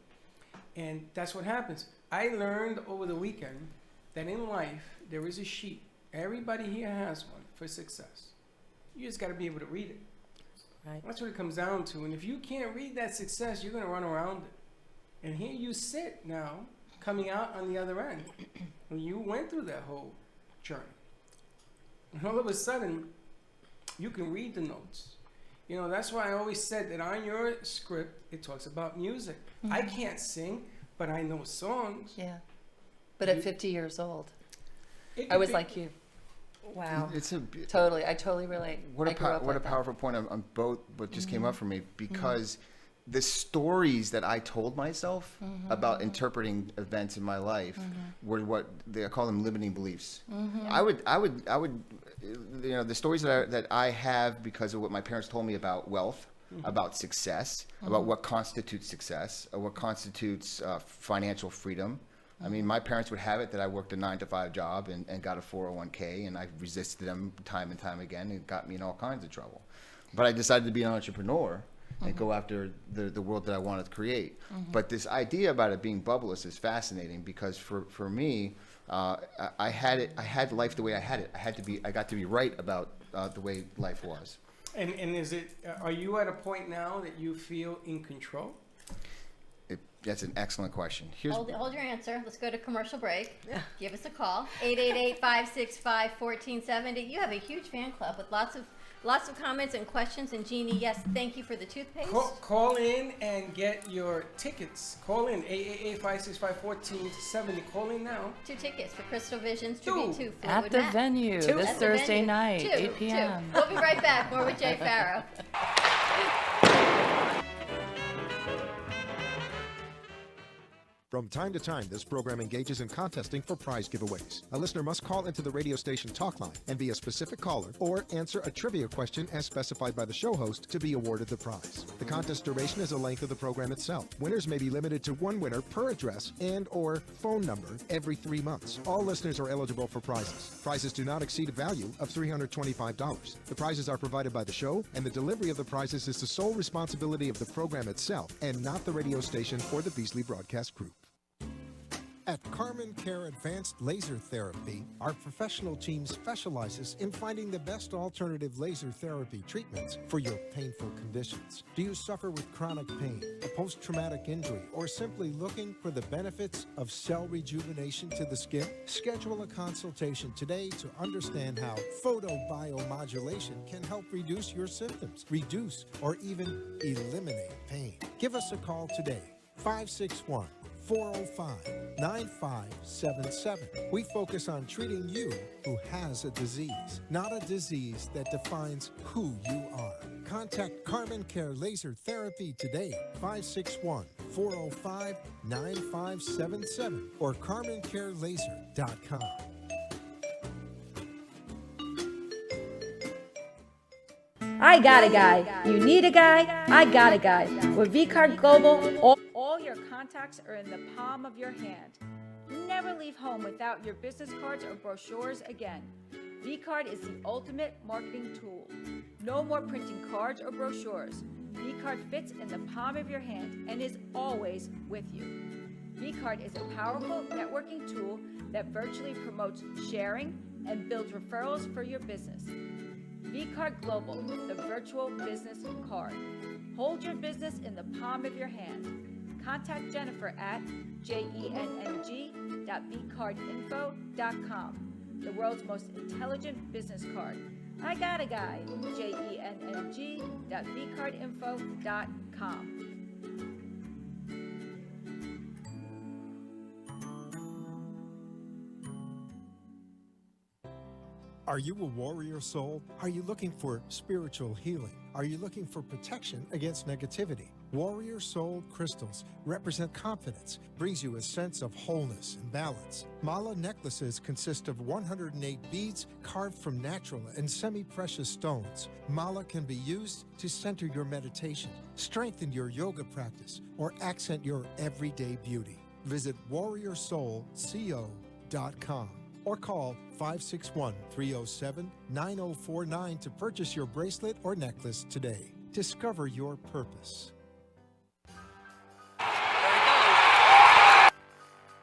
[SPEAKER 2] And that's what happens. I learned over the weekend that in life, there is a sheet. Everybody here has one for success. You just got to be able to read it.
[SPEAKER 17] Right.
[SPEAKER 2] That's what it comes down to. And if you can't read that success, you're going to run around it. And here you sit now, coming out on the other end. And you went through that whole journey. And all of a sudden, you can read the notes. You know, that's why I always said that on your script, it talks about music. I can't sing, but I know songs.
[SPEAKER 4] Yeah. But at 50 years old,
[SPEAKER 2] It
[SPEAKER 4] I
[SPEAKER 2] could
[SPEAKER 4] was
[SPEAKER 2] be-
[SPEAKER 4] like you. Wow.
[SPEAKER 16] It's a
[SPEAKER 4] Totally. I totally relate.
[SPEAKER 16] What
[SPEAKER 4] I grew up
[SPEAKER 16] a
[SPEAKER 4] like that.
[SPEAKER 16] powerful point on both what just came up for me, because the stories that I told myself about interpreting events in my life were what I call them limiting beliefs. I would you know, the stories that I have because of what my parents told me about wealth, about success, about what constitutes success, or what constitutes financial freedom. I mean, my parents would have it that I worked a 9-to-5 job and got a 401k, and I resisted them time and time again, and it got me in all kinds of trouble. But I decided to be an entrepreneur and go after the world that I wanted to create. But this idea about it being bubbleless is fascinating, because for me, I had life the way I had it. I got to be right about the way life was.
[SPEAKER 2] And is it, are you at a point now that you feel in control?
[SPEAKER 16] That's an excellent question.
[SPEAKER 3] Hold your answer. Let's go to commercial break. Give us a call. 888-565-1470. You have a huge fan club with lots of comments and questions. And Jeannie, yes, thank you for the toothpaste.
[SPEAKER 2] Call in and get your tickets. Call in 888-565-1470. Call in now.
[SPEAKER 3] 2 tickets for Crystal Visions Tribute to Fleetwood
[SPEAKER 9] At the
[SPEAKER 3] Mac.
[SPEAKER 9] venue
[SPEAKER 3] Two.
[SPEAKER 9] this
[SPEAKER 3] At the
[SPEAKER 9] Thursday
[SPEAKER 3] venue.
[SPEAKER 9] night,
[SPEAKER 3] Two.
[SPEAKER 9] 8 p.m.
[SPEAKER 3] We'll be right back. More with Jay Farrow.
[SPEAKER 7] From time to time, this program engages in contesting for prize giveaways. A listener must call into the radio station talk line and be a specific caller, or answer a trivia question as specified by the show host to be awarded the prize. The contest duration is the length of the program itself. Winners may be limited to one winner per address and or phone number every 3 months. All listeners are eligible for prizes. Prizes do not exceed a value of $325. The prizes are provided by the show, and the delivery of the prizes is the sole responsibility of the program itself and not the radio station or the Beasley Broadcast Group. At Carmen Care Advanced Laser Therapy, our professional team specializes in finding the best alternative laser therapy treatments for your painful conditions. Do you suffer with chronic pain, a post-traumatic injury, or simply looking for the benefits of cell rejuvenation to the skin? Schedule a consultation today to understand how photobiomodulation can help reduce your symptoms, reduce or even eliminate pain. Give us a call today, 561-405-9577. We focus on treating you who has a disease, not a disease that defines who you are. Contact Carmen Care Laser Therapy today, 561-405-9577 or carmencarelaser.com.
[SPEAKER 8] I got a guy. You need a guy? I got a guy. With vCard Global, all your contacts are in the palm of your hand. Never leave home without your business cards or brochures again. V-Card is the ultimate marketing tool. No more printing cards or brochures. V-Card fits in the palm of your hand and is always with you. V-Card is a powerful networking tool that virtually promotes sharing and builds referrals for your business. V-Card Global, the virtual business card. Hold your business in the palm of your hand. Contact Jennifer at jenng.vcardinfo.com. The world's most intelligent business card. I got a guy, jenng.vcardinfo.com.
[SPEAKER 7] Are you a warrior soul? Are you looking for spiritual healing? Are you looking for protection against negativity? Warrior Soul crystals represent confidence, brings you a sense of wholeness and balance. Mala necklaces consist of 108 beads carved from natural and semi-precious stones. Mala can be used to center your meditation, strengthen your yoga practice, or accent your everyday beauty. Visit warriorsoulco.com or call 561-307-9049 to purchase your bracelet or necklace today. Discover your purpose.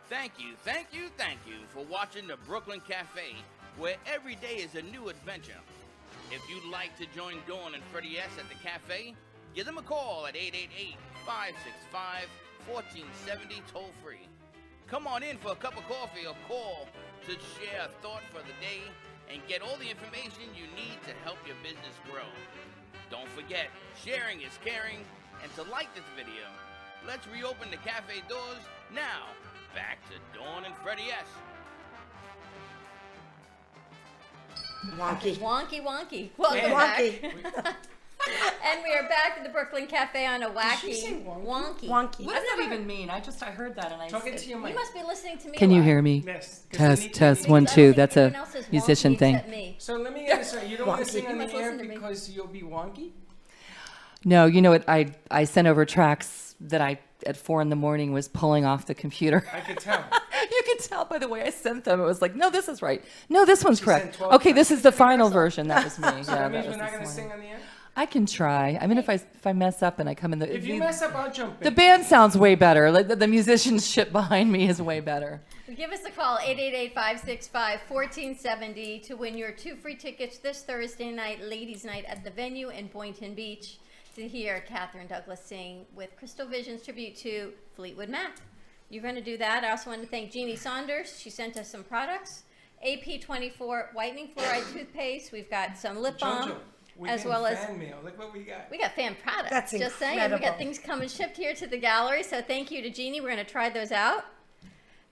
[SPEAKER 1] Thank you for watching the Brooklyn Cafe, where every day is a new adventure. If you'd like to join Dawn and Freddie S. at the cafe, give them a call at 888-565-1470 toll free. Come on in for a cup of coffee or call to share a thought for the day and get all the information you need to help your business grow. Don't forget, sharing is caring, and to like this video. Let's reopen the cafe doors now. Back to Dawn and Freddie S.
[SPEAKER 17] Wonky.
[SPEAKER 3] Wonky, wonky. Welcome back. And we are back at the Brooklyn Cafe on a wacky.
[SPEAKER 17] Did she say
[SPEAKER 3] wonky?
[SPEAKER 17] Wonky.
[SPEAKER 4] What does that even mean? I heard that and I
[SPEAKER 2] Talk into your mic.
[SPEAKER 3] You must be listening to me.
[SPEAKER 9] Can you hear me?
[SPEAKER 2] Yes.
[SPEAKER 9] Test 1 2. That's a musician thing.
[SPEAKER 2] So let me answer. You don't want to sing on
[SPEAKER 3] You
[SPEAKER 2] the
[SPEAKER 3] must
[SPEAKER 2] air
[SPEAKER 3] listen to me.
[SPEAKER 2] because you'll be wonky?
[SPEAKER 9] No, you know what? I sent over tracks that I at 4 a.m. was pulling off the computer.
[SPEAKER 2] I could tell.
[SPEAKER 9] You could tell by the way I sent them. It was like, no, this is right. No, this one's
[SPEAKER 2] She
[SPEAKER 9] correct.
[SPEAKER 2] sent 12
[SPEAKER 9] Okay, this is the final version. That was me.
[SPEAKER 2] So
[SPEAKER 9] Yeah,
[SPEAKER 2] that means
[SPEAKER 9] was
[SPEAKER 2] we're not
[SPEAKER 9] this
[SPEAKER 2] going to
[SPEAKER 9] morning.
[SPEAKER 2] sing on the air?
[SPEAKER 9] I can try. I mean, if I mess up and I come in the
[SPEAKER 2] If you mess up, I'll jump in.
[SPEAKER 9] the band sounds way better. Like the musicianship behind me is way better.
[SPEAKER 3] Give us a call, 888-565-1470 to win your 2 free tickets this Thursday night, ladies' night at the venue in Boynton Beach to hear Catherine Douglas sing with Crystal Visions tribute to Fleetwood Mac. You're going to do that. I also want to thank Jeannie Saunders. She sent us some products. AP24 whitening fluoride toothpaste. We've got some lip balm.
[SPEAKER 2] Jojo, we're
[SPEAKER 3] as
[SPEAKER 2] getting
[SPEAKER 3] well as
[SPEAKER 2] fan mail. Look what we got.
[SPEAKER 3] we got fan products.
[SPEAKER 17] That's
[SPEAKER 3] Just saying, we
[SPEAKER 17] incredible.
[SPEAKER 3] got things coming shipped here to the gallery. So thank you to Jeannie. We're going to try those out.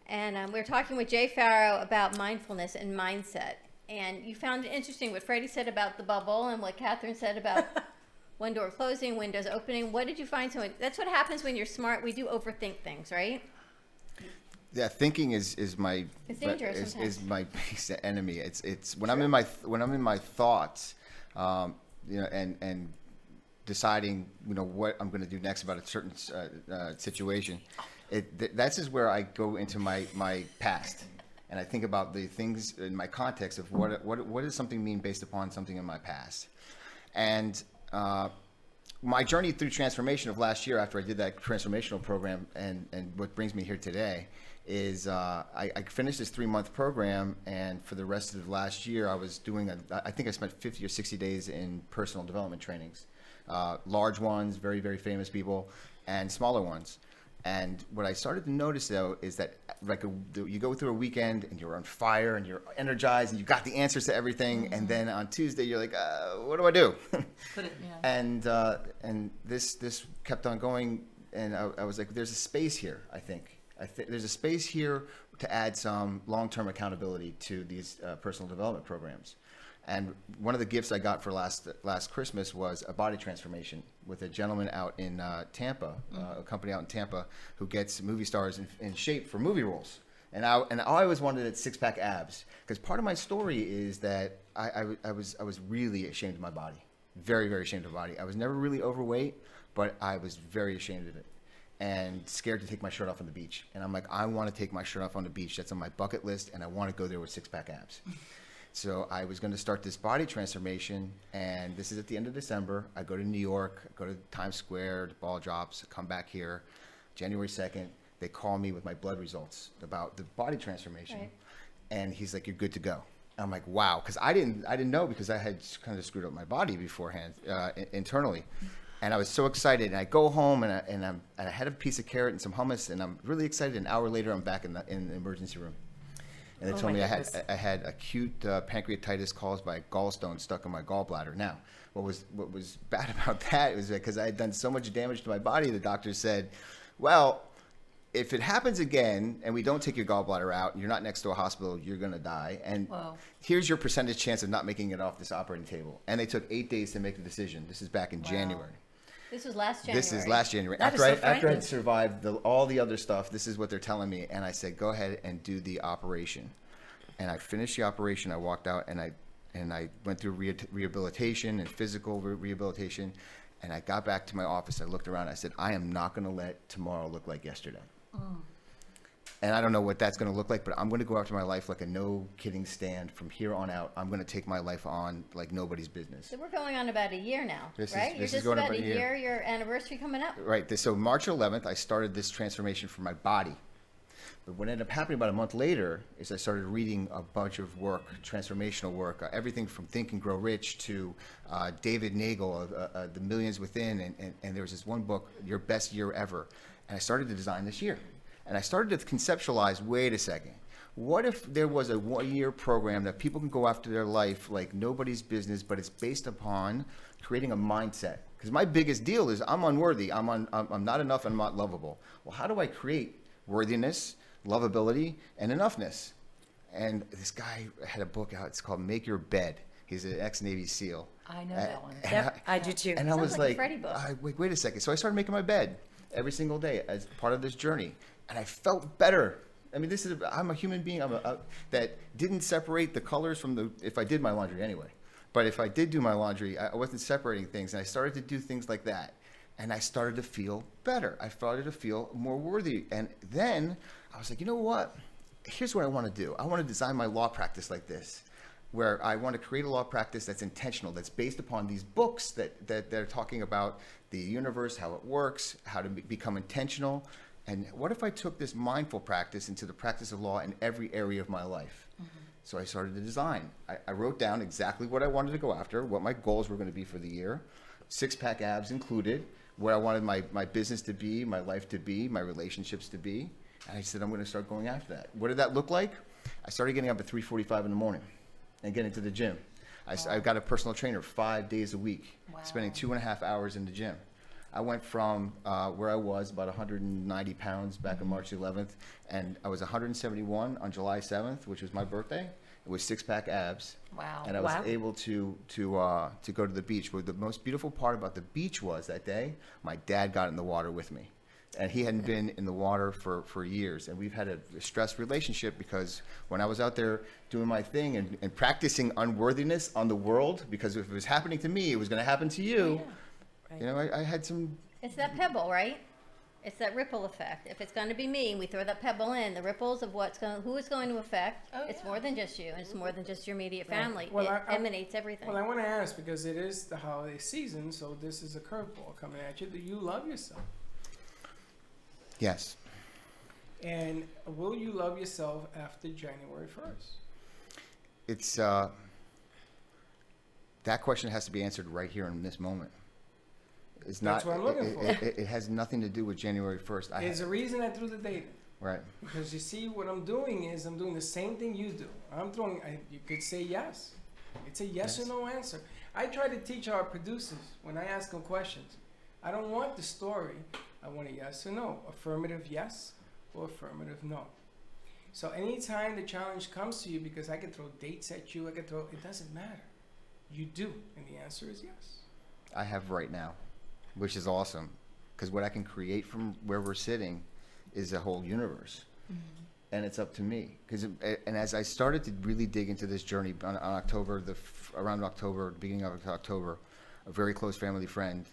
[SPEAKER 3] And we're talking with Jay Farrow about mindfulness and mindset. And you found it interesting what Freddie said about the bubble and what Catherine said about one door closing, windows opening. What did you find? So that's what happens when you're smart. We do overthink things, right?
[SPEAKER 16] Yeah, thinking is my
[SPEAKER 3] It's dangerous
[SPEAKER 16] is
[SPEAKER 3] sometimes.
[SPEAKER 16] my biggest enemy. It's when I'm in my thoughts, you know, and deciding, you know, what I'm going to do next about a certain situation. That's is where I go into my past, and I think about the things in my context of what does something mean based upon something in my past, and my journey through transformation of last year after I did that transformational program, and what brings me here today is I finished this 3-month program, and for the rest of last year I was doing I think I spent 50 or 60 days in personal development trainings, large ones, very, very famous people, and smaller ones. And what I started to notice though is that you go through a weekend and you're on fire and you're energized and you got the answers to everything, and then on Tuesday you're like, what do I do? And this kept on going, and I was like, there's a space here. I think there's a space here to add some long-term accountability to these personal development programs. And one of the gifts I got for last Christmas was a body transformation with a gentleman out in Tampa, a company out in Tampa who gets movie stars in shape for movie roles. And I always wanted it six-pack abs, because part of my story is that I was really ashamed of my body, very, very ashamed of my body. I was never really overweight, but I was very ashamed of it and scared to take my shirt off on the beach. And I'm like, I want to take my shirt off on the beach. That's on my bucket list, and I want to go there with six-pack abs. So I was going to start this body transformation, and this is at the end of December. I go to New York, I go to Times Square, the ball drops, I come back here, January 2nd. They call me with my blood results about the body transformation,
[SPEAKER 3] Right.
[SPEAKER 16] and he's like, "You're good to go." I'm like, "Wow," because I didn't know, because I had kind of screwed up my body beforehand internally, and I was so excited. And I go home and I had a piece of carrot and some hummus, and I'm really excited. An hour later, I'm back in the emergency room. And they
[SPEAKER 3] Oh
[SPEAKER 16] told
[SPEAKER 3] my
[SPEAKER 16] me
[SPEAKER 3] goodness.
[SPEAKER 16] I had acute pancreatitis caused by a gallstone stuck in my gallbladder. Now, what was bad about that was because I had done so much damage to my body, the doctor said, well, if it happens again and we don't take your gallbladder out, and you're not next to a hospital, you're going to die. And
[SPEAKER 3] Whoa.
[SPEAKER 16] here's your percentage chance of not making it off this operating table. And they took 8 days to make the decision. This is back in January.
[SPEAKER 3] This was last January.
[SPEAKER 16] This is last January.
[SPEAKER 3] That is
[SPEAKER 16] After
[SPEAKER 3] so
[SPEAKER 16] I had
[SPEAKER 3] frightening.
[SPEAKER 16] survived all the other stuff, this is what they're telling me. And I said, go ahead and do the operation. And I finished the operation. I walked out and I went through rehabilitation and physical rehabilitation. And I got back to my office. I looked around. I said, I am not going to let tomorrow look like yesterday. And I don't know what that's going to look like, but I'm going to go after my life like a no kidding stand. From here on out, I'm going to take my life on like nobody's business.
[SPEAKER 3] So we're going on about a year now,
[SPEAKER 16] This is-
[SPEAKER 3] right?
[SPEAKER 16] this
[SPEAKER 3] You're
[SPEAKER 16] is
[SPEAKER 3] just
[SPEAKER 16] going
[SPEAKER 3] about
[SPEAKER 16] about
[SPEAKER 3] a
[SPEAKER 16] a year.
[SPEAKER 3] year, your anniversary coming up.
[SPEAKER 16] Right. So March 11th, I started this transformation for my body. But what ended up happening about a month later is I started reading a bunch of work, transformational work, everything from Think and Grow Rich to David Nagel, The Millions Within. And there was this one book, Your Best Year Ever. And I started to design this year. And I started to conceptualize, wait a second, what if there was a one-year program that people can go after their life like nobody's business, but it's based upon creating a mindset? Because my biggest deal is I'm unworthy, I'm not enough, I'm not lovable. Well, how do I create worthiness, lovability, and enoughness? And this guy had a book out, it's called Make Your Bed. He's an ex-Navy SEAL.
[SPEAKER 4] I know that one.
[SPEAKER 17] Yep, I do too.
[SPEAKER 16] And I
[SPEAKER 3] Sounds
[SPEAKER 16] was
[SPEAKER 3] like a
[SPEAKER 16] like,
[SPEAKER 3] Freddie book.
[SPEAKER 16] wait a second. So I started making my bed every single day as part of this journey. And I felt better. I mean, I'm a human being that didn't separate the colors from if I did my laundry anyway. But if I did do my laundry, I wasn't separating things. And I started to do things like that. And I started to feel better. I started to feel more worthy. And then I was like, you know what? Here's what I want to do. I want to design my law practice like this, where I want to create a law practice that's intentional, that's based upon these books that they're talking about the universe, how it works, how to become intentional. And what if I took this mindful practice into the practice of law in every area of my life? So I started to design. I wrote down exactly what I wanted to go after, what my goals were going to be for the year, six-pack abs included, where I wanted my business to be, my life to be, my relationships to be. And I said, I'm going to start going after that. What did that look like? I started getting up at 3:45 in the morning and getting to the gym. I got a personal trainer 5 days a week, spending 2.5 hours in the gym. I went from where I was, about 190 pounds back on March 11th, and I was 171 on July 7th, which was my birthday. It was six-pack abs.
[SPEAKER 4] Wow.
[SPEAKER 16] And I was able to go to the beach. But the most beautiful part about the beach was that day, my dad got in the water with me. And he hadn't been in the water for years. And we've had a stressed relationship because when I was out there doing my thing and practicing unworthiness on the world, because if it was happening to me, it was going to happen to you. You know, I had some.
[SPEAKER 3] It's that pebble, right? It's that ripple effect. If it's going to be me, and we throw that pebble in, the ripples of who it's going to affect. It's more than just you, and it's more than just your immediate family.
[SPEAKER 2] Well,
[SPEAKER 3] it emanates everything.
[SPEAKER 2] Well, I want to ask, because it is the holiday season, so this is a curveball coming at you. Do you love yourself?
[SPEAKER 16] Yes.
[SPEAKER 2] And will you love yourself after January 1st?
[SPEAKER 16] It's that question has to be answered right here in this moment. It's
[SPEAKER 2] That's what I'm looking for.
[SPEAKER 16] It has nothing to do with January 1st.
[SPEAKER 2] There's a reason I threw the date in.
[SPEAKER 16] Right.
[SPEAKER 2] Because you see, what I'm doing is I'm doing the same thing you do. You could say yes. It's a yes or no answer. I try to teach our producers when I ask them questions. I don't want the story. I want a yes or no, affirmative yes or affirmative no. So anytime the challenge comes to you, because I can throw dates at you, it doesn't matter. You do, and the answer is yes.
[SPEAKER 16] I have right now, which is awesome, because what I can create from where we're sitting is a whole universe, and it's up to me. And as I started to really dig into this journey on October, around October, beginning of October, a very close family friend,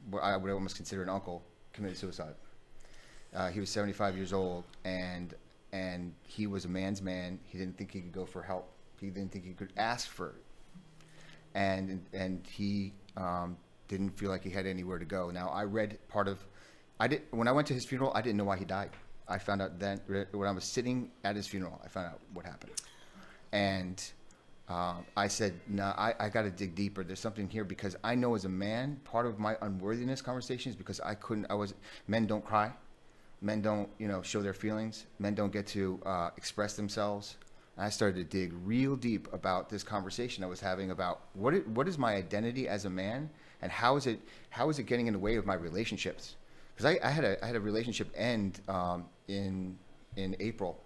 [SPEAKER 16] what I would almost consider an uncle, committed suicide. He was 75 years old, and he was a man's man. He didn't think he could go for help. He didn't think he could ask for it. And he didn't feel like he had anywhere to go. Now, I read when I went to his funeral, I didn't know why he died. I found out then, when I was sitting at his funeral, I found out what happened. And I said, no, I got to dig deeper. There's something here, because I know as a man, part of my unworthiness conversation is because men don't cry. Men don't, show their feelings. Men don't get to express themselves. And I started to dig real deep about this conversation I was having about what is my identity as a man, and how is it getting in the way of my relationships? Because I had a relationship end in April,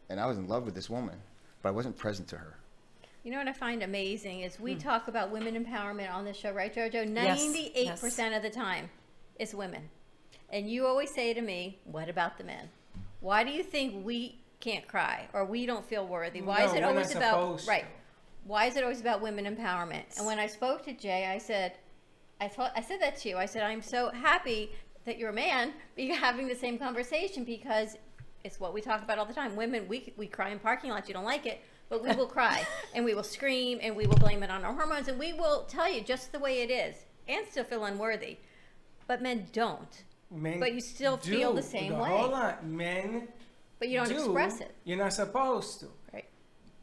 [SPEAKER 16] and I was in love with this woman, but I wasn't present to her.
[SPEAKER 3] You know what I find amazing is we talk about women empowerment on this show, right, Jojo?
[SPEAKER 18] Yes.
[SPEAKER 3] 98% of the time, it's women. And you always say to me, what about the men? Why do you think we can't cry, or we don't feel worthy? Why is it always about, right? Why is it always about women empowerment? And when I spoke to Jay, I said that to you. I said, I'm so happy that you're a man, but you're having the same conversation, because it's what we talk about all the time. Women, we cry in parking lots. You don't like it, but we will cry, and we will scream, and we will blame it on our hormones, and we will tell you just the way it is, and still feel unworthy. But men don't. But you still feel the same way.
[SPEAKER 2] Hold on, men.
[SPEAKER 3] But you don't express it.
[SPEAKER 2] You're not supposed to.
[SPEAKER 3] Right.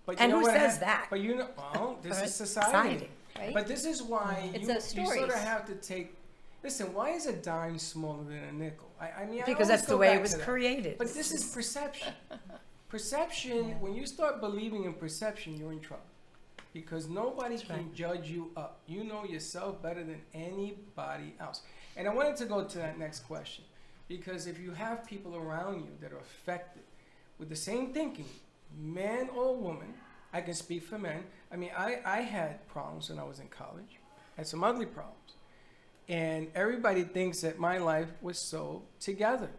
[SPEAKER 2] But
[SPEAKER 18] and who says that?
[SPEAKER 2] But well, this is society.
[SPEAKER 3] Right?
[SPEAKER 2] But this is why
[SPEAKER 3] it's
[SPEAKER 2] you sort of have to take. Listen, why is a dime smaller than a nickel? I mean,
[SPEAKER 18] because that's the way it was created.
[SPEAKER 2] But this is perception. Perception. When you start believing in perception, you're in trouble, because nobody can judge you up. You know yourself better than anybody else. And I wanted to go to that next question, because if you have people around you that are affected with the same thinking, man or woman, I can speak for men. I mean, I had problems when I was in college. I had some ugly problems. And everybody thinks that my life was so together.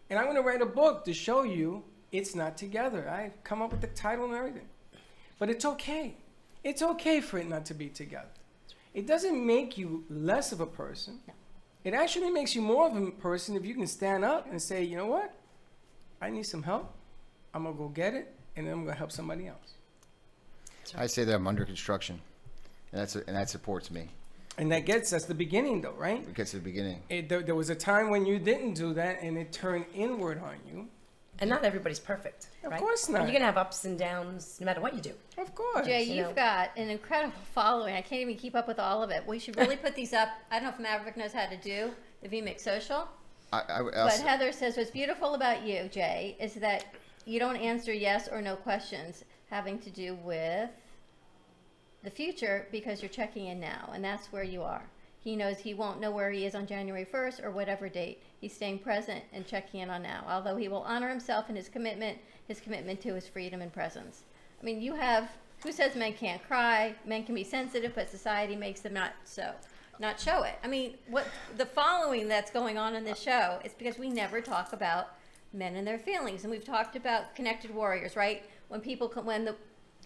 [SPEAKER 2] And I'm going to write a book to show you it's not together. I've come up with the title and everything. But it's okay. It's okay for it not to be together. It doesn't make you less of a person.
[SPEAKER 3] No.
[SPEAKER 2] It actually makes you more of a person if you can stand up and say, you know what? I need some help. I'm going to go get it, and then I'm going to help somebody else.
[SPEAKER 16] I say that I'm under construction, and that supports me.
[SPEAKER 2] And that's the beginning, though, right?
[SPEAKER 16] It gets to the beginning.
[SPEAKER 2] There was a time when you didn't do that, and it turned inward on you.
[SPEAKER 18] And not everybody's perfect,
[SPEAKER 2] Of
[SPEAKER 18] right?
[SPEAKER 2] course not.
[SPEAKER 18] And you're going to have ups and downs no matter what you do.
[SPEAKER 2] Of course.
[SPEAKER 3] Jay, you've got an incredible following. I can't even keep up with all of it. We should really put these up. I don't know if Maverick knows how to do the VMix social. But Heather says, what's beautiful about you, Jay, is that you don't answer yes or no questions having to do with the future, because you're checking in now, and that's where you are. He knows he won't know where he is on January 1st or whatever date. He's staying present and checking in on now, although he will honor himself and his commitment to his freedom and presence. I mean, you have, who says men can't cry? Men can be sensitive, but society makes them not show it. I mean, what the following that's going on in this show is because we never talk about men and their feelings. And we've talked about connected warriors, right? When the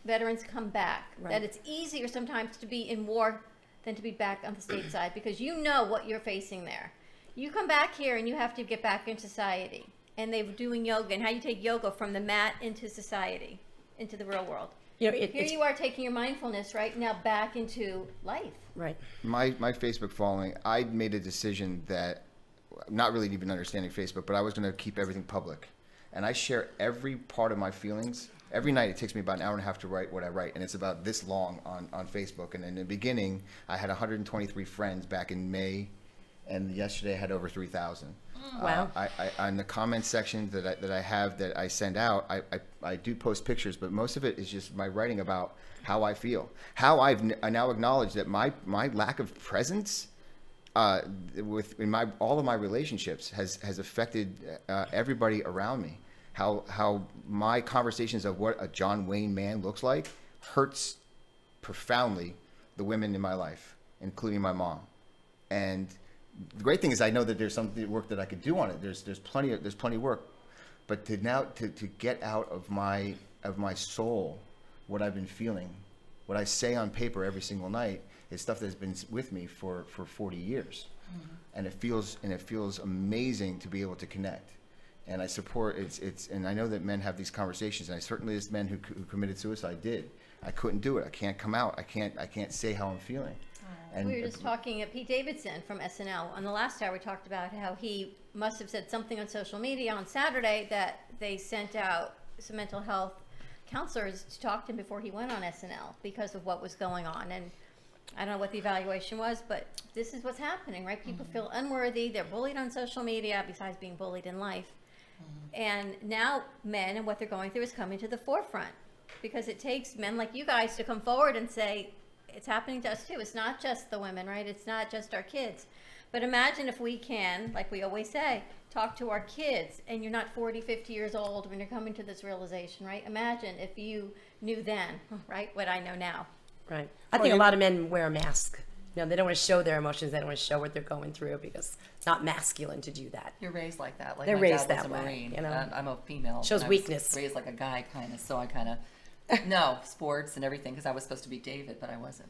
[SPEAKER 3] veterans come back, that it's easier sometimes to be in war than to be back on the stateside, because you know what you're facing there. You come back here and you have to get back in society. And they're doing yoga, and how you take yoga from the mat into society, into the real world. You know, here you are taking your mindfulness right now back into life.
[SPEAKER 18] Right.
[SPEAKER 16] My Facebook following, I made a decision that, not really even understanding Facebook, but I was going to keep everything public. And I share every part of my feelings. Every night it takes me about an hour and a half to write what I write, and it's about this long on Facebook. And in the beginning, I had 123 friends back in May, and yesterday I had over 3,000.
[SPEAKER 18] Wow.
[SPEAKER 16] I on the comment section that I have that I send out, I do post pictures, but most of it is just my writing about how I feel. How I now acknowledge that my lack of presence in all of my relationships has affected everybody around me. How my conversations of what a John Wayne man looks like hurts profoundly the women in my life, including my mom. And the great thing is I know that there's some work that I could do on it. There's plenty of work, but to get out of my soul what I've been feeling, what I say on paper every single night is stuff that's been with me for 40 years, and it feels amazing to be able to connect. And I support and I know that men have these conversations, and I certainly, as men who committed suicide, did. I couldn't do it. I can't come out. I can't say how I'm feeling. And
[SPEAKER 3] we were just talking at Pete Davidson from SNL. On the last hour, we talked about how he must have said something on social media on Saturday that they sent out some mental health counselors to talk to him before he went on SNL because of what was going on. And I don't know what the evaluation was, but this is what's happening, right? People feel unworthy. They're bullied on social media, besides being bullied in life. And now men and what they're going through is coming to the forefront because it takes men like you guys to come forward and say, it's happening to us too. It's not just the women, right? It's not just our kids. But imagine if we can, like we always say, talk to our kids and you're not 40, 50 years old when you're coming to this realization, right? Imagine if you knew then, right, what I know now.
[SPEAKER 18] Right. I think a lot of men wear a mask. You know, they don't want to show their emotions. They don't want to show what they're going through because it's not masculine to do that.
[SPEAKER 4] You're raised like that. Like
[SPEAKER 18] they're
[SPEAKER 4] my
[SPEAKER 18] raised
[SPEAKER 4] dad was
[SPEAKER 18] that
[SPEAKER 4] a
[SPEAKER 18] way.
[SPEAKER 4] Marine,
[SPEAKER 18] You know,
[SPEAKER 4] and I'm a female.
[SPEAKER 18] Shows
[SPEAKER 4] and I was
[SPEAKER 18] weakness.
[SPEAKER 4] raised like a guy, kind of. So I kind of no sports and everything because I was supposed to be David, but I wasn't.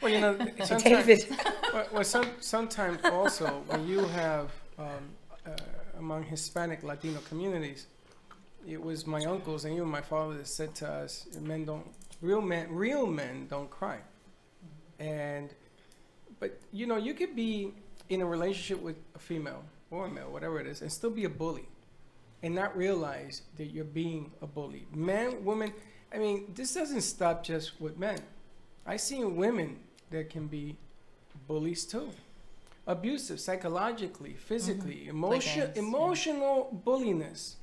[SPEAKER 2] Well, you know,
[SPEAKER 18] David.
[SPEAKER 2] Sometimes also when you have among Hispanic Latino communities, it was my uncles and even my father that said to us, real men don't cry. But you know, you could be in a relationship with a female or a male, whatever it is, and still be a bully and not realize that you're being a bully. Men, women, I mean, this doesn't stop just with men. I've seen women that can be bullies too. Abusive, psychologically, physically, emotional bulliness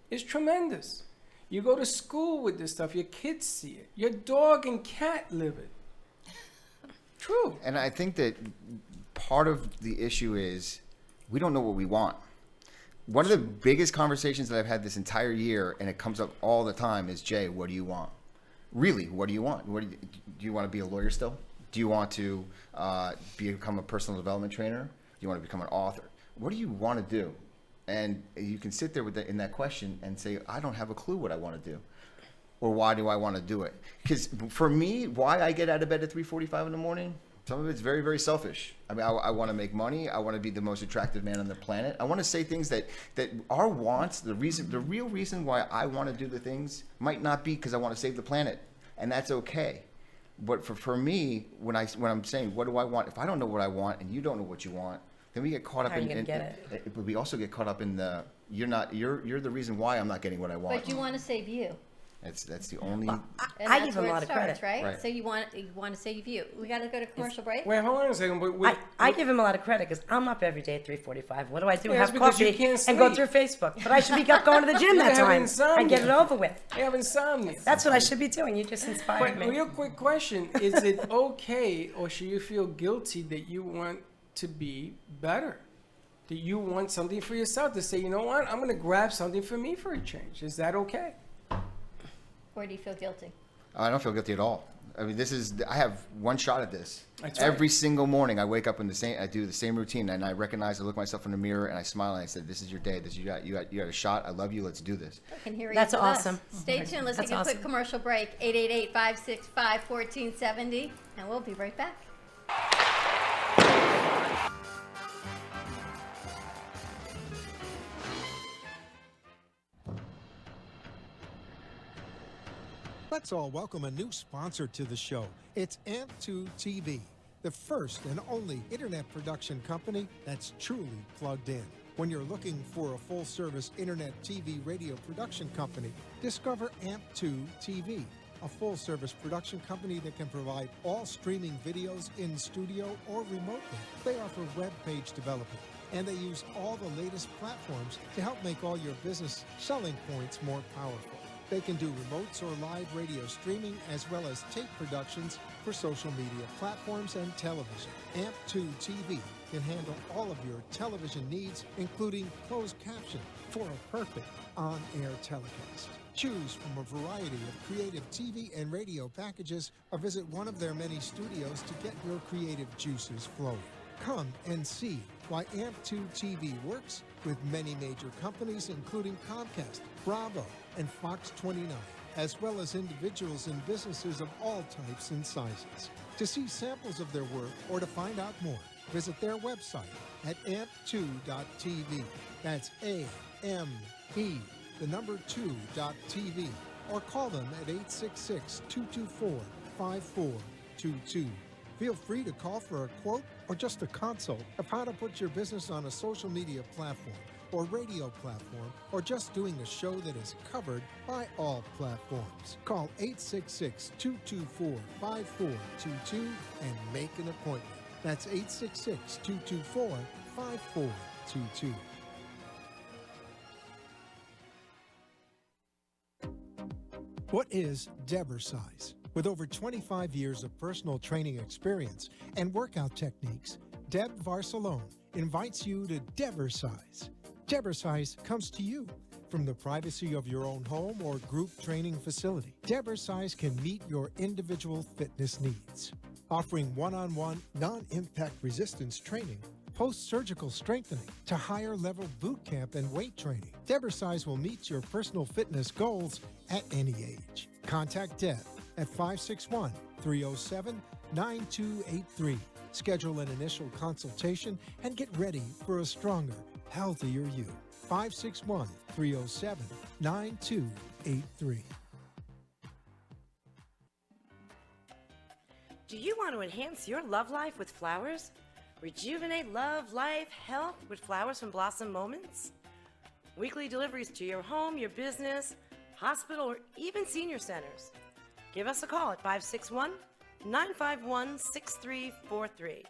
[SPEAKER 2] is tremendous. You go to school with this stuff, your kids see it. Your dog and cat live it. True.
[SPEAKER 16] And I think that part of the issue is we don't know what we want. One of the biggest conversations that I've had this entire year, and it comes up all the time, is, Jay, what do you want? Really, what do you want? Do you want to be a lawyer still? Do you want to become a personal development trainer? Do you want to become an author? What do you want to do? And you can sit there in that question and say, I don't have a clue what I want to do. Or why do I want to do it? Because for me, why I get out of bed at 3:45 in the morning, some of it's very, very selfish. I mean, I want to make money. I want to be the most attractive man on the planet. I want to say things that our wants, the real reason why I want to do the things might not be because I want to save the planet. And that's okay. But for me, when I'm saying, what do I want? If I don't know what I want and you don't know what you want, then we get caught up
[SPEAKER 18] How are you gonna get it?
[SPEAKER 16] But we also get caught up in you're the reason why I'm not getting what I want.
[SPEAKER 3] But you want to save you.
[SPEAKER 16] That's the only.
[SPEAKER 18] I give him a lot of credit,
[SPEAKER 3] right? So you want to save you. We got to go to commercial break.
[SPEAKER 2] Wait, hold on a second.
[SPEAKER 18] I give him a lot of credit because I'm up every day at 3:45. What do I do?
[SPEAKER 2] Yeah,
[SPEAKER 18] Have
[SPEAKER 2] because you
[SPEAKER 18] coffee
[SPEAKER 2] can't
[SPEAKER 18] and go
[SPEAKER 2] sleep.
[SPEAKER 18] through Facebook. But I should be up going to the gym that
[SPEAKER 2] have
[SPEAKER 18] time.
[SPEAKER 2] insomnia.
[SPEAKER 18] I get it over with.
[SPEAKER 2] I have insomnia.
[SPEAKER 18] That's what I should be doing. You just inspired
[SPEAKER 2] But
[SPEAKER 18] me.
[SPEAKER 2] real quick question: is it okay, or should you feel guilty that you want to be better? That you want something for yourself to say, you know what? I'm going to grab something for me for a change. Is that okay?
[SPEAKER 3] Or do you feel guilty?
[SPEAKER 16] I don't feel guilty at all. I mean, I have one shot at this.
[SPEAKER 2] That's
[SPEAKER 16] Every single morning I wake up I do the same routine, and I look myself in the mirror and I smile and I said, this is your day. You got a shot. I love you. Let's do this.
[SPEAKER 3] I can hear you.
[SPEAKER 18] That's
[SPEAKER 3] with us.
[SPEAKER 18] awesome.
[SPEAKER 3] Stay tuned. Let's
[SPEAKER 18] That's
[SPEAKER 3] take a quick
[SPEAKER 18] awesome.
[SPEAKER 3] commercial break. 888-565-1470. And we'll be right back.
[SPEAKER 7] Let's all welcome a new sponsor to the show. It's AMP2 TV, the first and only internet production company that's truly plugged in. When you're looking for a full-service internet TV radio production company, discover AMP2 TV, a full-service production company that can provide all streaming videos in studio or remotely. They offer web page development, and they use all the latest platforms to help make all your business selling points more powerful. They can do remotes or live radio streaming as well as tape productions for social media platforms and television. AMP2 TV can handle all of your television needs, including closed caption for a perfect on-air telecast. Choose from a variety of creative TV and radio packages or visit one of their many studios to get your creative juices flowing. Come and see why AMP2 TV works with many major companies, including Comcast, Bravo, and Fox 29, as well as individuals and businesses of all types and sizes. To see samples of their work or to find out more, visit their website at amp2.tv. That's AMP, the number 2.tv. or call them at 866-224-5422. Feel free to call for a quote or just a consult of how to put your business on a social media platform or radio platform, or just doing a show that is covered by all platforms. Call 866-224-5422 and make an appointment. That's 866-224-5422. What is Debersize? With over 25 years of personal training experience and workout techniques, Deb Varsalone invites you to Debersize. Debersize comes to you from the privacy of your own home or group training facility. Debersize can meet your individual fitness needs, offering one-on-one, non-impact resistance training, post-surgical strengthening to higher level boot camp and weight training. Debersize will meet your personal fitness goals at any age. Contact Deb at 561-307-9283. Schedule an initial consultation and get ready for a stronger, healthier you. 561-307-9283.
[SPEAKER 18] Do you want to enhance your love life with flowers? Rejuvenate love, life, health with flowers from Blossom Moments? Weekly deliveries to your home, your business, hospital, or even senior centers. Give us a call at 561-951-6343.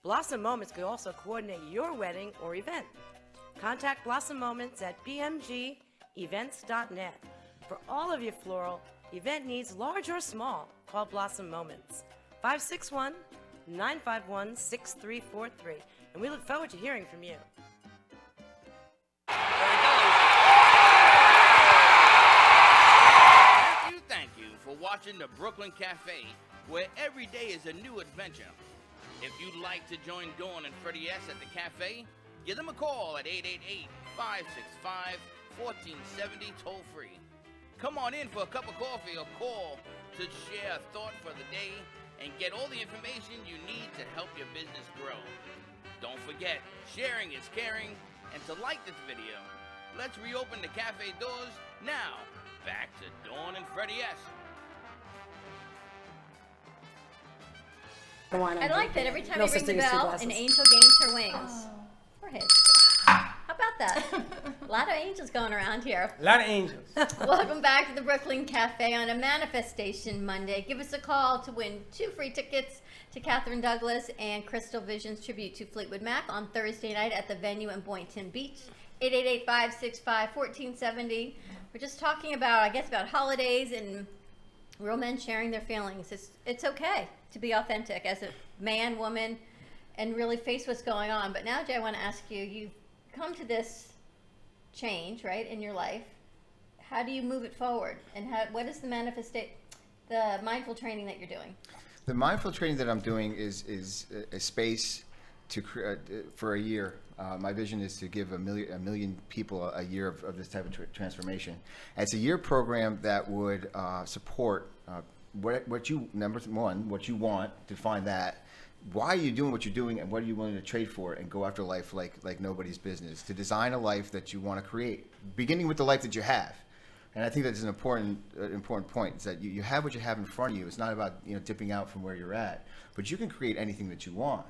[SPEAKER 18] Blossom Moments could also coordinate your wedding or event. Contact Blossom Moments at bmgevents.net. For all of your floral event needs, large or small, call Blossom Moments. 561-951-6343. And we look forward to hearing from you.
[SPEAKER 1] Thank you for watching the Brooklyn Cafe, where every day is a new adventure. If you'd like to join Dawn and Freddie S. at the cafe, give them a call at 888-565-1470 toll-free. Come on in for a cup of coffee or call to share a thought for the day and get all the information you need to help your business grow. Don't forget, sharing is caring, and to like this video. Let's reopen the cafe doors now. Back to Dawn and Freddie S.
[SPEAKER 3] I like that every time
[SPEAKER 18] No
[SPEAKER 3] you
[SPEAKER 18] such
[SPEAKER 3] ring the
[SPEAKER 18] thing as two
[SPEAKER 3] bell,
[SPEAKER 18] glasses.
[SPEAKER 3] an angel gains her wings. Poor his. How about that? A lot of angels going around here.
[SPEAKER 2] A lot of angels.
[SPEAKER 3] Welcome back to the Brooklyn Cafe on a Manifestation Monday. Give us a call to win 2 free tickets to Catherine Douglas and Crystal Vision's tribute to Fleetwood Mac on Thursday night at the venue in Boynton Beach. 888-565-1470. We're just talking about, I guess, about holidays and real men sharing their feelings. It's okay to be authentic as a man, woman, and really face what's going on. But now, Jay, I want to ask you, you've come to this change, right, in your life. How do you move it forward? And what is the mindful training that you're doing?
[SPEAKER 16] The mindful training that I'm doing is a space to for a year. My vision is to give a million people a year of this type of transformation. And it's a year program that would support what you, number one, what you want, define that. Why are you doing what you're doing, and what are you willing to trade for, and go after life like nobody's business? To design a life that you want to create, beginning with the life that you have. And I think that's an important point, is that you have what you have in front of you. It's not about dipping out from where you're at, but you can create anything that you want.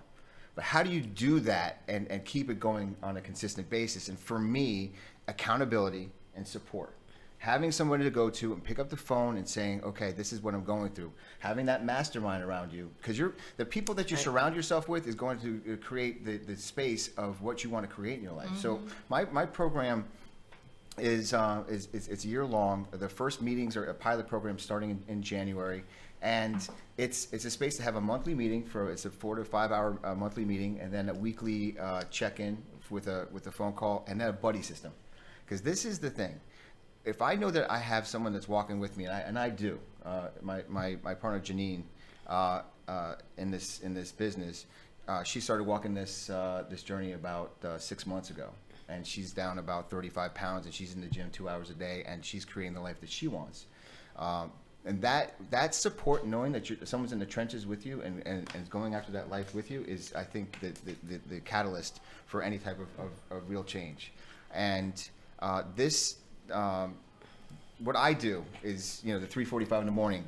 [SPEAKER 16] But how do you do that and keep it going on a consistent basis? And for me, accountability and support. Having somebody to go to and pick up the phone and saying, okay, this is what I'm going through. Having that mastermind around you, because the people that you surround yourself with is going to create the space of what you want to create in your life. Mm-hmm. So my program is it's a year long. The first meetings are a pilot program starting in January. And it's a space to have a monthly meeting it's a 4 to 5 hour monthly meeting, and then a weekly check-in with a phone call, and then a buddy system. Because this is the thing. If I know that I have someone that's walking with me, and I do, my partner Janine, in this business, she started walking this journey about 6 months ago, and she's down about 35 pounds, and she's in the gym 2 hours a day, and she's creating the life that she wants. And that support, knowing that someone's in the trenches with you and going after that life with you, is, I think, the catalyst for any type of real change. And this what I do is, the 3:45 in the morning.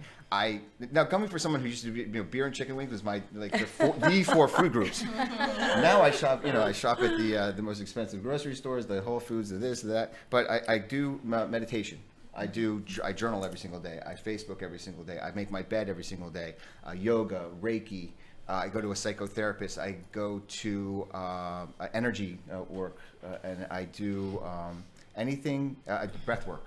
[SPEAKER 16] Now coming from someone who used to be, beer and chicken wings was my the four food groups. Now I shop, I shop at the most expensive grocery stores, the Whole Foods, the this, the that. But I do meditation. I journal every single day. I Facebook every single day. I make my bed every single day. Yoga, Reiki. I go to a psychotherapist. I go to energy work, and I do anything breath work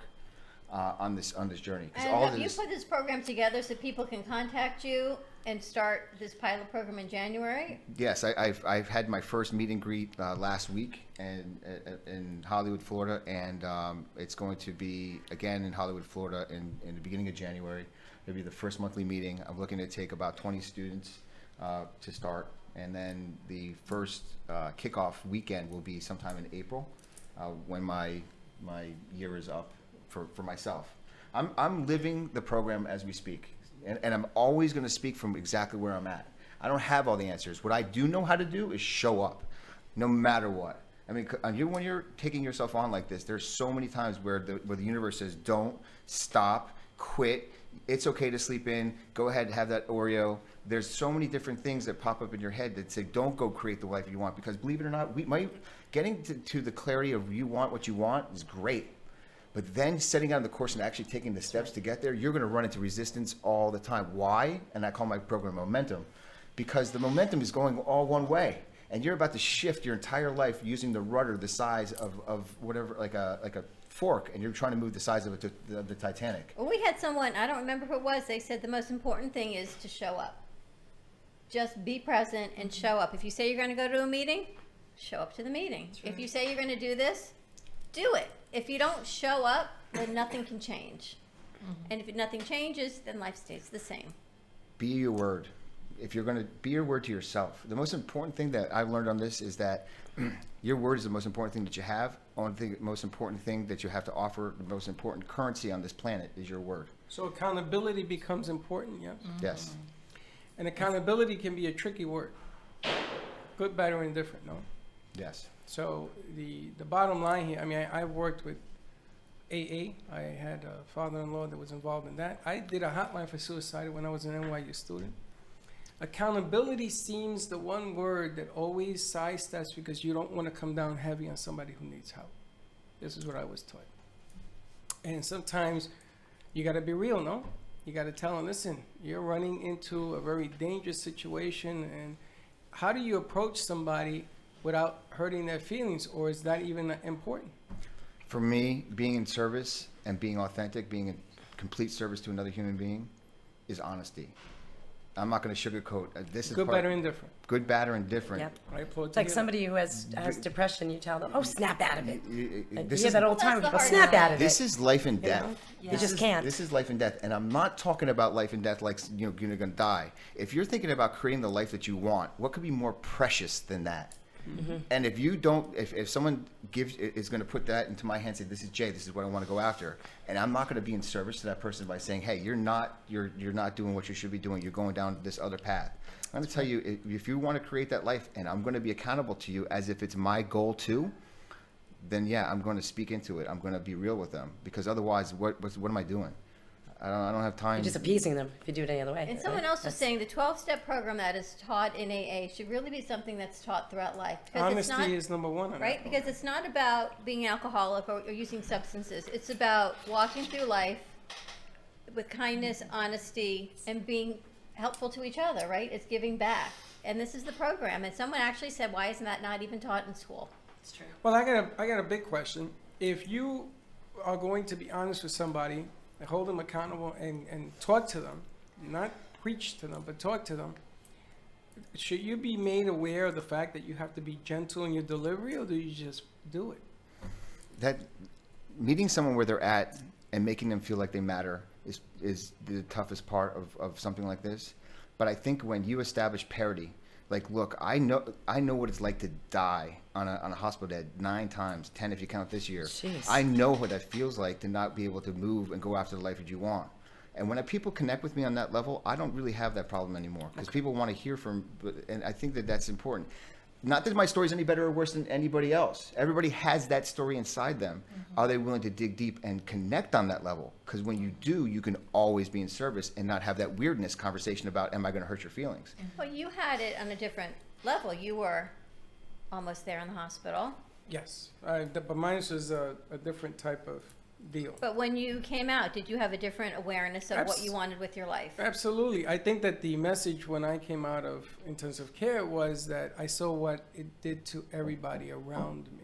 [SPEAKER 16] on this journey.
[SPEAKER 3] And have you put this program together so people can contact you and start this pilot program in January?
[SPEAKER 16] Yes, I've had my first meet and greet last week in Hollywood, Florida, and it's going to be again in Hollywood, Florida in the beginning of January. It'll be the first monthly meeting. I'm looking to take about 20 students to start, and then the first kickoff weekend will be sometime in April when my year is up for myself. I'm living the program as we speak, and I'm always going to speak from exactly where I'm at. I don't have all the answers. What I do know how to do is show up, no matter what. I mean, when you're taking yourself on like this, there's so many times where the universe says, don't, stop, quit. It's okay to sleep in. Go ahead and have that Oreo. There's so many different things that pop up in your head that say, don't go create the life you want. Because believe it or not, getting to the clarity of you want what you want is great. But then setting out the course and actually taking the steps to get there, you're going to run into resistance all the time. Why? And I call my program momentum. Because the momentum is going all one way. And you're about to shift your entire life using the rudder the size of whatever, like a fork, and you're trying to move the size of it to the Titanic.
[SPEAKER 3] Well, we had someone, I don't remember who it was, they said the most important thing is to show up. Just be present and show up. If you say you're going to go to a meeting, show up to the meeting. If you say you're going to do this, do it. If you don't show up, then nothing can change. And if nothing changes, then life stays the same.
[SPEAKER 16] Be your word. If you're going to be your word to yourself, the most important thing that I've learned on this is that your word is the most important thing that you have. The most important thing that you have to offer, the most important currency on this planet is your word.
[SPEAKER 2] So accountability becomes important, yeah?
[SPEAKER 16] Yes.
[SPEAKER 2] And accountability can be a tricky word. Good, bad, or indifferent, no?
[SPEAKER 16] Yes.
[SPEAKER 2] So the bottom line here, I mean, I worked with AA. I had a father-in-law that was involved in that. I did a hotline for suicide when I was an NYU student. Accountability seems the one word that always sidesteps because you don't want to come down heavy on somebody who needs help. This is what I was taught. And sometimes you got to be real, no? You got to tell them, listen, you're running into a very dangerous situation, and how do you approach somebody without hurting their feelings, or is that even important?
[SPEAKER 16] For me, being in service and being authentic, being in complete service to another human being is honesty. I'm not going to sugarcoat. This is
[SPEAKER 2] good, bad, or indifferent.
[SPEAKER 16] Good, bad, or indifferent.
[SPEAKER 18] Yep.
[SPEAKER 2] Right,
[SPEAKER 18] it's like somebody who has depression, you tell them, oh, snap out of it. You hear that all the time. People, snap out of it.
[SPEAKER 16] This is life and death.
[SPEAKER 18] You just can't.
[SPEAKER 16] This is life and death. And I'm not talking about life and death like you're going to die. If you're thinking about creating the life that you want, what could be more precious than that? Mm-hmm. And if you don't, if someone is going to put that into my hands, say, this is Jay, this is what I want to go after, and I'm not going to be in service to that person by saying, hey, you're not doing what you should be doing, you're going down this other path. I'm going to tell you, if you want to create that life, and I'm going to be accountable to you as if it's my goal too, then yeah, I'm going to speak into it. I'm going to be real with them, because otherwise, what am I doing? I don't have time.
[SPEAKER 18] You're just appeasing them if you do it any other way.
[SPEAKER 3] And someone else was saying the 12-step program that is taught in AA should really be something that's taught throughout life.
[SPEAKER 2] Honesty is number one.
[SPEAKER 3] Right? Because it's not about being an alcoholic or using substances. It's about walking through life with kindness, honesty, and being helpful to each other, right? It's giving back. And this is the program. And someone actually said, why isn't that not even taught in school?
[SPEAKER 18] It's true.
[SPEAKER 2] Well, I got a big question. If you are going to be honest with somebody, and hold them accountable and talk to them, not preach to them, but talk to them, should you be made aware of the fact that you have to be gentle in your delivery, or do you just do it?
[SPEAKER 16] That meeting someone where they're at and making them feel like they matter is the toughest part of something like this. But I think when you establish parity, like, look, I know what it's like to die on a hospital bed 9 times, 10 if you count this year.
[SPEAKER 18] Jeez.
[SPEAKER 16] I know what that feels like to not be able to move and go after the life that you want. And when people connect with me on that level, I don't really have that problem anymore, because people want to hear from, and I think that that's important. not that my story's any better or worse than anybody else. Everybody has that story inside them. Are they willing to dig deep and connect on that level? Because when you do, you can always be in service and not have that weirdness conversation about, am I going to hurt your feelings?
[SPEAKER 3] Well, you had it on a different level. You were almost there in the hospital.
[SPEAKER 2] Yes, but mine was a different type of deal.
[SPEAKER 3] But when you came out, did you have a different awareness of what you wanted with your life?
[SPEAKER 2] Absolutely. I think that the message when I came out of intensive care was that I saw what it did to everybody around me.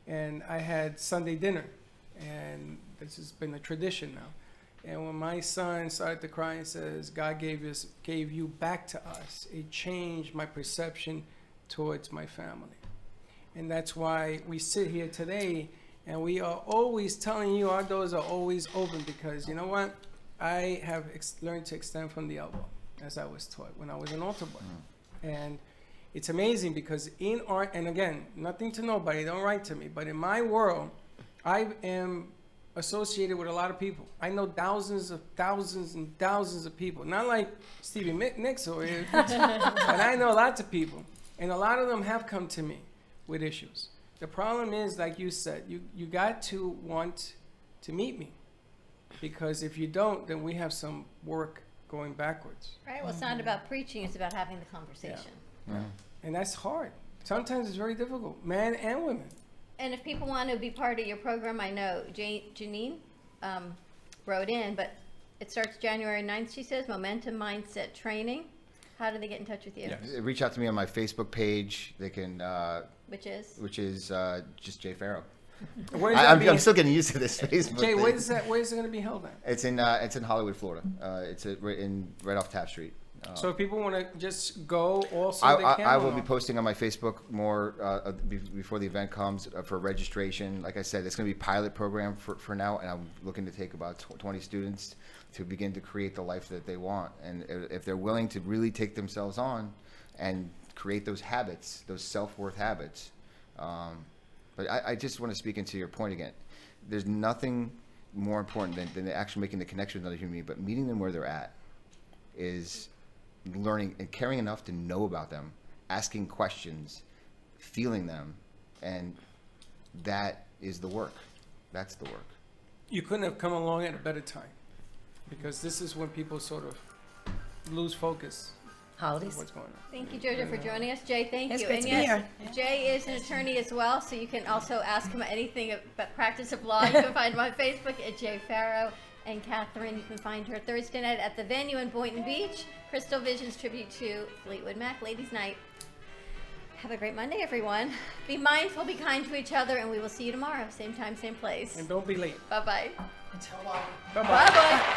[SPEAKER 2] And I had Sunday dinner, and this has been a tradition now. And when my son started to cry and says, God gave you back to us, it changed my perception towards my family. And that's why we sit here today, and we are always telling you our doors are always open, because you know what? I have learned to extend from the elbow, as I was taught when I was an altar boy. And it's amazing because in art, and again, nothing to nobody, don't write to me, but in my world, I am associated with a lot of people. I know thousands and thousands of people. Not like Stevie Nicks over here, but I know lots of people. And a lot of them have come to me with issues. The problem is, like you said, you got to want to meet me, because if you don't, then we have some work going backwards.
[SPEAKER 3] Right, well, it's not about preaching, it's about having the conversation.
[SPEAKER 2] Yeah. And that's hard. Sometimes it's very difficult, men and women.
[SPEAKER 3] And if people want to be part of your program, I know Janine wrote in, but it starts January 9th, she says, Momentum Mindset Training. How do they get in touch with you?
[SPEAKER 16] Yes. Reach out to me on my Facebook page. They can... Which is just Jay Farrow. I'm still getting used to this Facebook.
[SPEAKER 2] Jay, where is it going to be held at?
[SPEAKER 16] It's in Hollywood, Florida. It's right off Taft Street.
[SPEAKER 2] So if people want to just go, also they can.
[SPEAKER 16] I will be posting on my Facebook more before the event comes for registration. Like I said, it's going to be a pilot program for now, and I'm looking to take about 20 students to begin to create the life that they want. And if they're willing to really take themselves on and create those habits, those self-worth habits. But I just want to speak into your point again. There's nothing more important than actually making the connection with another human being, but meeting them where they're at is learning and caring enough to know about them, asking questions, feeling them, and that is the work. That's the work.
[SPEAKER 2] You couldn't have come along at a better time, because this is when people sort of lose focus.
[SPEAKER 18] Holidays.
[SPEAKER 2] What's going on?
[SPEAKER 3] Thank you, Georgia, for joining us. Jay, thank
[SPEAKER 18] It's
[SPEAKER 3] you.
[SPEAKER 18] great to be here.
[SPEAKER 3] Jay is an attorney as well, so you can also ask him anything about practice of law. You can find him on Facebook at Jay Farrow. And Catherine, you can find her Thursday night at the venue in Boynton Beach, Crystal Vision's tribute to Fleetwood Mac, Ladies' Night. Have a great Monday, everyone. Be mindful, be kind to each other, and we will see you tomorrow, same time, same place.
[SPEAKER 2] And don't be late.
[SPEAKER 3] Bye-bye.
[SPEAKER 2] Bye-bye.
[SPEAKER 3] Bye-bye.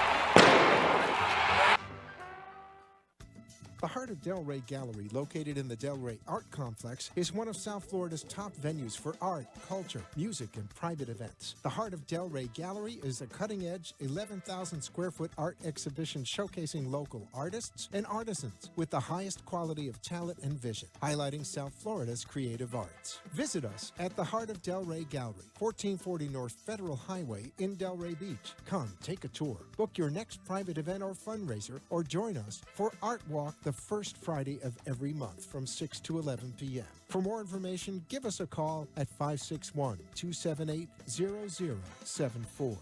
[SPEAKER 7] The Heart of Delray Gallery, located in the Delray Art Complex, is one of South Florida's top venues for art, culture, music, and private events. The Heart of Delray Gallery is a cutting-edge, 11,000-square-foot art exhibition showcasing local artists and artisans with the highest quality of talent and vision, highlighting South Florida's creative arts. Visit us at the Heart of Delray Gallery, 1440 North Federal Highway in Delray Beach. Come, take a tour, book your next private event or fundraiser, or join us for Art Walk the first Friday of every month from 6 to 11 p.m. For more information, give us a call at 561-278-0074.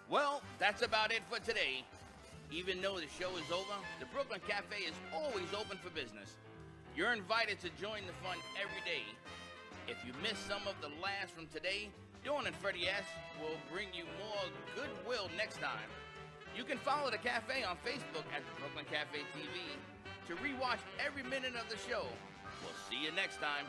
[SPEAKER 1] Well, that's about it for today. Even though the show is over, the Brooklyn Cafe is always open for business. You're invited to join the fun every day. If you missed some of the laughs from today, Dawn and Freddie S. will bring you more goodwill next time. You can follow the cafe on Facebook at the Brooklyn Cafe TV to rewatch every minute of the show. We'll see you next time.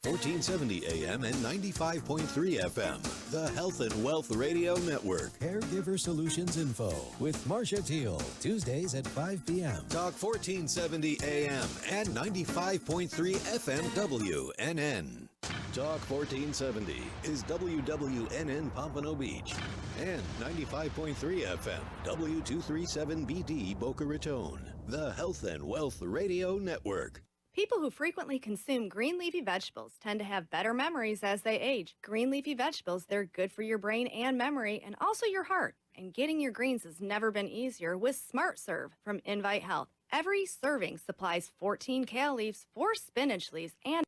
[SPEAKER 12] $1470 AM and 95.3 FM, the Health and Wealth Radio Network.
[SPEAKER 19] Caregiver Solutions Info with Marcia Teal, Tuesdays at 5 p.m.
[SPEAKER 12] Talk 1470 AM and 95.3 FM WNN. Talk 1470 is WWNN Pompano Beach and 95.3 FM W237BD Boca Raton, the Health and Wealth Radio Network.
[SPEAKER 20] People who frequently consume green leafy vegetables tend to have better memories as they age. Green leafy vegetables, they're good for your brain and memory and also your heart. And getting your greens has never been easier with Smart Serve from Invite Health. Every serving supplies 14 kale leaves, 4 spinach leaves, and